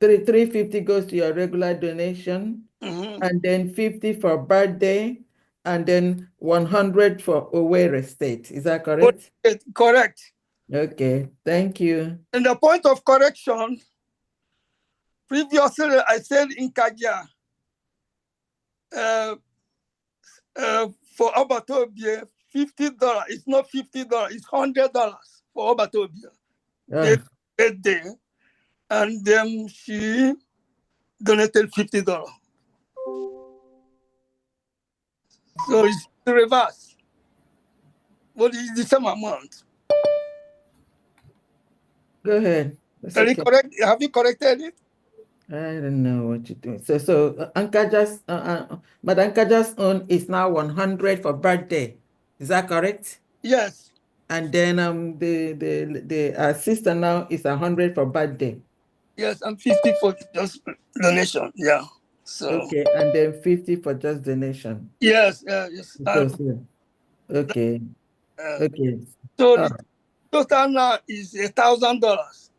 $350 goes to your regular donation, and then 50 for birthday, and then 100 for Owerri State. Is that correct?
Correct.
Okay. Thank you.
And the point of correction, previously I said in Kaja, for Obataobie, $50. It's not $50, it's $100 for Obataobie. Birthday, and then she donated $50. So it's the reverse. But it's the same amount.
Go ahead. That's
Can you
okay.
correct? Have you corrected it?
I don't know what you're doing. So Madam Kaja's own is now 100 for birthday. Is that correct?
Yes.
And then the sister now is 100 for birthday.
Yes, and 50 for just donation. Yeah. So.
Okay, and then 50 for just donation.
Yes. Yes.
Okay. Okay.
So the total now is $1,000.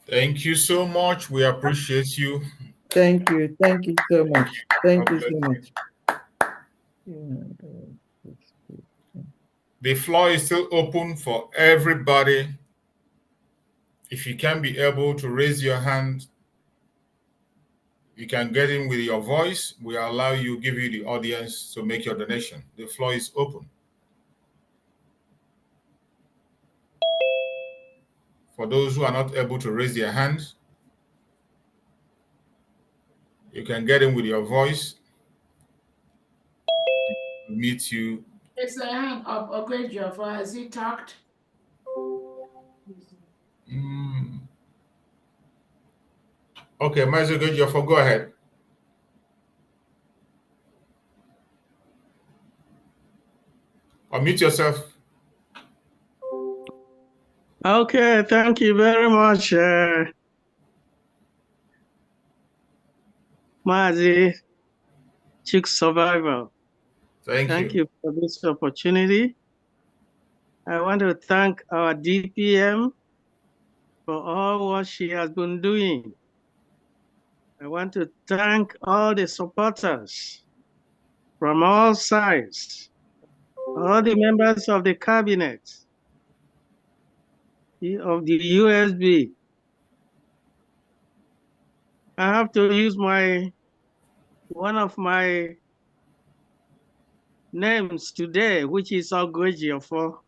Thank you so much. We appreciate you.
Thank you. Thank you so much. Thank you so much.
The floor is still open for everybody. If you can be able to raise your hand, you can get in with your voice. We allow you, give you the audience to make your donation. The floor is open. For those who are not able to raise their hands, you can get in with your voice. Meet you.
It's the hand of Ogwejofor. Has he talked?
Okay, Master Ogwejofor, go ahead. Unmute yourself.
Okay, thank you very much, Mazi Chick Survivor.
Thank you.
You for this opportunity. I want to thank our DPM for all what she has been doing. I want to thank all the supporters from all sides, all the members of the cabinet, of the USB. I have to use one of my names today, which is Ogwejofor.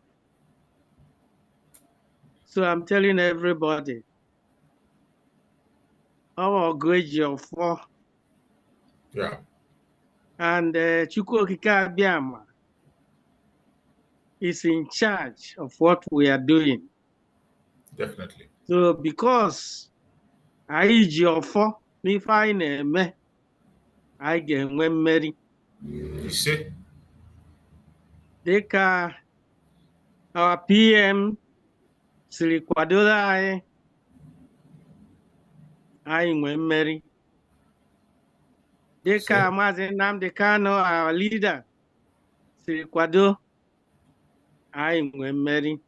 So I'm telling everybody, our Ogwejofor.
Yeah.
And Chukwu Okike Abiama is in charge of what we are doing.
Definitely.
So because anyị ji ọfọ n'ife anyị na-eme, anyị ga-enwe mmeri.
Ise.
Dịka our PM siri kwadoro anyị, anyị nwee mmeri. Dịka Maazị Nnamdi Kanu, our leader, siri kwado, anyị nwee mmeri.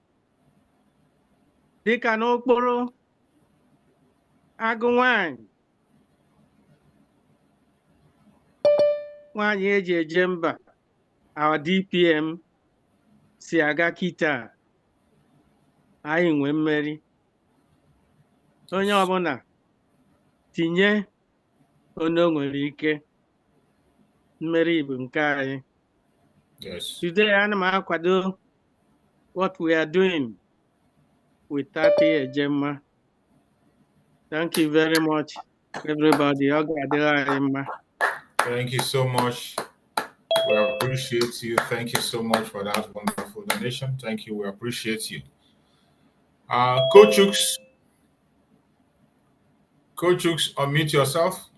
Dịka n'okporo agụ nwanyị eji eje mba, our DPM si aga kita, anyị nwee mmeri. Onye ọbụla tinye onye o nwere ike, mmeri bụ nke anyị.
Yes.
Today ana m akwado what we are doing with 30 Ejema. Thank you very much, everybody. Ọ ga-adịrị anyị mma.
Thank you so much. We appreciate you. Thank you so much for that wonderful donation. Thank you. We appreciate you. Coach Hooks, unmute yourself.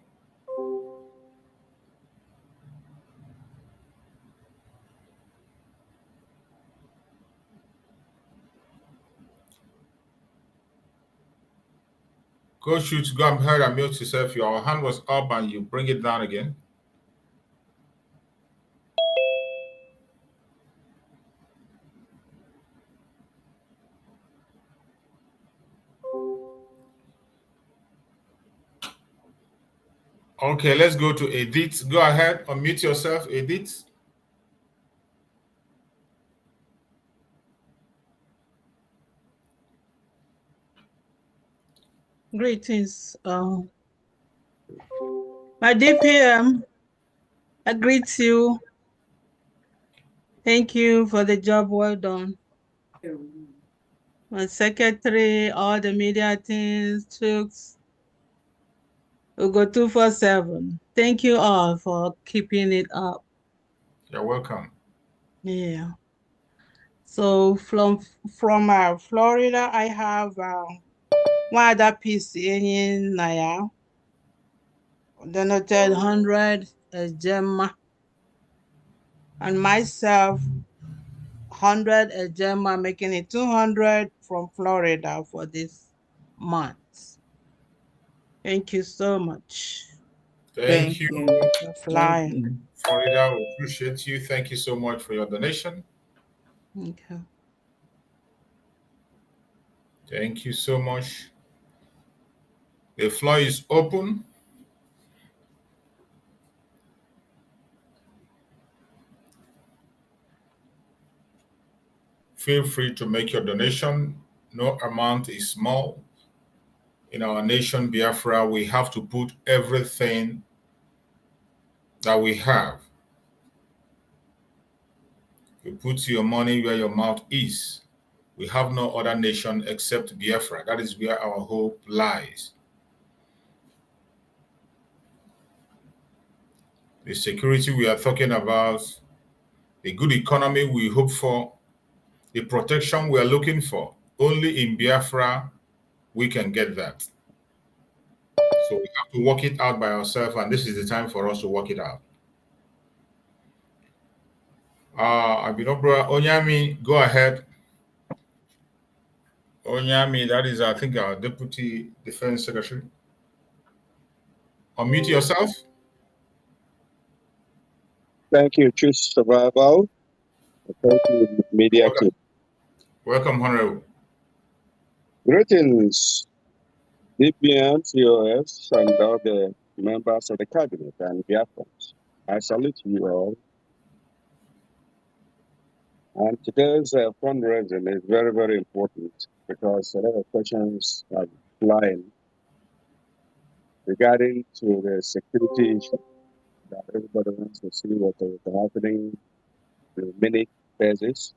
Coach Hooks, go ahead and mute yourself. Your hand was up and you bring it down again. Okay, let's go to Edith. Go ahead, unmute yourself, Edith.
Greetings. My DPM, I greet you. Thank you for the job well done. My secretary, all the media teams, Chooks, we go 247. Thank you all for keeping it up.
You're welcome.
Yeah. So from Florida, I have one other piece in Naya. Donated 100 Gemma, and myself 100 Gemma, making it 200 from Florida for this month. Thank you so much.
Thank you.
For flying.
Florida, we appreciate you. Thank you so much for your donation.
Okay.
Thank you so much. The floor is open. Feel free to make your donation. No amount is small. In our nation, Biafra, we have to put everything that we have. You put your money where your mouth is. We have no other nation except Biafra. That is where our hope lies. The security we are talking about, the good economy we hope for, the protection we are looking for, only in Biafra we can get that. So we have to work it out by ourselves, and this is the time for us to work it out. Abinobra Onyami, go ahead. Onyami, that is, I think, our Deputy Defense Secretary. Unmute yourself.
Thank you, Choose Survival. Thank you, media team.
Welcome, Honorable.
Greetings, DPM, COS, and all the members of the cabinet and Biafrans. I salute you all. And today's fundraising is very, very important because a lot of questions are flying regarding to the security issue that everybody wants to see what is happening on a minute basis.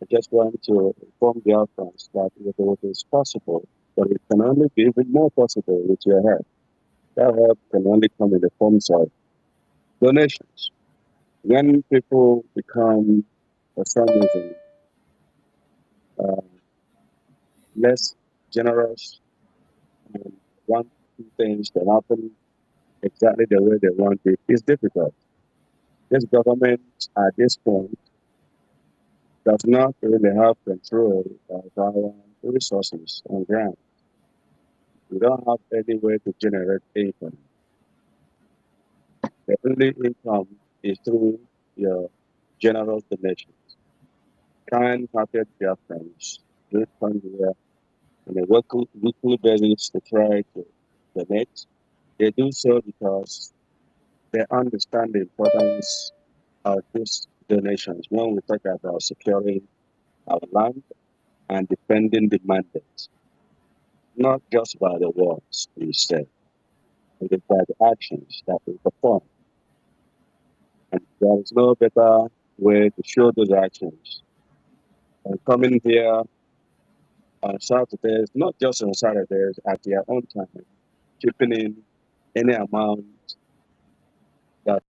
I just want to inform the Biafrans that it is possible, but it can only be even more possible with your help. That help can only come in the forms of donations. When people become, for some reason, less generous and want things to happen exactly the way they want it, it's difficult. This government at this point does not really have control of our resources on ground. We don't have any way to generate income. The only income is through your general donations. Kind-hearted Biafrans do come here on a weekly basis to try to donate. They do so because they understand the importance of these donations when we talk about securing our land and defending the mandate, not just by the words we say, but by the actions that we perform. And there is no better way to show those actions than coming here on Saturdays, not just on Saturdays, at their own time, chipping in any amount that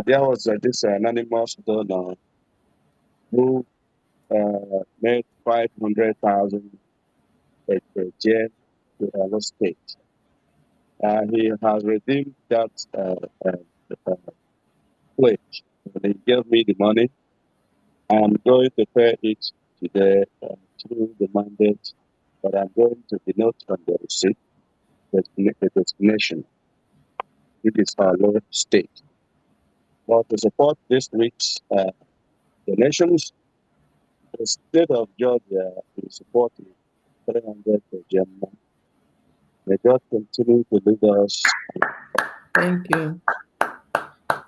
there was this anonymous donor who made 500,000 a year to Oyo State. He has redeemed that pledge. He gave me the money. I'm going to pay it today through the mandate, but I'm going to denote on the receipt the destination. It is Oyo State. But to support this week's donations, the state of Georgia is supporting 300 per Gemma. May God continue to lead us.
Thank you.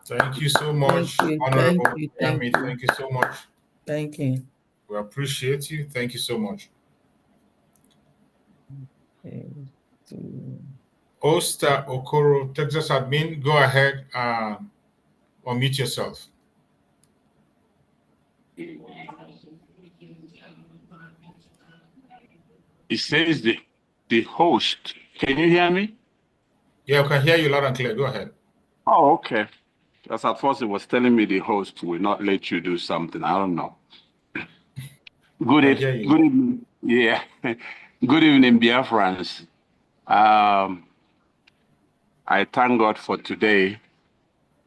Thank you so much, Honorable Yami. Thank you so much.
Thank you.
We appreciate you. Thank you so much. Oster Okoro, Texas admin, go ahead and unmute yourself.
It says the host. Can you hear me?
Yeah, I can hear you loud and clear. Go ahead.
Oh, okay. Because at first it was telling me the host will not let you do something. I don't know. Good evening. Yeah. Good evening, Biafrans. I thank God for today.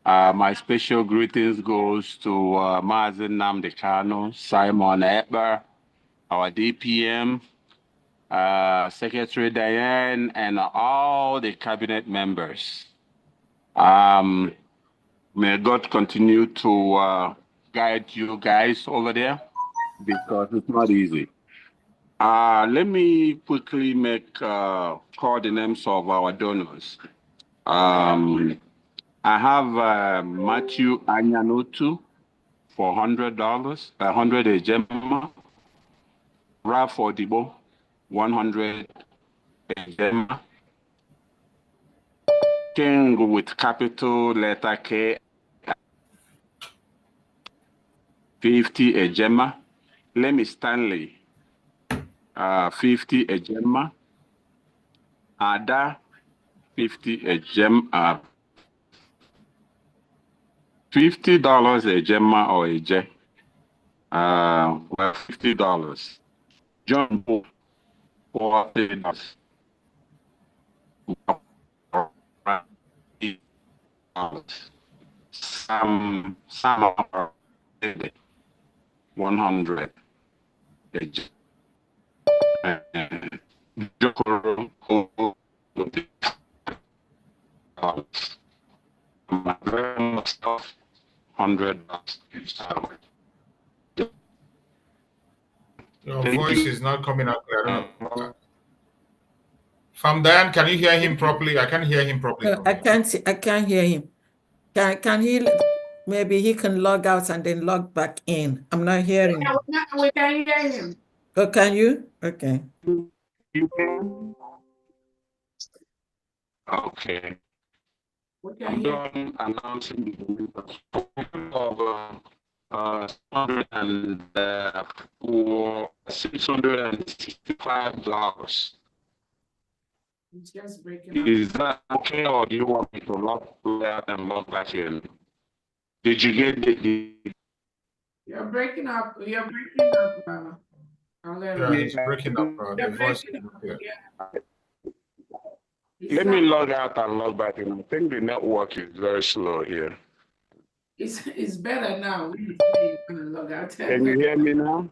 My special greetings goes to Mazen Namdekano, Simon Eber, our DPM, Secretary Diane, and all the cabinet members. May God continue to guide you guys over there because it's not easy. Let me quickly call the names of our donors. I have Matthew Anyanotu for $100, 100 Ejema. Ralph Odibo, 100 Ejema. King with capital letter K, 50 Ejema. Lemmy Stanley, 50 Ejema. Ada, 50 Ejema. $50 Ejema or Eje. Well, $50. John Bull, $40. Sam 100. Jokoro, $100.
Your voice is not coming out clear. I don't know. From Dan, can you hear him properly? I can't hear him properly.
I can't hear him. Can he, maybe he can log out and then log back in. I'm not hearing him.
We can hear him.
Oh, can you? Okay.
You can? Okay. I'm done announcing the of $665.
It's just breaking up.
Is that okay, or do you want me to log out and log back in? Did you get the?
You're breaking up. You're breaking up.
Yeah, he's breaking up. The voice is not clear.
Let me log out and log back in. I think the network is very slow here.
It's better now. We say you're gonna log out.
Can you hear me now?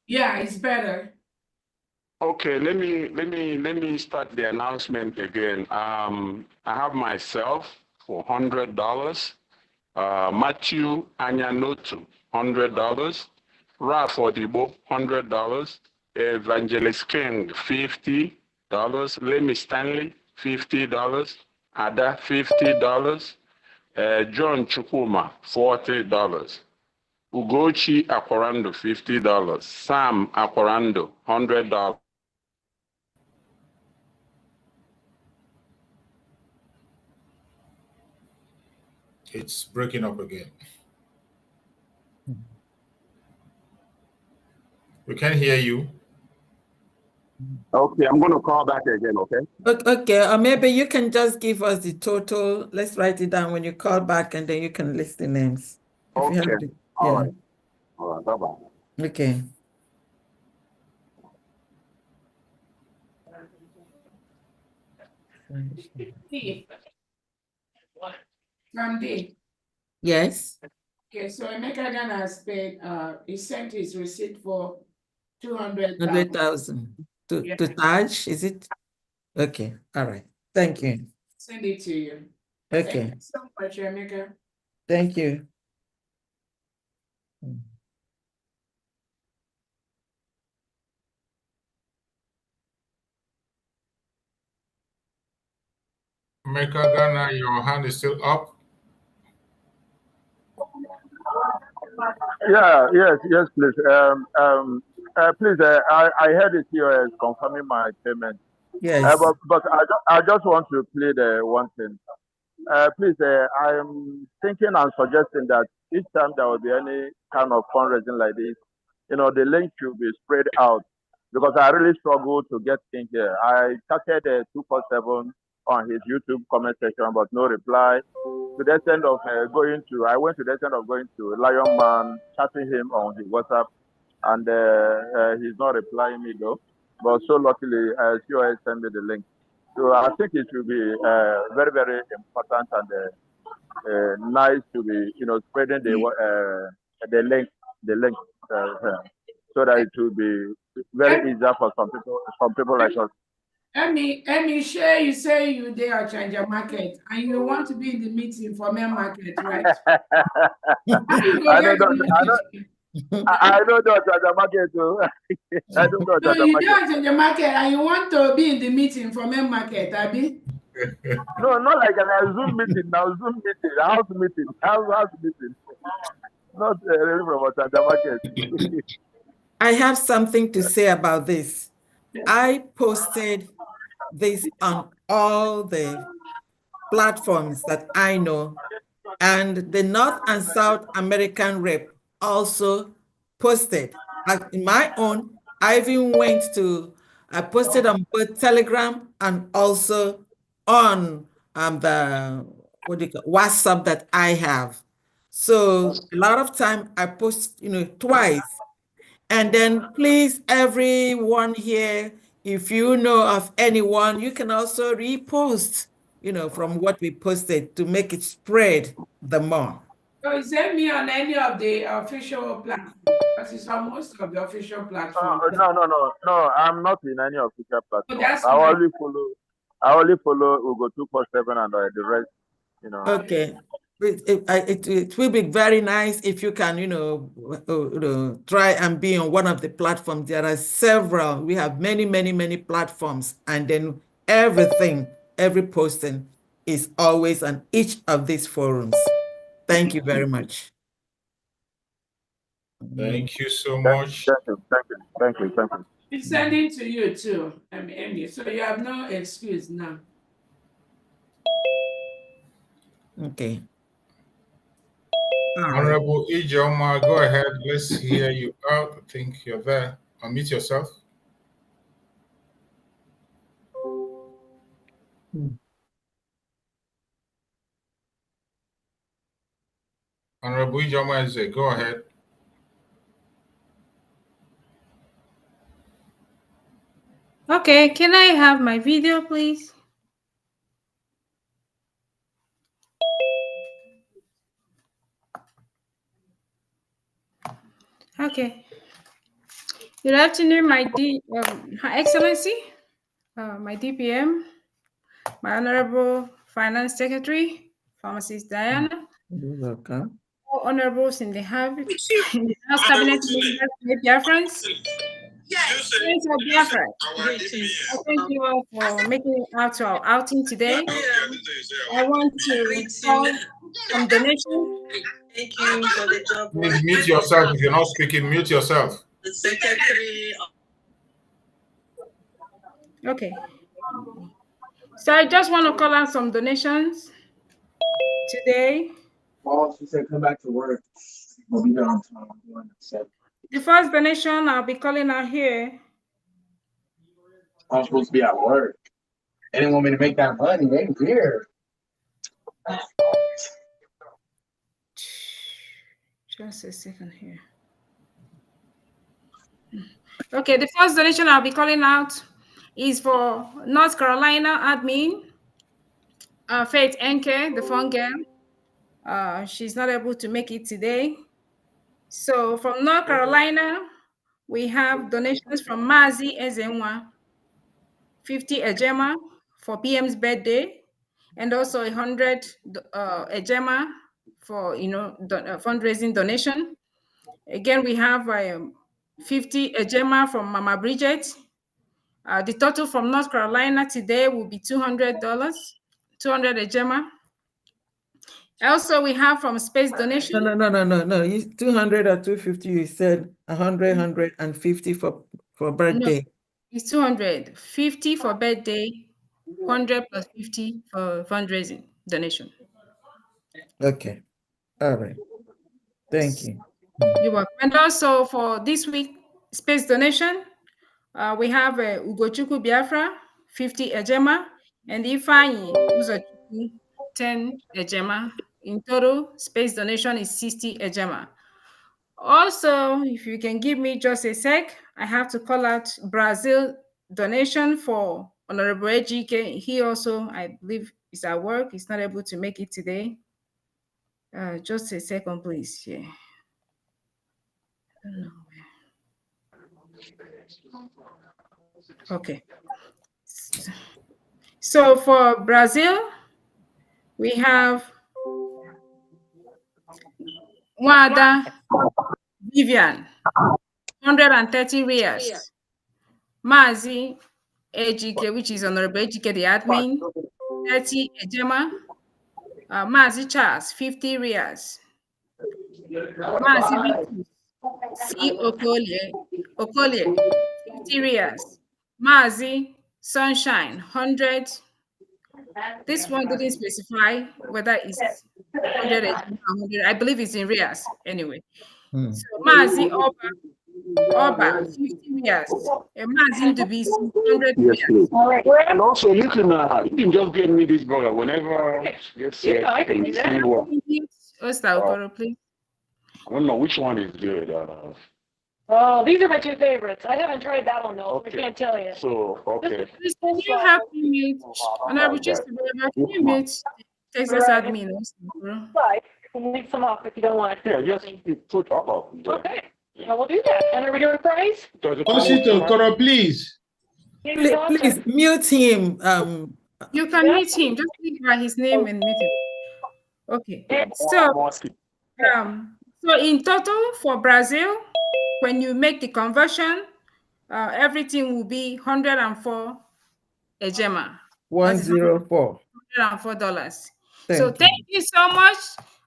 Yeah, it's better.
Okay, let me start the announcement again. I have myself for $100. Matthew Anyanotu, $100. Ralph Odibo, $100. Evangelist King, $50. Lemmy Stanley, $50. Ada, $50. John Chukuma, $40. Ugochi Aquarando, $50. Sam Aquarando, $100.
It's breaking up again. We can't hear you.
Okay, I'm going to call back again, okay?
Okay, or maybe you can just give us the total. Let's write it down when you call back, and then you can list the names.
Okay, all right. All right, bye-bye.
Okay.
Sunday.
Yes.
Okay, so Emeka Ghana has paid, he sent his receipt for 200,000.
100,000 to Taj, is it? Okay, all right. Thank you.
Send it to you.
Okay.
Thank you so much, Emeka.
Thank you.
Emeka Ghana, your hand is still up.
Yes, please. Please, I heard it here as confirming my payment.
Yes.
But I just want to plead one thing. Please, I'm thinking and suggesting that each time there will be any kind of fundraising like this, the link should be spread out because I really struggle to get in here. I started 247 on his YouTube comment section, but no reply. To the extent of I went to the extent of going to Lion Man, chatting him on his WhatsApp, and he's not replying me though. But so luckily, COS sent me the link. So I think it will be very, very important and nice to be, spreading the link, so that it will be very easier for some people like us.
Emmy, share you say you there at Chanja Market and you want to be in the meeting for main market, right?
I don't know Chanja Market too. I don't know
No,
Chanja
you
Market.
there at Chanja Market and you want to be in the meeting for main market, Abi?
No, not like a Zoom meeting. Now Zoom meeting, house meeting. Not really from Chanja Market.
I have something to say about this. I posted this on all the platforms that I know, and the North and South American rep also posted. In my own, I posted on both Telegram and also on the WhatsApp that I have. So a lot of time I post, twice. And then please, everyone here, if you know of anyone, you can also repost, from what we posted to make it spread the more.
So send me on any of the official platforms, because it's on most of the official platforms.
No. I'm not in any official platform.
that's
I
fine.
only follow Ugo 247 and the rest,
Okay. It will be very nice if you can, try and be on one of the platforms. There are several. We have many, many, many platforms. And then every posting is always on each of these forums. Thank you very much.
Thank you so much.
Thank you.
It's sending to you too, Emmy. So you have no excuse now.
Okay.
Honorable Ijoma, go ahead. Let's hear you out. I think you're there. Unmute yourself. Honorable Ijoma, go ahead.
Okay, can I have my video, please? Okay. Good afternoon, Her Excellency, my DPM, my Honorable Finance Secretary, Pharmacist Diana.
You're welcome.
All honorables in the House Cabinet members, Biafrans, friends of Biafra. I thank you all for making it out to our outing today. I want to call some donations.
Thank you for the job.
Please mute yourself. If you're not speaking, mute yourself.
The secretary.
Okay. So I just want to call out some donations today.
Paul, she said come back to work. We'll be there on time.
The first donation I'll be calling out here.
I'm supposed to be at work. They didn't want me to make that money. They weird.
Just a second here. Okay, the first donation I'll be calling out is for North Carolina admin, Faith Enke, the phone girl. She's not able to make it today. So from North Carolina, we have donations from Mazi Ezenwa, 50 ejema for PM's birthday, and also 100 ejema for fundraising donation. Again, we have 50 ejema from Mama Bridget. The total from North Carolina today will be $200, 200 ejema. Also, we have from Space Donation.
No. 200 or 250. You said 100, 150 for birthday.
It's 200. 50 for birthday, 100 plus 50 for fundraising donation.
Okay. All right. Thank you.
You're welcome. And also for this week, space donation, we have Ugochukwu Biafra, 50 ejema, and Ifeanyi Uzochukwu, 10 ejema. In total, space donation is 60 ejema. Also, if you can give me just a sec, I have to call out Brazil donation for Honorable Ejike. He also, I believe, is at work. He's not able to make it today. Just a second, please. Yeah. I don't know. Okay. So for Brazil, we have Wada Vivian, 130 reals. Mazi Ejike, which is Honorable Ejike, the admin, 30 ejema. Mazi Charles, 50 reals. Mazi Victus C. Okolie, 50 reals. Mazi Sunshine, 100. This one didn't specify whether it's 100 or 100. I believe it's in reals anyway. So Mazi Oba, 50 reals. Mazi Ndubisi, 100
Yes,
reals.
please. And also, you can just get me this brother whenever you see
Yeah, I can do that. Osta Okoro, please.
I don't know which one is good.
Oh, these are my two favorites. I haven't tried that one though.
Okay.
I can't tell you.
So, okay.
Please, can you help me mute? Honorable Chester, can you mute Texas admin? Osta Okoro?
Like, leave some off if you don't want.
Yeah, just put off.
Okay. Well, we'll do that. And are we doing price?
Osito, Koro, please.
Please mute him.
You can mute him. Just click by his name and mute him. Okay. So in total for Brazil, when you make the conversion, everything will be 104 ejema.
104.
$104. So thank you so much.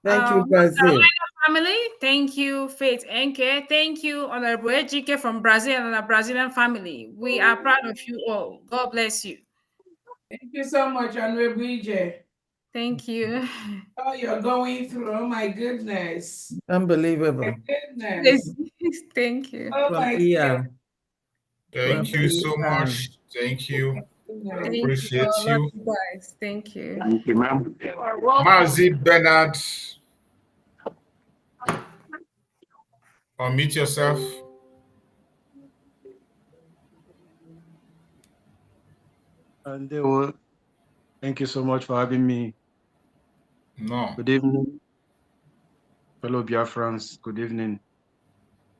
Thank you,
North
Brazil.
Carolina family. Thank you, Faith Enke. Thank you, Honorable Ejike from Brazil and the Brazilian family. We are proud of you all. God bless you.
Thank you so much, Honorable EJ.
Thank you.
Oh, you're going through. Oh my goodness.
Unbelievable.
My goodness.
Thank you.
Oh
From
my
ER.
Thank you so much. Thank you.
Thank
Appreciate
you.
you.
Love you guys. Thank you.
Thank you, ma'am.
Mazi Bernard, unmute yourself.
And they will. Thank you so much for having me.
No.
Good evening, fellow Biafrans. Good evening,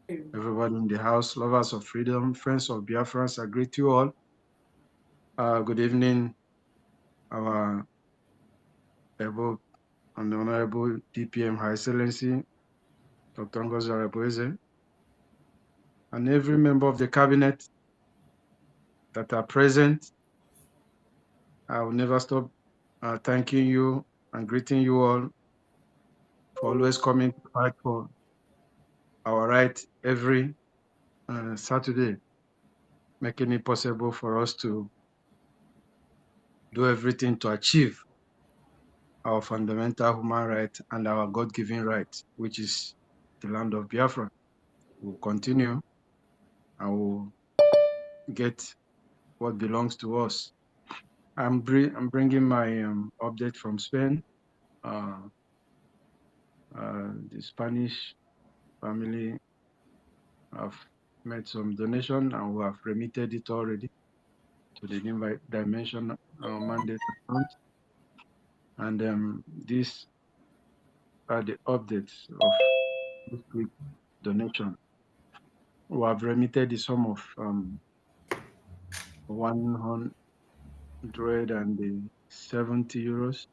everybody in the house, lovers of freedom, friends of Biafrans. I greet you all. Good evening, our able and honorable DPM High Excellency, Dr. Ngozi Arabweze, and every member of the cabinet that are present. I will never stop thanking you and greeting you all for always coming to fight for our right every Saturday, making it possible for us to do everything to achieve our fundamental human right and our God-given right, which is the land of Biafra. We'll continue and we'll get what belongs to us. I'm bringing my update from Spain. The Spanish family have made some donation and we have remitted it already to the new dimension mandate account. And these are the updates of this week donation. We have remitted the sum of 170 euros,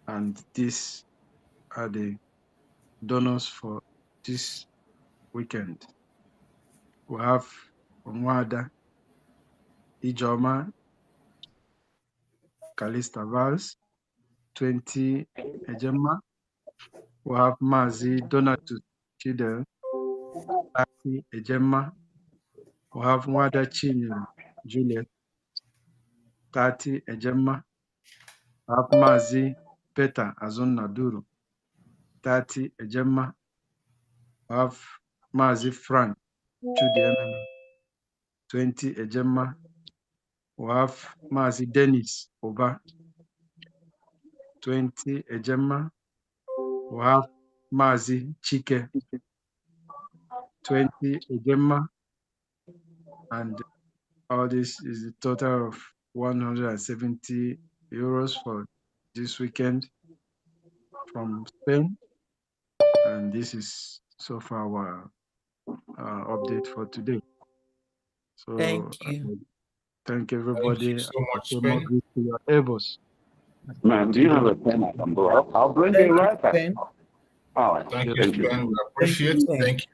and these are the donors for this weekend. We have Onwada Ijoma Kalista Vals, 20 ejema. We have Mazi Donatu Chidel, 30 ejema. We have Nwada Chinyere Juliet, 30 Ejema. We have Mazi Peter Azunna Duru, 30 Ejema. We have Mazi Frank Chudiememe, 20 Ejema. We have Mazi Dennis Oba, 20 Ejema. We have Mazi Chike, 20 Ejema. And all this is a total of 170 euros for this weekend from Spain. And this is so far our update for today. So
Thank you.
Thank everybody.
Thank you so much,
Say more
Spain.
grace to your elbows.
Man, do you have a pen I can blow? I'll bring
Thank
it
you,
right back.
Spain.
All right.
Thank you,
Thank you.
Spain. We
Thank
appreciate
you,
it.
Spain.
Thank you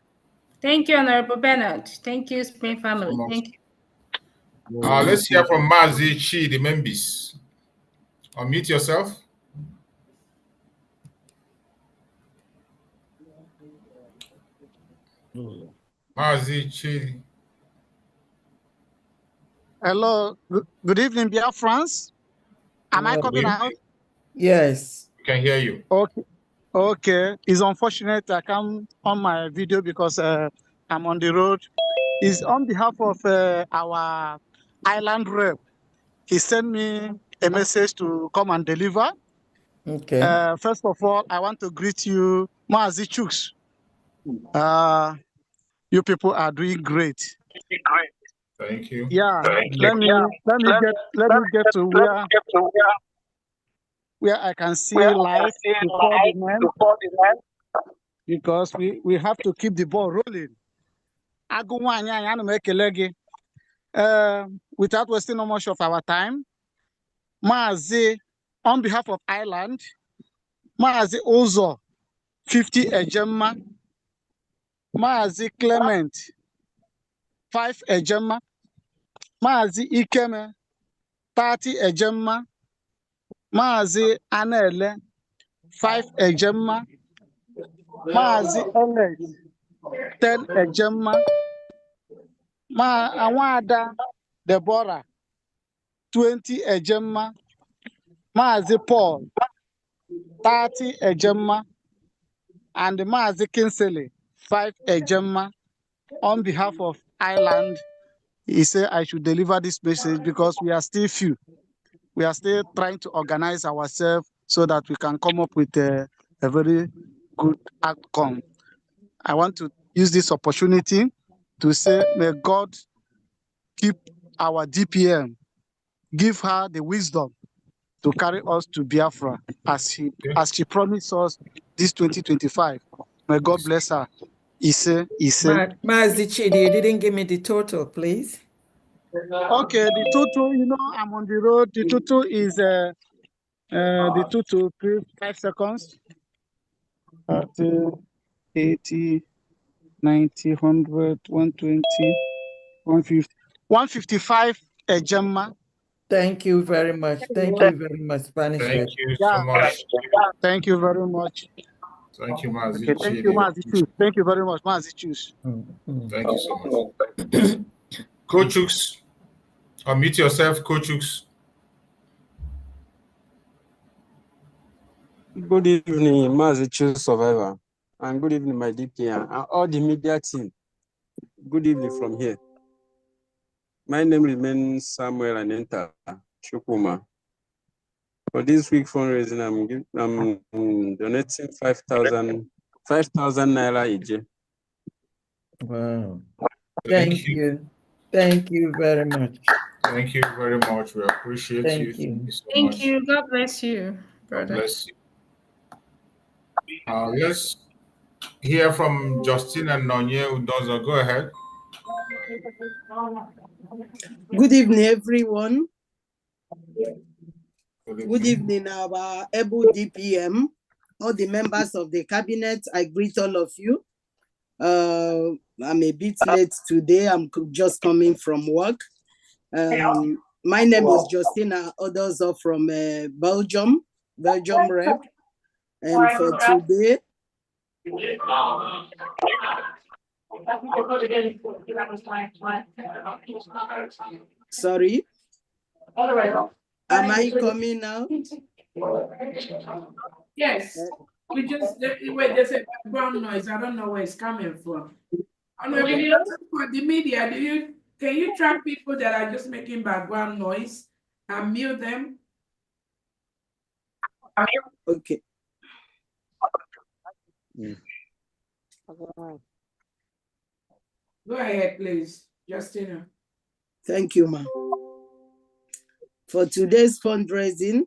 Thank you, Honorable Bernard. Thank you, Spring
so
family.
much.
Thank you.
Let's hear from Mazi Chi, the members. Unmute yourself. Mazi Chi.
Hello, good evening, Biafrans. Am I coming out?
Yes.
We can hear you.
Okay. Okay. It's unfortunate I can't on my video because I'm on the road. It's on behalf of our island rep. He sent me a message to come and deliver.
Okay.
First of all, I want to greet you, Maazi Chuks. You people are doing great.
Thank you.
Yeah.
Thank you.
Let me get to where I can see light before the man, because we have to keep the ball rolling. Without wasting no much of our time, Maazi, on behalf of Ireland, Maazi Ozo, 50 Ejema, Maazi Clement, 5 Ejema, Maazi Ikeme, 30 Ejema, Maazi Anele, 5 Ejema, Maazi Elect, 10 Ejema, Awada Deborah, 20 Ejema, Maazi Paul, 30 Ejema, and Maazi Kinsley, 5 Ejema. On behalf of Ireland, he said I should deliver this message because we are still few. We are still trying to organize ourselves so that we can come up with a very good outcome. I want to use this opportunity to say, may God keep our DPM, give her the wisdom to carry us to Biafra as she promised us this 2025. May God bless her.
Mazi Chidi, you didn't give me the total, please.
Okay, the total, I'm on the road. The total is the total 5 seconds. 30, 80, 90, 100, 120, 150, 155 Ejema.
Thank you very much. Thank you very much, Spanish.
Thank you so much.
Thank you very much.
Thank you, Mazi
Okay, thank you, Maazi Chus. Thank you very much, Maazi Chus.
Thank you so much. Coach Chuks, unmute yourself, Coach Chuks.
Good evening, Maazi Chus Survivor, and good evening, my DPM, and all the media team. Good evening from here. My name remains Samuel Anenta Chukuma. For this week fundraising, I'm donating 5,000 naira each.
Wow. Thank you. Thank you very much.
Thank you very much. We appreciate you.
Thank you.
So
Thank
much.
you. God bless you, brother.
God bless you. Let's hear from Justin and Nonye Udozo. Go ahead.
Good evening, everyone. Good evening, our able DPM, all the members of the cabinet. I greet all of you. I'm a bit late today. I'm just coming from work. My name is Justina Odozo from Belgium rep. And for today, Sorry? Am I coming now?
Yes. We just wait, there's a background noise. I don't know where it's coming from. Honorable Person for the media, can you track people that are just making background noise and mute them?
Okay.
Go ahead, please, Justina.
Thank you, ma'am. For today's fundraising,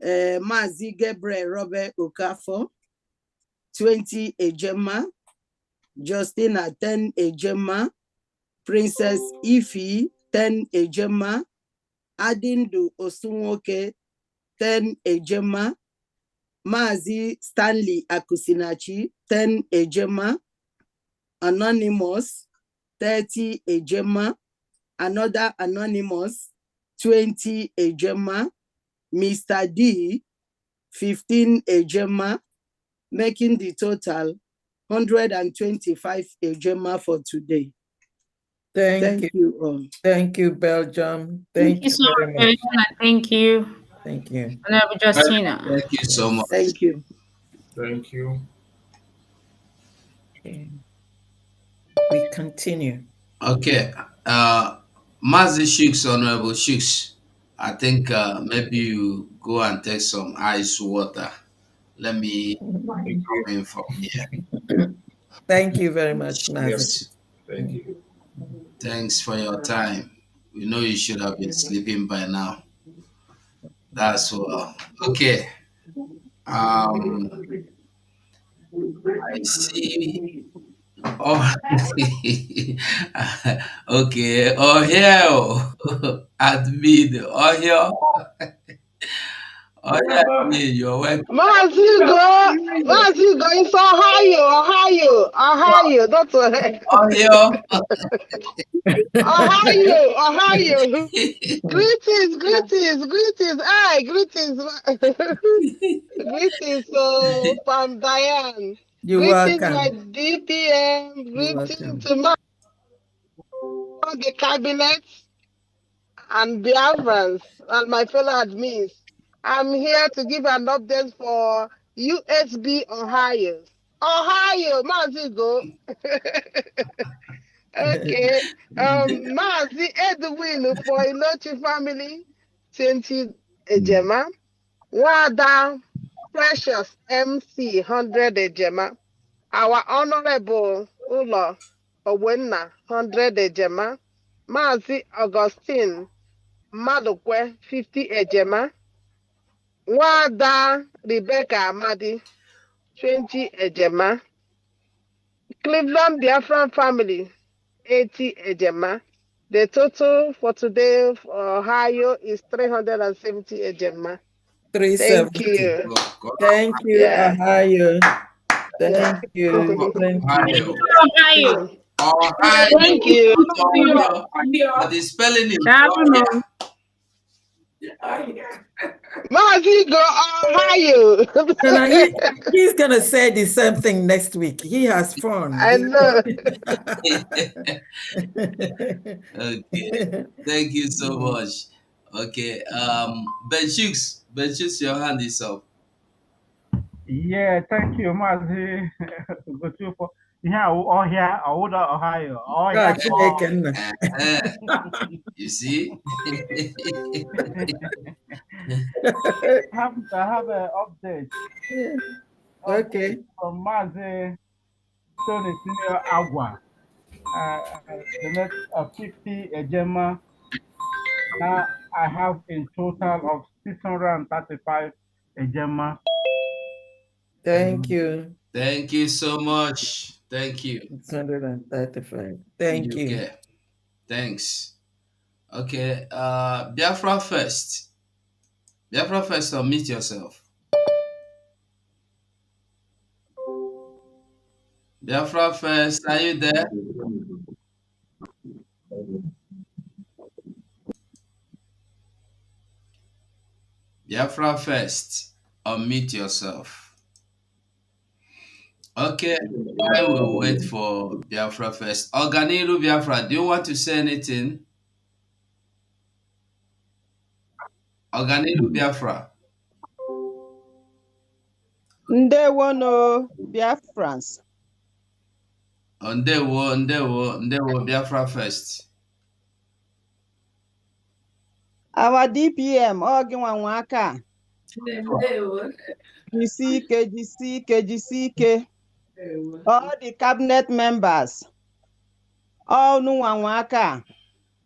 Mazi Gabriel Robert Okafor, 20 Ejema, Justina 10 Ejema, Princess Ifi 10 Ejema, Adindu Osunwoke 10 Ejema, Mazi Stanley Akusinachi 10 Ejema, Anonymous 30 Ejema, another Anonymous 20 Ejema, Mr. D 15 Ejema, making the total 125 Ejema for today.
Thank you.
All.
Thank you, Belgium. Thank you
so
very
much.
much.
Thank you.
Thank you.
Honorable Justina.
Thank you so much.
Thank you.
Thank you.
Okay. We continue.
Okay. Mazi Shooks, Honorable Shooks, I think maybe you go and take some ice water. Let me come in from here.
Thank you very much, Mazi.
Yes.
Thank you.
Thanks for your time. We know you should have been sleeping by now. That's well. Okay. I see. Oh, okay. Oh, here. Admin. Oh, here. Oh, yeah. Admin, you're welcome.
Mazigo in Ohio, that's what.
Oh, here.
Ohio. Greetings. Hi, greetings. Greetings, from Diane.
You're
Greetings, my
welcome.
DPM.
You're
Greetings
welcome.
to my the cabinet and Biafrans and my fellow admins. I'm here to give an update for USB Ohio. Mazigo. Okay. Mazi Edwin for Ilochi family, 20 Ejema. Wada Precious MC, 100 Ejema. Our Honorable Ulo Owenna, 100 Ejema. Mazi Augustine Madukwe, 50 Ejema. Wada Rebecca Amadi, 20 Ejema. Cleveland Biafran family, 80 Ejema. The total for today for Ohio is 370 Ejema. Thank
370.
you.
Thank you,
Yeah.
Ohio. Thank you. Thank you.
Ohio.
Ohio.
Thank you.
But the spelling is
Mazigo, Ohio.
No, he's going to say the same thing next week. He has fun.
I know.
Okay. Thank you so much. Okay. Ben Shooks, your hand is up.
Yeah, thank you, Mazi. Go to for yeah, all here, Ohio. All here.
You see?
I have an update.
Yeah. Okay.
From Mazi Tony Senior Agua. The next 50 Ejema. Now I have in total of 635 Ejema.
Thank you.
Thank you so much. Thank you.
635. Thank you.
Okay. Thanks. Okay. Biafra first. Biafra first, unmute yourself. Biafra first, are you there? Biafra first, unmute yourself. Okay, I will wait for Biafra first. Oganiru Biafra, do you want to say anything? Oganiru Biafra.
Ndewono Biafrans.
Ndewo Biafra first.
Our DPM, Oginwa Nwaka. GCK. All the cabinet members. All Nwaka.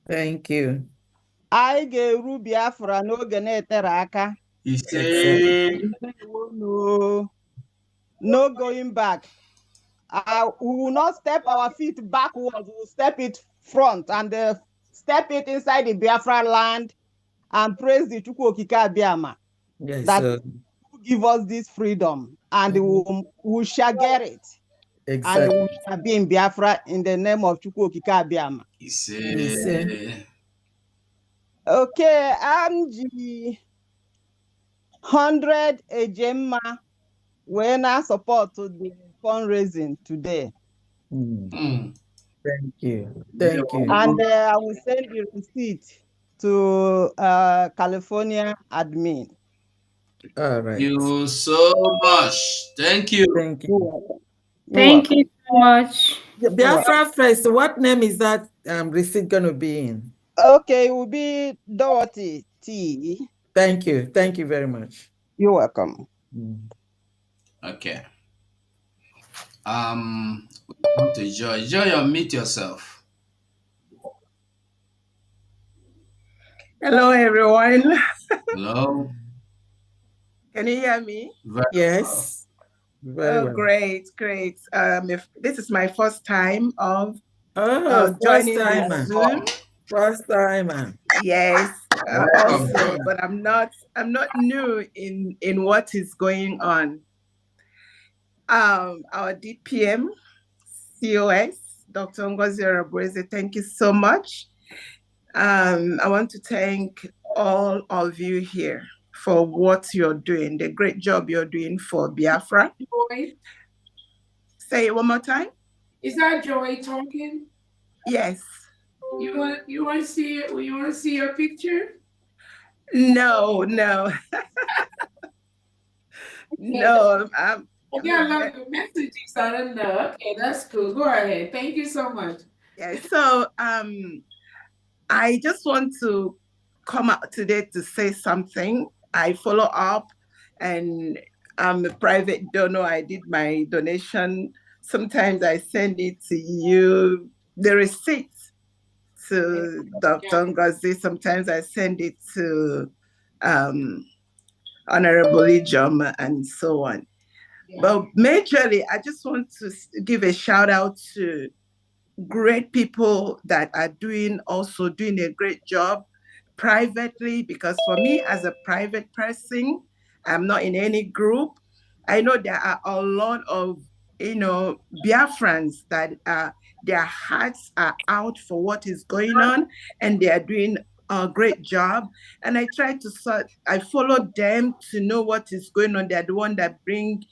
Thank you.
I ga-eru Biafra n'oge na-etere aka. No going back. We will not step our feet backwards. We will step it front and step it inside the Biafra land and praise the Chukwu Okike Abiama that give us this freedom, and we shall get it.
Exactly.
And we shall be in Biafra in the name of Chukwu Okike Abiama. Okay, Angie 100 Ejemma when I support to the fundraising today.
Thank you. Thank you.
And I will send the receipt to California admin.
All right.
Thank you so much. Thank you.
Thank you.
Thank you so much.
Biafra first, what name is that receipt going to be in?
Okay, it will be Dorothy T.
Thank you. Thank you very much.
You're welcome.
Okay. Welcome to Joy. Joy, unmute yourself.
Hello, everyone.
Hello.
Can you hear me?
Yes. Very well.
Great. This is my first time of
first
joining
time,
the Zoom.
First time.
Yes, also, but I'm not new in what is going on. Our DPM, COS, Dr. Ngozi Arabueze, thank you so much. I want to thank all of you here for what you're doing, the great job you're doing for Biafra.
Joy?
Say it one more time.
Is that Joy talking?
Yes.
You want to see it? You want to see your picture?
No.
No, I got a lot of good messages. I don't know. Okay, that's cool. Go ahead. Thank you so much.
Yeah. So I just want to come out today to say something. I follow up, and I'm a private donor. I did my donation. Sometimes I send it to you, the receipt to Dr. Ngozi. Sometimes I send it to Honorable Ijom and so on. Yeah. But majorly, I just want to give a shout out to great people that are also doing a great job privately, because for me as a private person, I'm not in any group. I know there are a lot of Biafrans that their hearts are out for what is going on, and they are doing a great job. And I try to I follow them to know what is going on. They're the one that bring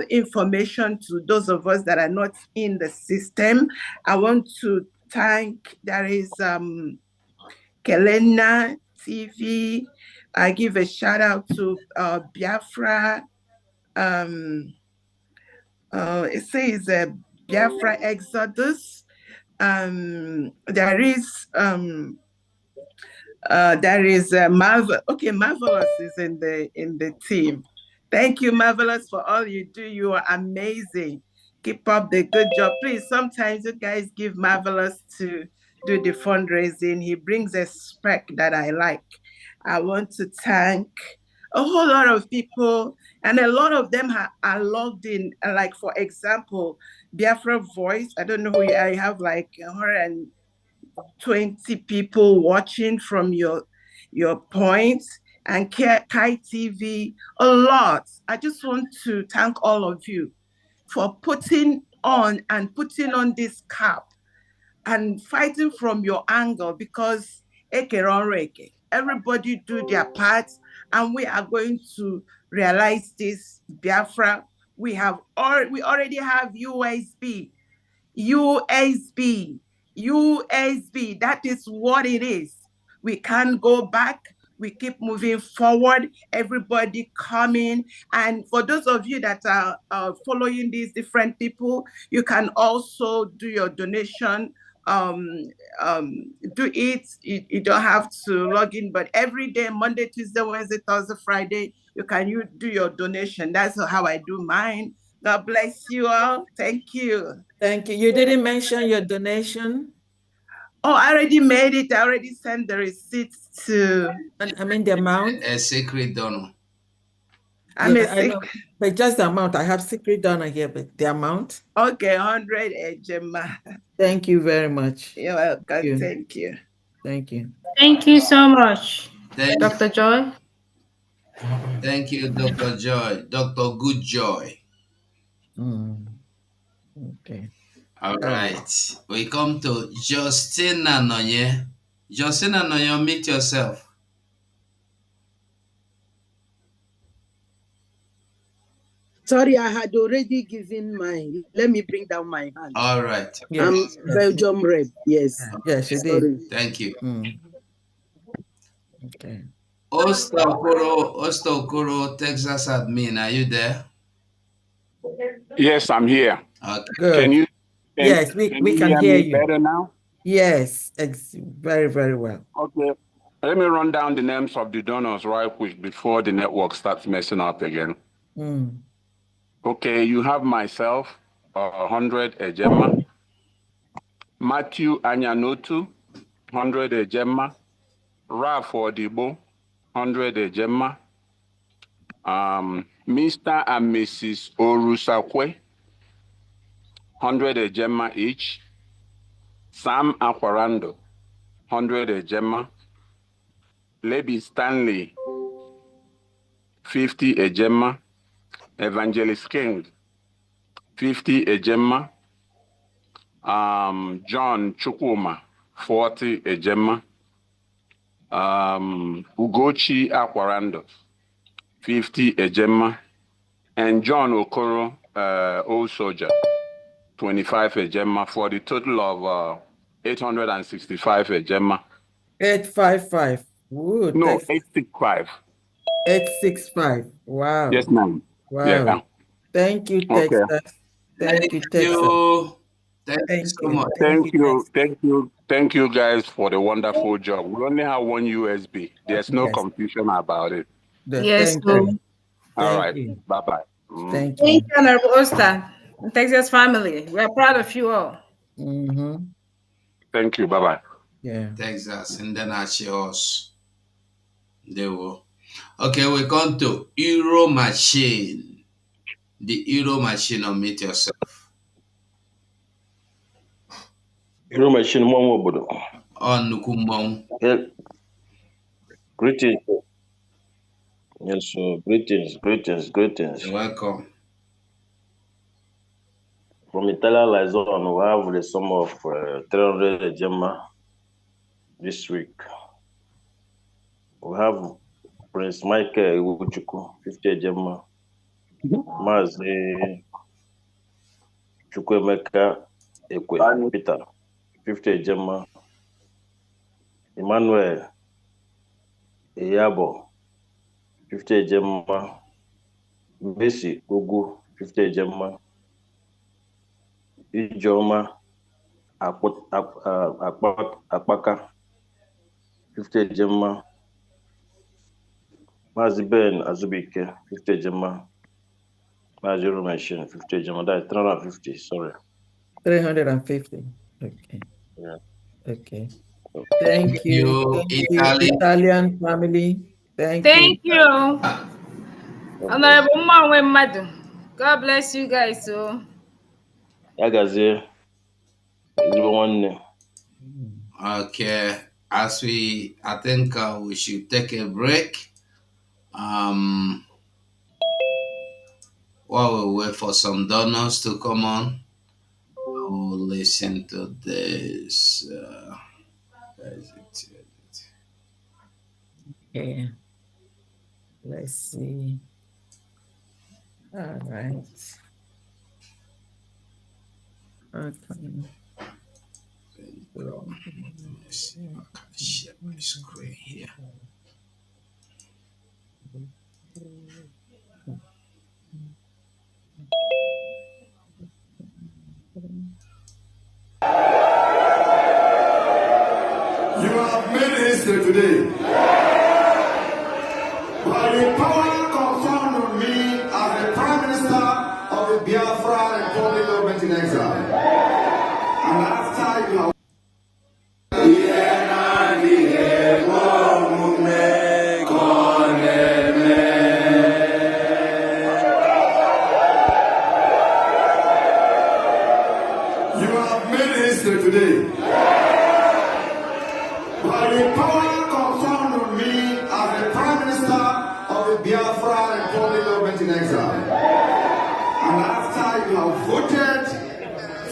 information to those of us that are not in the system. I want to thank, there is Kelena TV. I give a shout out to Biafra. It says Biafra Exodus. There is Marvelous is in the team. Thank you, Marvelous, for all you do. You are amazing. Keep up the good job. Please, sometimes you guys give Marvelous to do the fundraising. He brings a spec that I like. I want to thank a whole lot of people, and a lot of them are logged in. Like, for example, Biafra Voice. I don't know who you are. I have like 120 people watching from your points, and Kai TV, a lot. I just want to thank all of you for putting on this cap and fighting from your angle, because everybody do their parts, and we are going to realize this Biafra We already have USB. USB. That is what it is. We can't go back. We keep moving forward. Everybody coming. And for those of you that are following these different people, you can also do your donation. Do it. You don't have to log in, but every day, Monday, Tuesday, Wednesday, Thursday, Friday, you do your donation. That's how I do mine. God bless you all. Thank you.
Thank you. You didn't mention your donation.
Oh, I already made it. I already sent the receipts to.
I mean the amount.
A secret donor.
I
know, but just the amount. I have secret donor here, but the amount.
Okay, 100 Ejema.
Thank you very much.
You're welcome. Thank you.
Thank you.
Thank you so much,
Thank
Dr. Joy.
Thank you, Dr. Joy. Dr. Good Joy.
Okay.
All right. We come to Justina Nonye. Justina Nonye, meet yourself.
Sorry, I had already given mine. Let me bring down my hand.
All right.
Yes. Belgium rep. Yes.
Yes, you
Sorry.
did.
Thank you.
Okay.
Ostokoro, Texas admin, are you there?
Yes, I'm here.
Okay.
Good. Yes, we can hear you
better now?
Yes, very, very well.
Okay. Let me run down the names of the donors right quick before the network starts messing up again. Okay, you have myself, 100 Ejema. Matthew Anyanotu, 100 Ejema. Ralph Odibo, 100 Ejema. Mr. and Mrs. Orusakwe, 100 Ejema each. Sam Aquarando, 100 Ejema. Lady Stanley, 50 Ejema. Evangelist King, 50 Ejema. John Chukwuma, 40 Ejema. Ugochi Aquarando, 50 Ejema. And John Okoro, Old Soldier, 25 Ejema, for the total of 865 Ejema.
855. Ooh,
No,
Texas.
865.
865. Wow.
Yes, ma'am.
Wow.
Yeah.
Thank you,
Okay.
Texas. Thank you, Texas.
Thank you so much.
Thank you guys for the wonderful job. We only have one USB. There's no confusion about it.
Yes,
Thank
so.
you.
All
Thank
right.
you.
Bye-bye.
Thank
Thank
you.
you, Honorable Oster, and Texas family. We are proud of you all.
Thank you. Bye-bye.
Yeah.
Texas, and then Achios. They will. Okay, we come to Euro Machine. The Euro Machine, unmute yourself.
Euro Machine, Momo.
On Nukumong.
Greetings. Yes, so greetings.
You're welcome.
From Italian Liaison, we have the sum of 300 Gemma this week. We have Prince Michael Iwuchukwu, 50 Gemma. Mazi Chukwemeka Ekwe Peter, 50 Gemma. Emmanuel Eyabo, 50 Gemma. Messi Ugu, 50 Gemma. Ijoma Akpaka, 50 Gemma. Mazi Ben Azubike, 50 Gemma. Mazi Euro Machine, 50 Gemma. That's 350, sorry.
350. Okay.
Yeah.
Okay. Thank you. Thank you, Italian family. Thank you.
Honorable Mmanwe Madu. God bless you guys. So.
Agazie.
Okay. I think we should take a break. While we wait for some donors to come on, we'll listen to this.
Yeah. Let's see. All right. Okay.
Let's see if I can share my screen here.
You have made history today. By the power conferred on me as the Prime Minister of the Biafra Republic government in exile. And after you have today. By the power conferred on me as the Prime Minister of the Biafra Republic government in exile. And after you have voted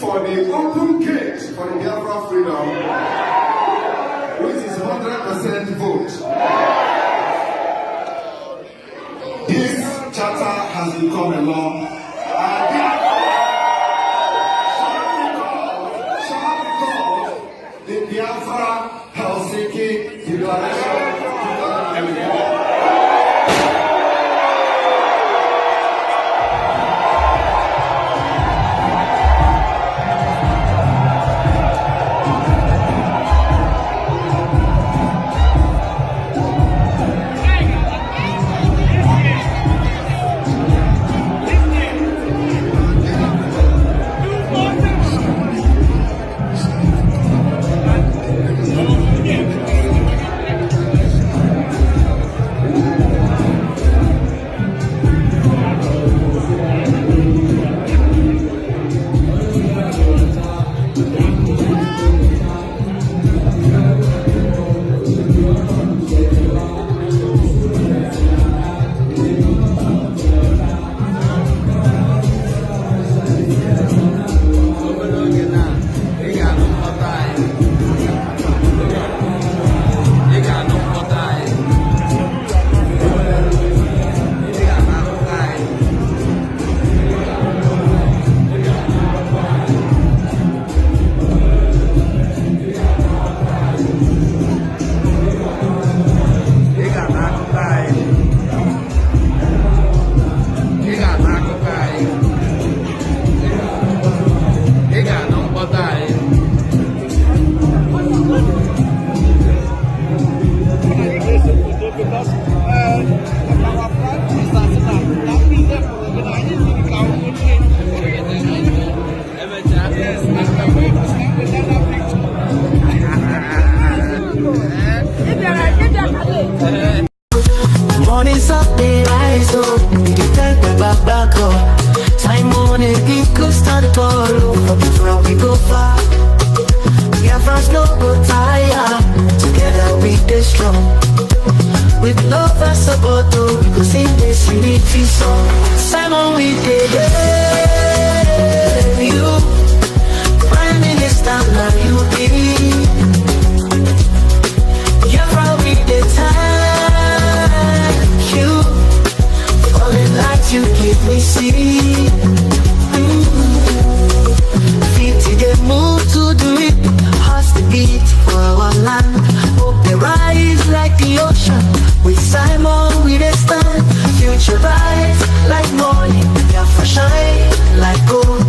for the open gate for the Biafra freedom, which is 100% vote, this charter has become a law. And the Biafra Helsinki Declaration 2024.
Morning's up, they rise up. We can take the back up. Time on it, we could start to follow. Before we go far, we have us no go tire. Together we stay strong. With love and support, we go sing this unity song. Simon, we did you. Prime Minister, now you be. You're probably the time. You falling like you give me see. Feet to get moved to do it. Hearts to beat for our land. Hope they rise like the ocean. With Simon we dey stand. Future rise like morning. Biafra shine like gold.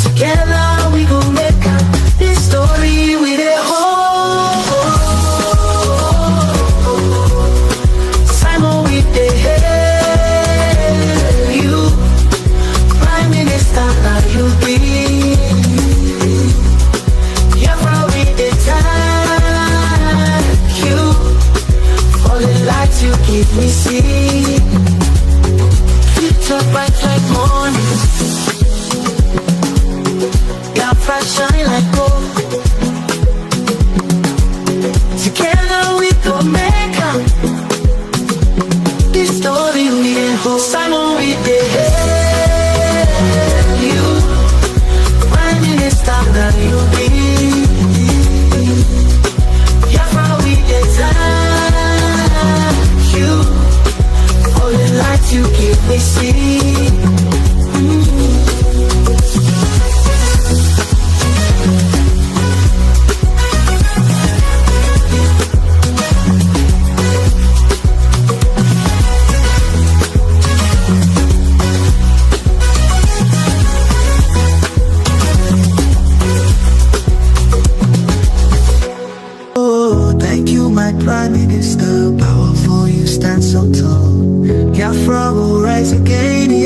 Together we go make this story we dey hold. Simon we dey hail you. Prime Minister now you be. Biafra we dey thank you. All the lights you give me see. Future bright like morning. Biafra shine like gold. Together we go make this story we dey hold. Simon we dey hail you. Prime Minister now you be. Biafra we dey thank you. All the lights you give me see.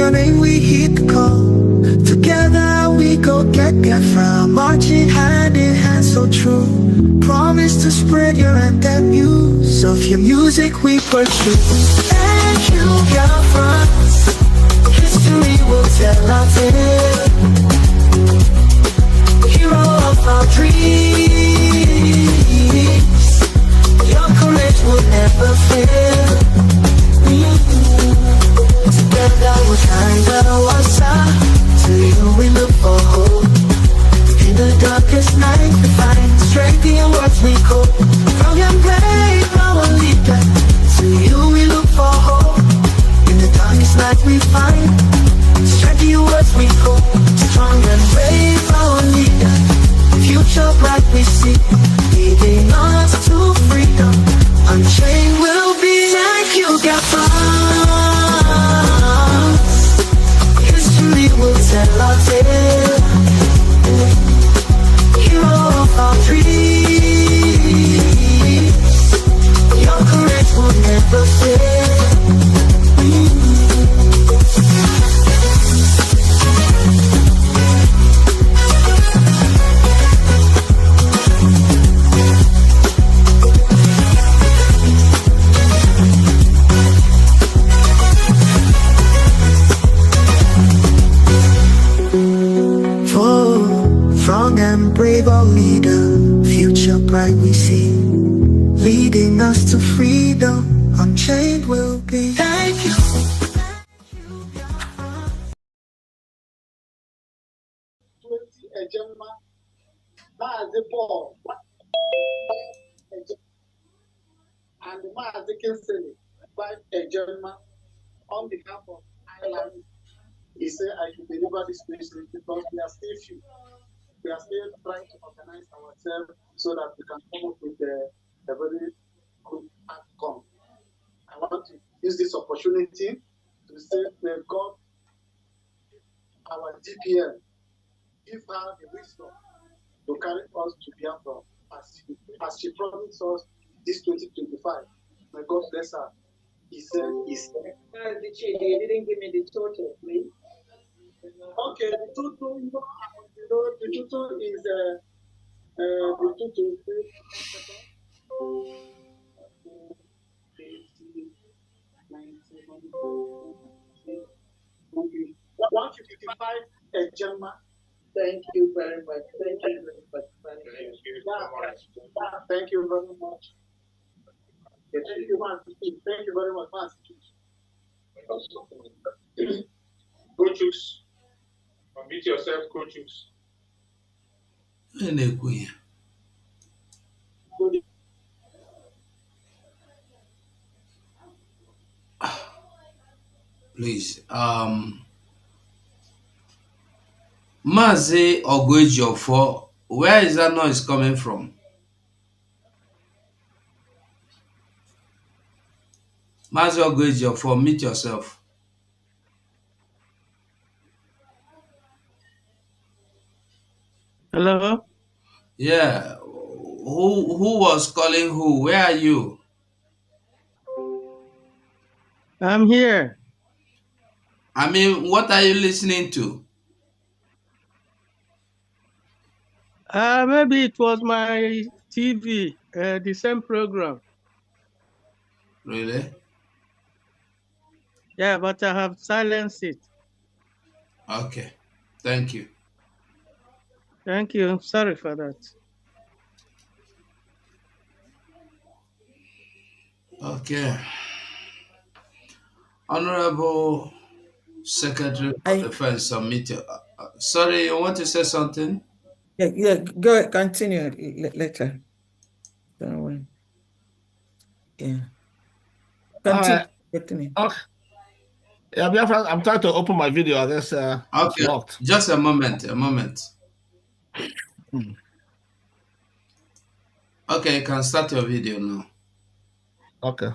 your name, we hit the call. Together we go get Biafra, marching hand in hand, so true. Promise to spread your anthem news, of your music we pursue. Thank you, Biafrans. History will tell our tale. Hero of our dreams, your courage will never fail. Together we'll carry the wasa. To you we look for hope. In the darkest night we find strength in your words we cope. From your brave our leader, to you we look for hope. In the darkest night we find strength in your words we cope. Strong and brave our leader, future bright we see, leading us to freedom. Unchained will be. Thank you, Biafra. History will tell our tale. Hero of our dreams, your courage will never fail. Strong and brave our leader, future bright we see, leading us to freedom. Unchained will be. Thank you.
Ejemma, Maazi Paul, and Maazi Kinsley, by Ejemma, on behalf of Ireland, he said I should deliver this message because we are still few. We are still trying to organize ourselves so that we can come up with a very good outcome. I want to use this opportunity to say, may God, our DPM, give her the wisdom to carry us to Biafra as she promised us this 2025. May God bless her. He said. You didn't give me the total, please. Okay, the total, the total is the total. 155 Gemma. Thank you very much. Thank you very much. Thank you very much. Thank you very much. Thank you, man. Thank you very much, man.
Coaches, unmute yourself, coaches.
Please, Mazi Ogwejiofo, where is that noise coming from? Mazi Ogwejiofo, meet yourself.
Hello?
Yeah. Who was calling who? Where are you?
I'm here.
I mean, what are you listening to?
Maybe it was my TV, the same program.
Really?
Yeah, but I have silenced it.
Okay. Thank you.
Thank you. Sorry for that.
Okay. Honorable Secretary of Defense, submit your, sorry, you want to say something?
Yeah, go ahead, continue later. Don't worry. Yeah. Continue.
Okay. Yeah, I'm trying to open my video. I guess
okay.
It's locked.
Just a moment. Okay, you can start your video now.
Okay.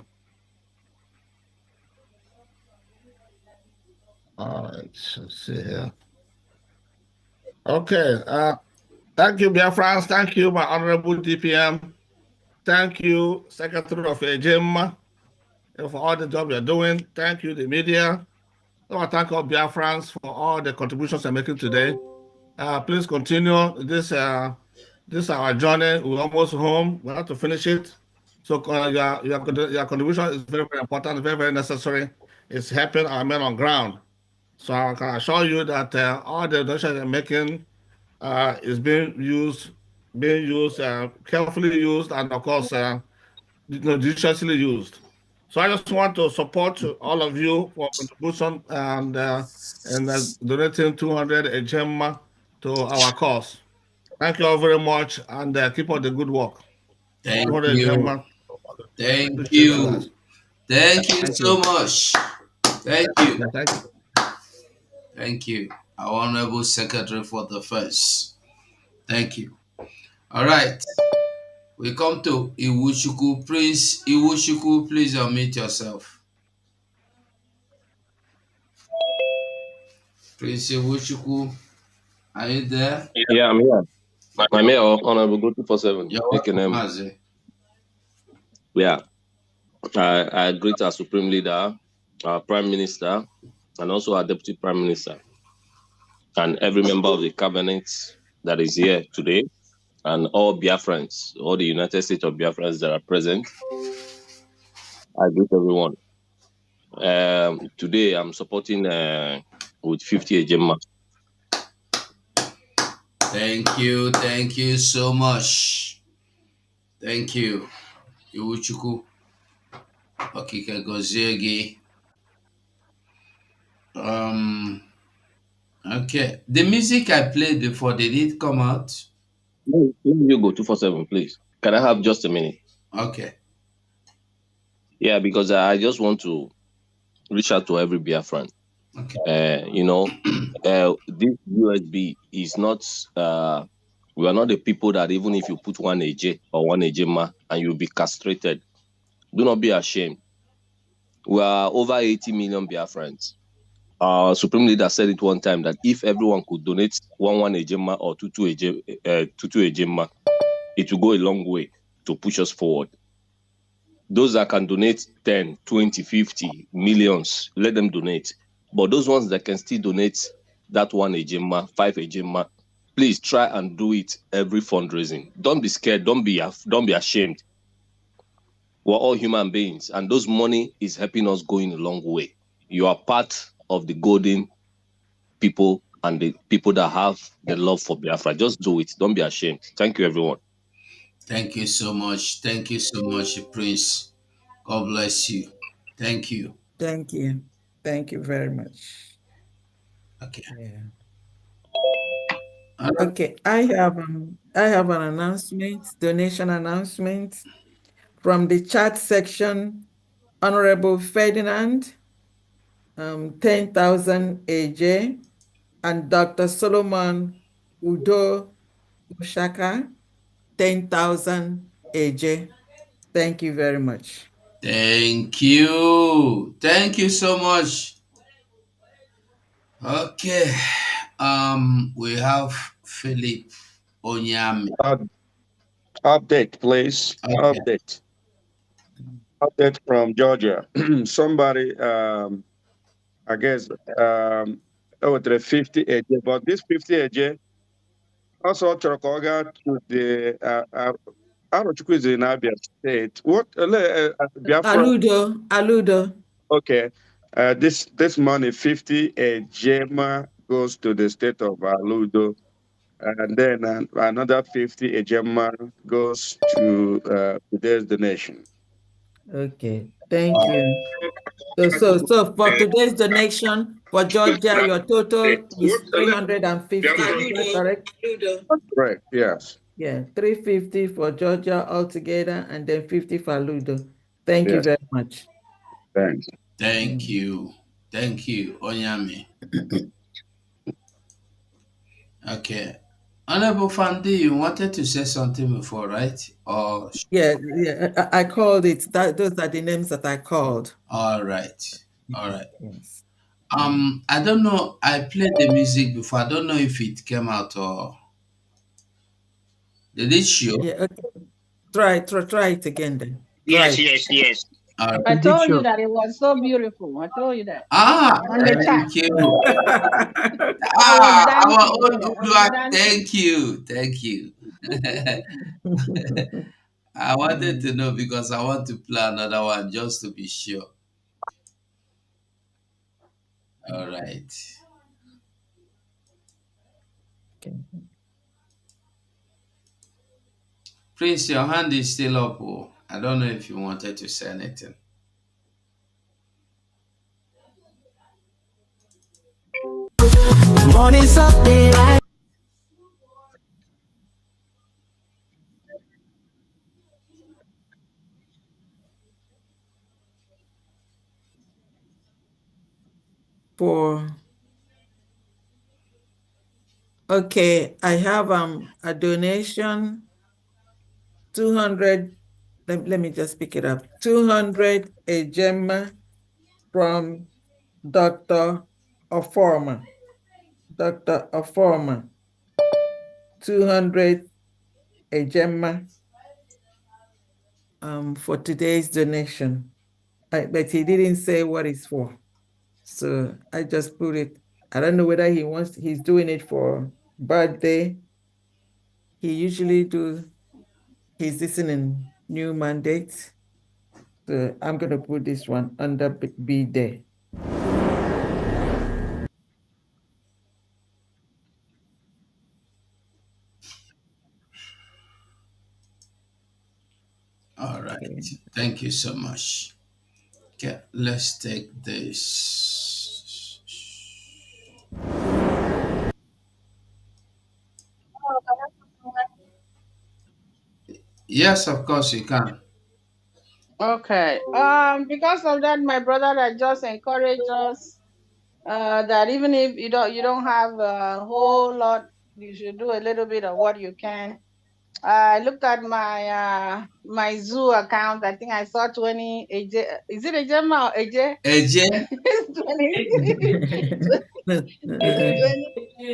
All right, let's see here. Okay. Thank you, Biafrans. Thank you, my honorable DPM. Thank you, Secretary of Ejemma, for all the job you're doing. Thank you, the media. I want to thank all Biafrans for all the contributions they're making today. Please continue this. This is our journey. We're almost home. We have to finish it. So your contribution is very, very important, very, very necessary. It's helping our men on ground. So I can assure you that all the donations they're making is being used, carefully used, and of course, judiciously used. So I just want to support all of you for contribution and donating 200 Ejema to our cause. Thank you all very much, and keep up the good work.
Thank
200
you.
Ejema.
Thank
Appreciate
you.
that.
Thank you
Thank
so
you.
much. Thank you.
Yeah, thank you.
Thank you, our Honorable Secretary for the first. Thank you. All right. We come to Iwuchukwu. Prince Iwuchukwu, please unmute yourself. Prince Iwuchukwu, are you there?
Yeah, I'm here. I'm here, Honorable Go 247.
You're welcome, Mazi.
Yeah, I greet our Supreme Leader, our Prime Minister, and also our Deputy Prime Minister, and every member of the cabinet that is here today, and all Biafrans, all the United States of Biafrans that are present. I greet everyone. Today, I'm supporting with 50 Ejema.
Thank you so much. Thank you, Iwuchukwu. Okike gozie gị. Okay. The music I played before, did it come out?
No, you go 247, please. Can I have just a minute?
Okay.
Yeah, because I just want to reach out to every Biafran.
Okay.
This USB is not, we are not the people that even if you put one AJ or one AJMA and you'll be castrated, do not be ashamed. We are over 80 million Biafrans. Our Supreme Leader said it one time that if everyone could donate one AJMA or two AJMA, it will go a long way to push us forward. Those that can donate 10, 20, 50 millions, let them donate. But those ones that can still donate that one Ejema, 5 Ejema, please try and do it every fundraising. Don't be scared. Don't be ashamed. We're all human beings, and those money is helping us going a long way. You are part of the golden people and the people that have the love for Biafra. Just do it. Don't be ashamed. Thank you, everyone.
Thank you so much. Thank you so much, Prince. God bless you. Thank you.
Thank you. Thank you very much.
Okay.
Yeah. Okay, I have an announcement, donation announcement from the chat section. Honorable Ferdinand, 10,000 AJ, and Dr. Solomon Udo Ushaka, 10,000 AJ. Thank you very much.
Thank you. Thank you so much. Okay. We have Philip Onyami.
Update, please.
Okay.
Update from Georgia. Somebody, I guess, over the 50 AJ, but this 50 AJ also Chorokoga to the Arochukwu is in Abia State. What? Biafra?
Aludo.
Okay. This money, 50 Ejema, goes to the state of Aludo. And then another 50 Ejema goes to today's donation.
Okay, thank you. So for today's donation for Georgia, your total is 350. Is that correct?
Correct, yes.
Yeah, 350 for Georgia altogether, and then 50 for Ludo. Thank you very much.
Thanks.
Thank you. Thank you, Onyami. Okay. Honorable Fandi, you wanted to say something before, right? Or
yeah, I called it. Those are the names that I called.
All right.
Yes.
I don't know. I played the music before. I don't know if it came out or did it show?
Yeah. Okay. Try it again then.
Yes.
I told you that it was so beautiful. I told you that. On the chat.
Thank you.
I was
Our
dancing.
own
Yeah, I was
Udua,
dancing.
thank you. Thank you. I wanted to know because I want to play another one just to be sure. All right. Prince, your hand is still up. Oh. I don't know if you wanted to say anything.
Morning's up, daylight.
Okay, I have a donation, 200, let me just pick it up, 200 a gem from Dr. Oforma. Dr. Oforma, 200 a gem for today's donation. But he didn't say what it's for. So I just put it. I don't know whether he's doing it for birthday. He usually he's listening new mandate. So I'm gonna put this one under B there.
All right. Thank you so much. Okay, let's take this. Yes, of course you can.
Okay. Because of that, my brother had just encouraged us that even if you don't have a whole lot, you should do a little bit of what you can. I looked at my Zoo account. I think I saw 20 AJ. Is it a Gemma or AJ?
AJ?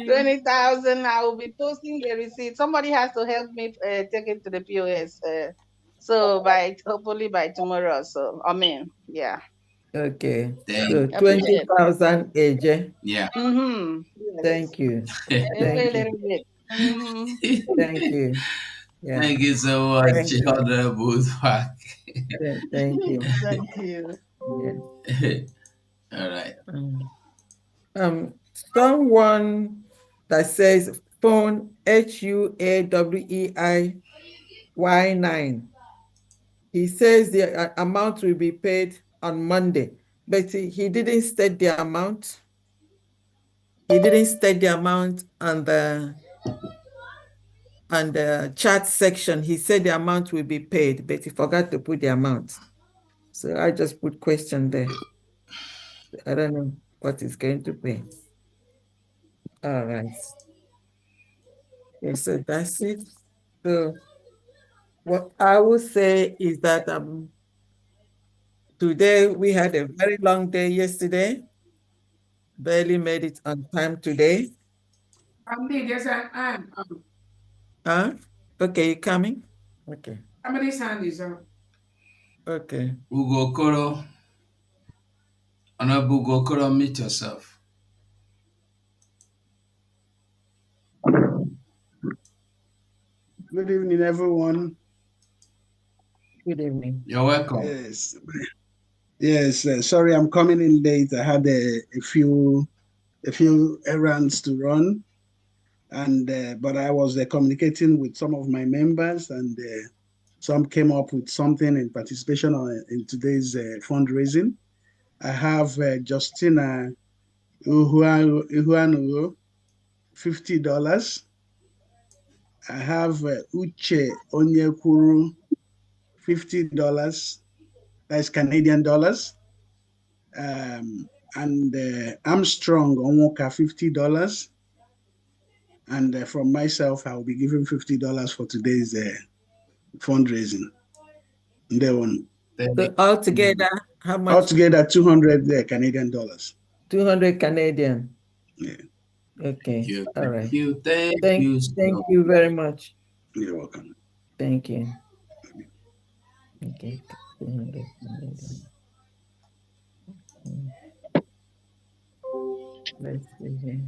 20,000. I will be posting the receipt. Somebody has to help me take it to the POS. So hopefully by tomorrow. So yeah.
Okay.
Thank
So 20,000 AJ.
Yeah.
Mm-hmm.
Thank you.
Every
Thank
little
you.
bit. Mm-hmm.
Thank you. Yeah.
Thank you so much,
Thank you.
Honorable Twak.
Thank you.
Thank you.
Yeah.
All right.
Someone that says phone HUAWEIY9. He says the amount will be paid on Monday, but he didn't state the amount. He didn't state the amount on the chat section. He said the amount will be paid, but he forgot to put the amount. So I just put question there. I don't know what he's going to pay. All right. Okay, so that's it. So what I would say is that today we had a very long day yesterday. Barely made it on time today.
There's an
Huh? Okay, you coming? Okay.
somebody's hand is up.
Okay.
Ugo Koro. Honorable Ugo Koro, meet yourself.
Good evening, everyone.
Good evening.
You're welcome.
Yes. Yes. Sorry, I'm coming in late. I had a few errands to run, and but I was communicating with some of my members, and some came up with something in participation in today's fundraising. I have Justina Uhuanugo, $50. I have Uche Onyekuru, $50. That's Canadian dollars. And Armstrong Onwoka, $50. And from myself, I'll be giving $50 for today's fundraising.
So altogether, how much?
Altogether, 200 Canadian dollars.
200 Canadian.
Yeah.
Okay. All right.
Thank you.
Thank you very much.
You're welcome.
Thank you. Okay. Let's see here.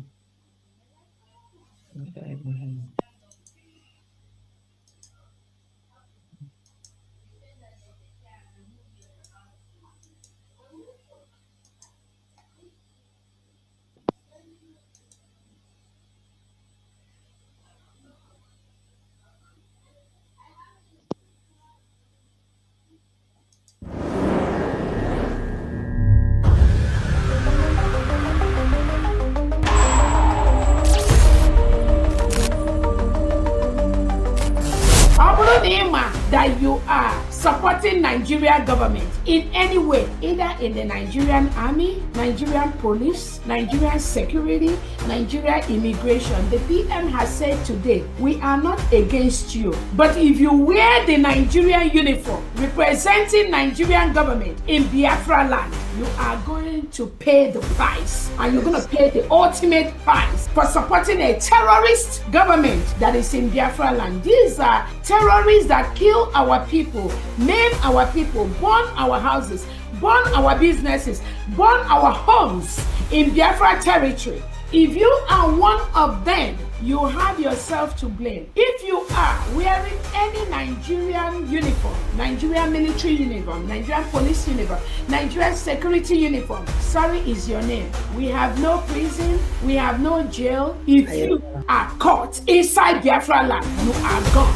That you are supporting Nigerian government in any way, either in the Nigerian army, Nigerian police, Nigerian security, Nigerian immigration. The PM has said today, we are not against you, but if you wear the Nigerian uniform representing Nigerian government in Biafra land, you are going to pay the price, and you're going to pay the ultimate price for supporting a terrorist government that is in Biafra land. These are terrorists that kill our people, maim our people, burn our houses, burn our businesses, burn our homes in Biafra territory. If you are one of them, you have yourself to blame. If you are wearing any Nigerian uniform, Nigerian military uniform, Nigerian police uniform, Nigerian security uniform, sorry is your name. We have no prison, we have no jail. If you are caught inside Biafra land, you are gone.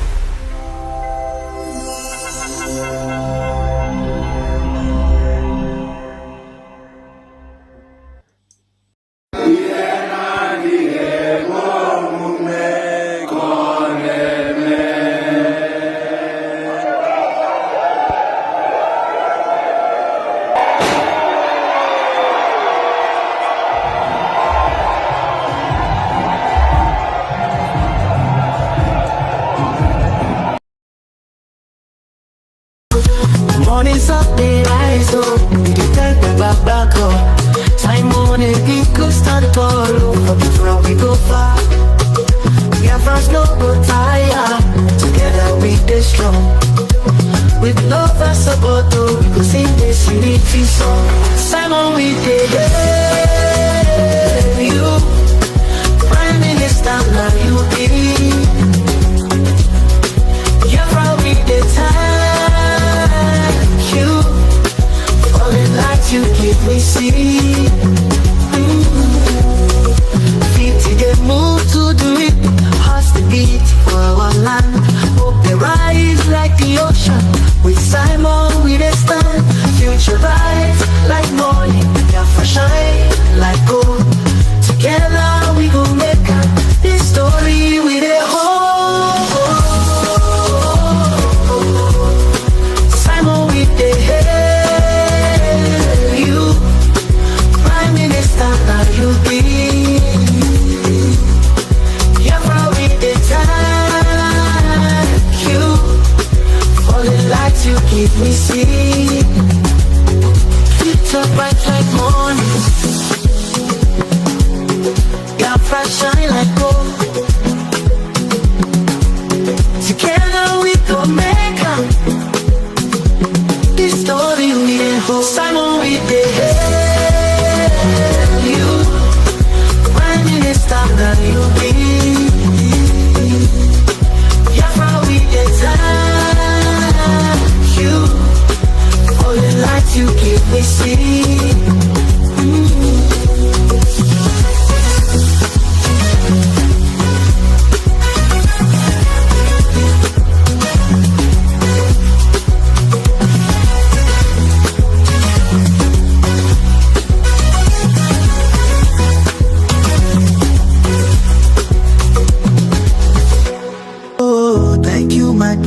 Morning's up, they rise up. You take me back up. Time on it, we could start all over before we go far. We are first, no go tire. Together we stay strong. With love and support, we go sing this unity song. Simon, we did you. Prime Minister, now you be. You're probably the time. You give me see. Feet to get moved to do it. Hearts to beat for our land. Hope they rise like the ocean. With Simon we they stand. Future bright like morning. Biafra shine like gold. Together we go make this story with a hope. Simon with the head. You be, you're probably the time. You falling like you keep me see. It's up bright like morning. Got fresh shine like gold. Together we go make up this story we didn't hold. Simon with the head. That you be, you're probably the time. You falling like you keep me see.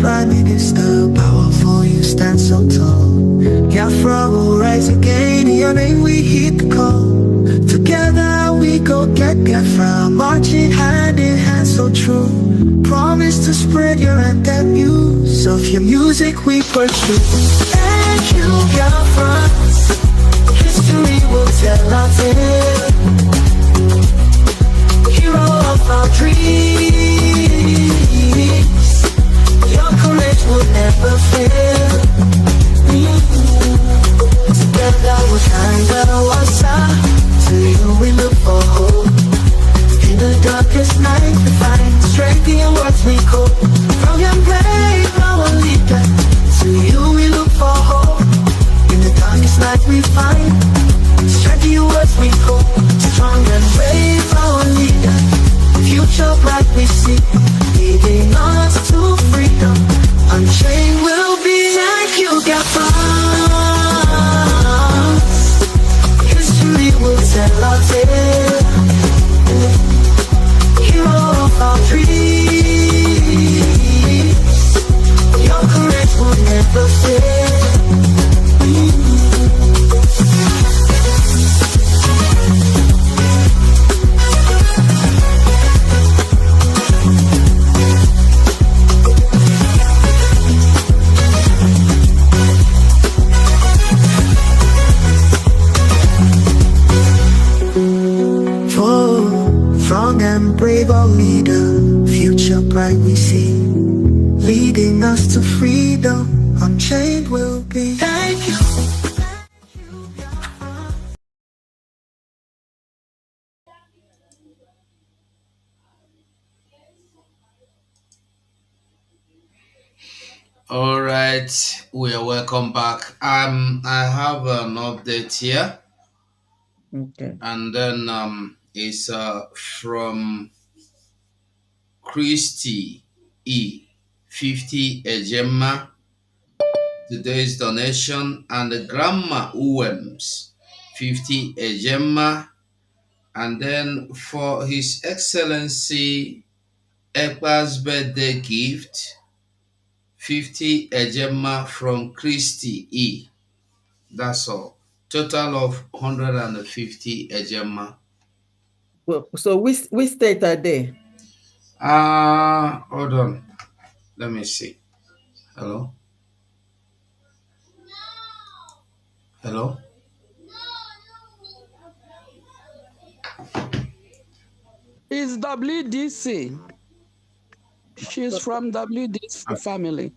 Prime Minister, powerful, you stand so tall. Biafra will rise again, in your name we hit the call. Together we go get Biafra, marching hand in hand so true. Promise to spread your anthem news, of your music we pursue. Thank you, Biafra, history will tell our tale. Hero of our dreams, your courage will never fail. night we find strength in what we cope. From your grave, our leader, to you we look for hope. In the darkest night we find strength in what we cope. Strong and brave, our leader, future bright we see, leading us to freedom. Unchained will be. Thank you, Biafra. History will tell our tale. Hero of our dreams, your courage will never fail. Strong and brave our leader, future bright we see, leading us to freedom, unchained will be. Thank you.
All right, we are welcome back. I have an update here.
Okay.
And then it's from Christy E. 50 Ejema. Today's donation, and the Grandma Uwems 50 Ejema. And then for His Excellency Ekpa's birthday gift, 50 Ejema from Christy E. That's all. Total of 150 Ejema.
Well, so which state are they?
Hold on. Let me see. Hello? Hello?
It's WDC. She's from WDC family.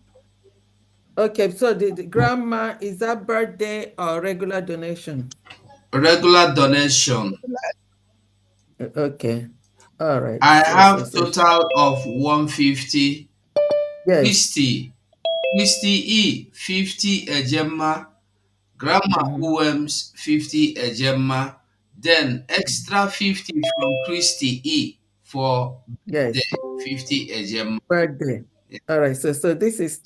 Okay, so the grandma, is that birthday or regular donation?
Regular donation.
Okay. All right.
I have total of 150.
Yes.
Christy E, 50 Ejema. Grandma Uwems, 50 Ejema. Then extra 50 from Christy E for
Yes.
the 50 Ejema.
Birthday. All right. So this is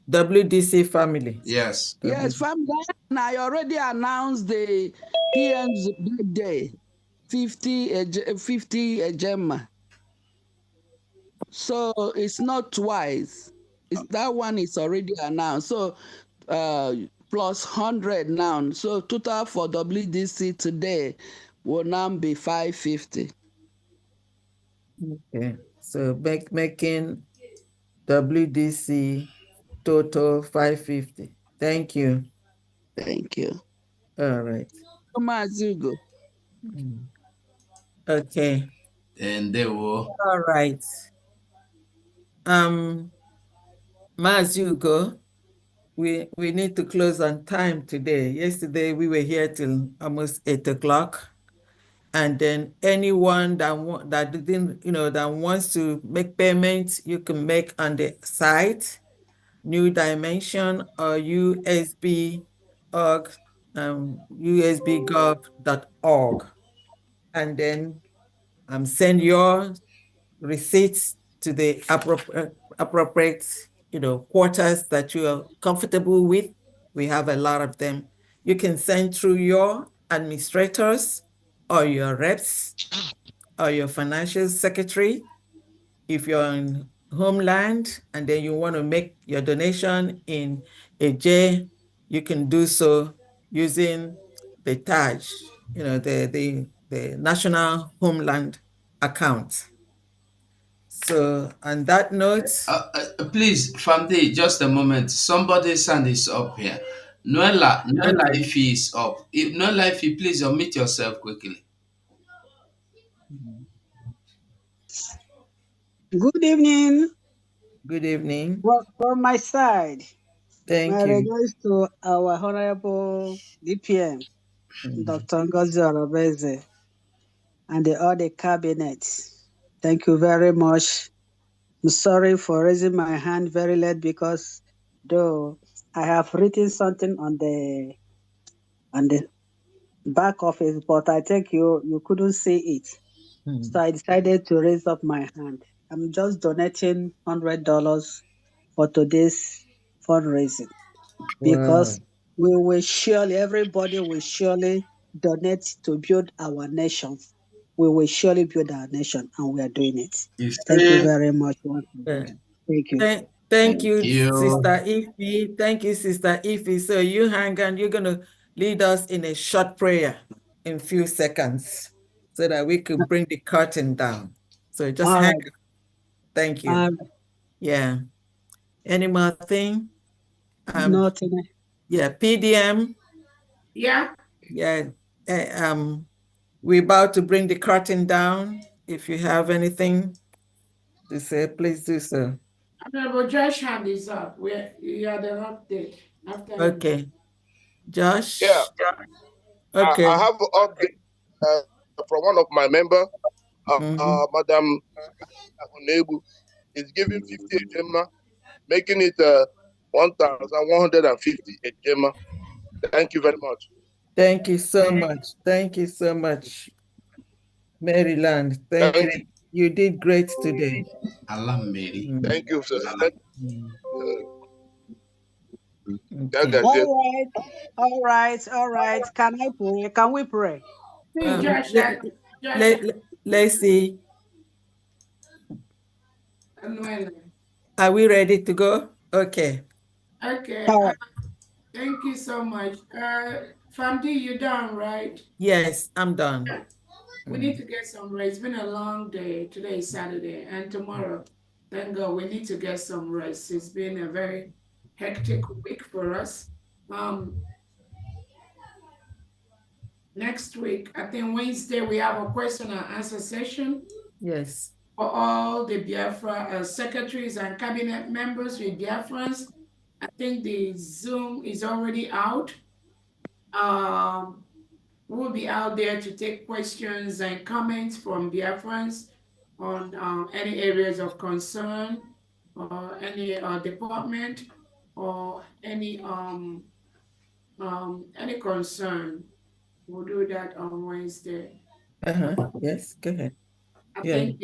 WDC family.
Yes.
Yes, family. And I already announced the PM's birthday, 50 Ejema. So it's not twice. That one is already announced. So plus 100 now. So total for WDC today will now be 550.
Okay. So making WDC total 550. Thank you.
Thank you.
All right.
Mazugo.
Okay.
And they will.
All right. Mazugo, we need to close on time today. Yesterday we were here till almost 8 o'clock. And then anyone that didn't, that wants to make payments, you can make on the site, New Dimension or USB.org, usbgov.org, and then send your receipts to the appropriate, quarters that you are comfortable with. We have a lot of them. You can send through your administrators or your reps or your financial secretary. If you're in homeland and then you want to make your donation in a J, you can do so using the TAJ, the National Homeland account. So on that note,
please, Famde, just a moment. Somebody's hand is up here. Noella,
okay.
if he is up. Noella, if you please unmute yourself quickly.
Good evening.
Good evening.
Well, from my side,
Thank
my
you.
regards to our Honorable DPM, Dr. Ngozi Arobeze, and the other cabinet.
Thank you very much. I'm sorry for raising my hand very late because though I have written something on the back of it, but I think you couldn't see it. So I decided to raise up my hand. I'm just donating $100 for today's fundraising because we will surely, everybody will surely donate to build our nation. We will surely build our nation, and we are doing it. Thank you very much once again. Thank you.
Thank you, Sister Ify. Thank you, Sister Ify. So you hang on. You're going to lead us in a short prayer in a few seconds so that we could bring the curtain down. So just
All
hang
right.
on. Thank you. Yeah. Any more thing?
Nothing.
Yeah, PDM.
Yeah.
Yeah. We're about to bring the curtain down. If you have anything to say, please do so.
Honorable Josh hand is up. You had an update after him.
Okay. Josh?
Yeah.
Okay.
I have an update from one of my members, Madam Onebu, is giving 50 a Gemma, making it 1,150 a Gemma. Thank you very much.
Thank you so much. Thank you so much, Maryland. Thank you. You did great today.
Alam Mary.
Thank you, sir.
Okay.
All right. Can I pray? Can we pray?
Let's see. Are we ready to go? Okay.
Okay. Thank you so much. Famdi, you done, right?
Yes, I'm done.
We need to get some rest. It's been a long day. Today is Saturday, and tomorrow, thank God, we need to get some rest. It's been a very hectic week for us. Next week, I think Wednesday, we have a question and answer session.
Yes.
For all the Biafra secretaries and cabinet members with Biafrans. I think the Zoom is already out. We'll be out there to take questions and comments from Biafrans on any areas of concern or any department or any concern. We'll do that on Wednesday.
Yes, go ahead.
I think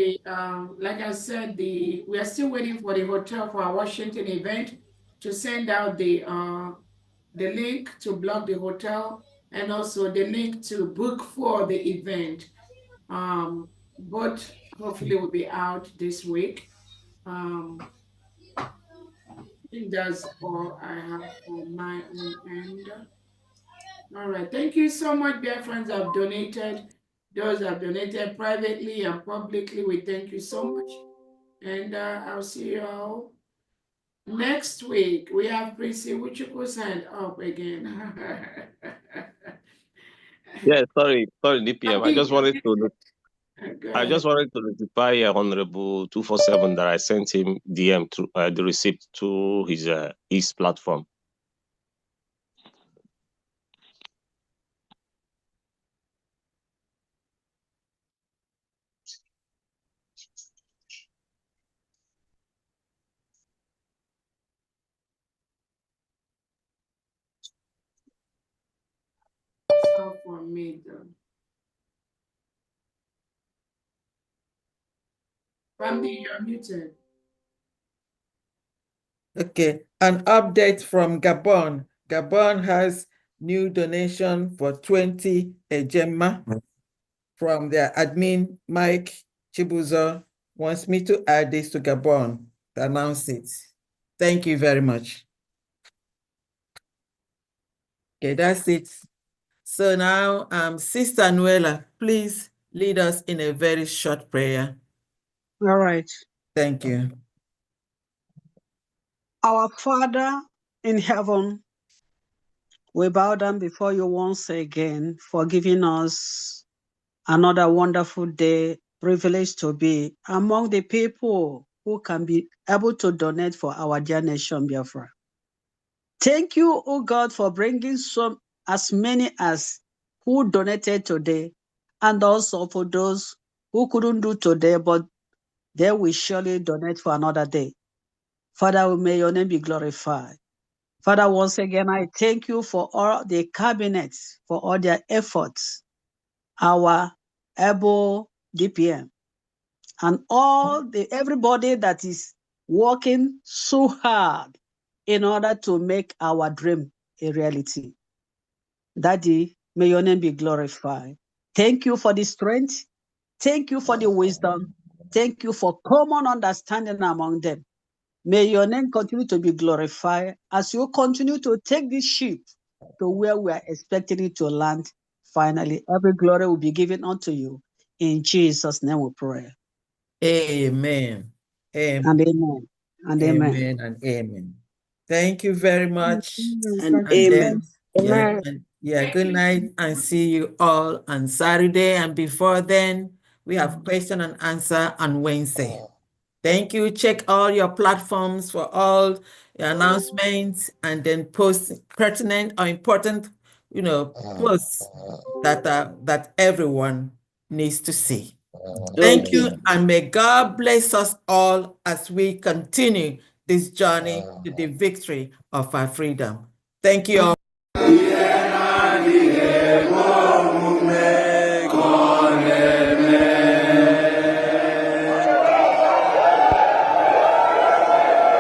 like I said, we are still waiting for the hotel for our Washington event to send out the link to block the hotel and also the link to book for the event. But hopefully will be out this week. I think that's all I have on my own end. All right, thank you so much, dear friends who have donated. Those who have donated privately and publicly, we thank you so much. And I'll see you all next week. We have Prissy Uchuku's hand up again.
Yeah, sorry, DPM. I just wanted to notify Honorable 247 that I sent him DM to the receipt to his platform.
So for me, though. Family, you're muted.
Okay, an update from Gabon. Gabon has new donation for 20 Ejema from their admin, Mike Chibuzo, wants me to add this to Gabon to announce it. Thank you very much. Okay, that's it. So now, Sister Nuela, please lead us in a very short prayer.
All right.
Thank you.
Our Father in heaven, we bow down before you once again for giving us another wonderful day, privilege to be among the people who can be able to donate for our dear nation, Biafra. Thank you, oh God, for bringing as many as who donated today, and also for those who couldn't do today, but they will surely donate for another day. Father, may your name be glorified. Father, once again, I thank you for all the cabinets, for all their efforts, our able DPM, and everybody that is working so hard in order to make our dream a reality. Daddy, may your name be glorified. Thank you for the strength. Thank you for the wisdom. Thank you for common understanding among them. May your name continue to be glorified as you continue to take this ship to where we are expecting it to land. Finally, every glory will be given unto you. In Jesus' name we pray.
Amen.
And amen. And amen.
Amen and amen. Thank you very much.
And amen.
Good night, and see you all on Saturday. And before then, we have question and answer on Wednesday. Thank you. Check all your platforms for all the announcements, and then post pertinent or important, posts that everyone needs to see. Thank you, and may God bless us all as we continue this journey to the victory of our freedom. Thank you all.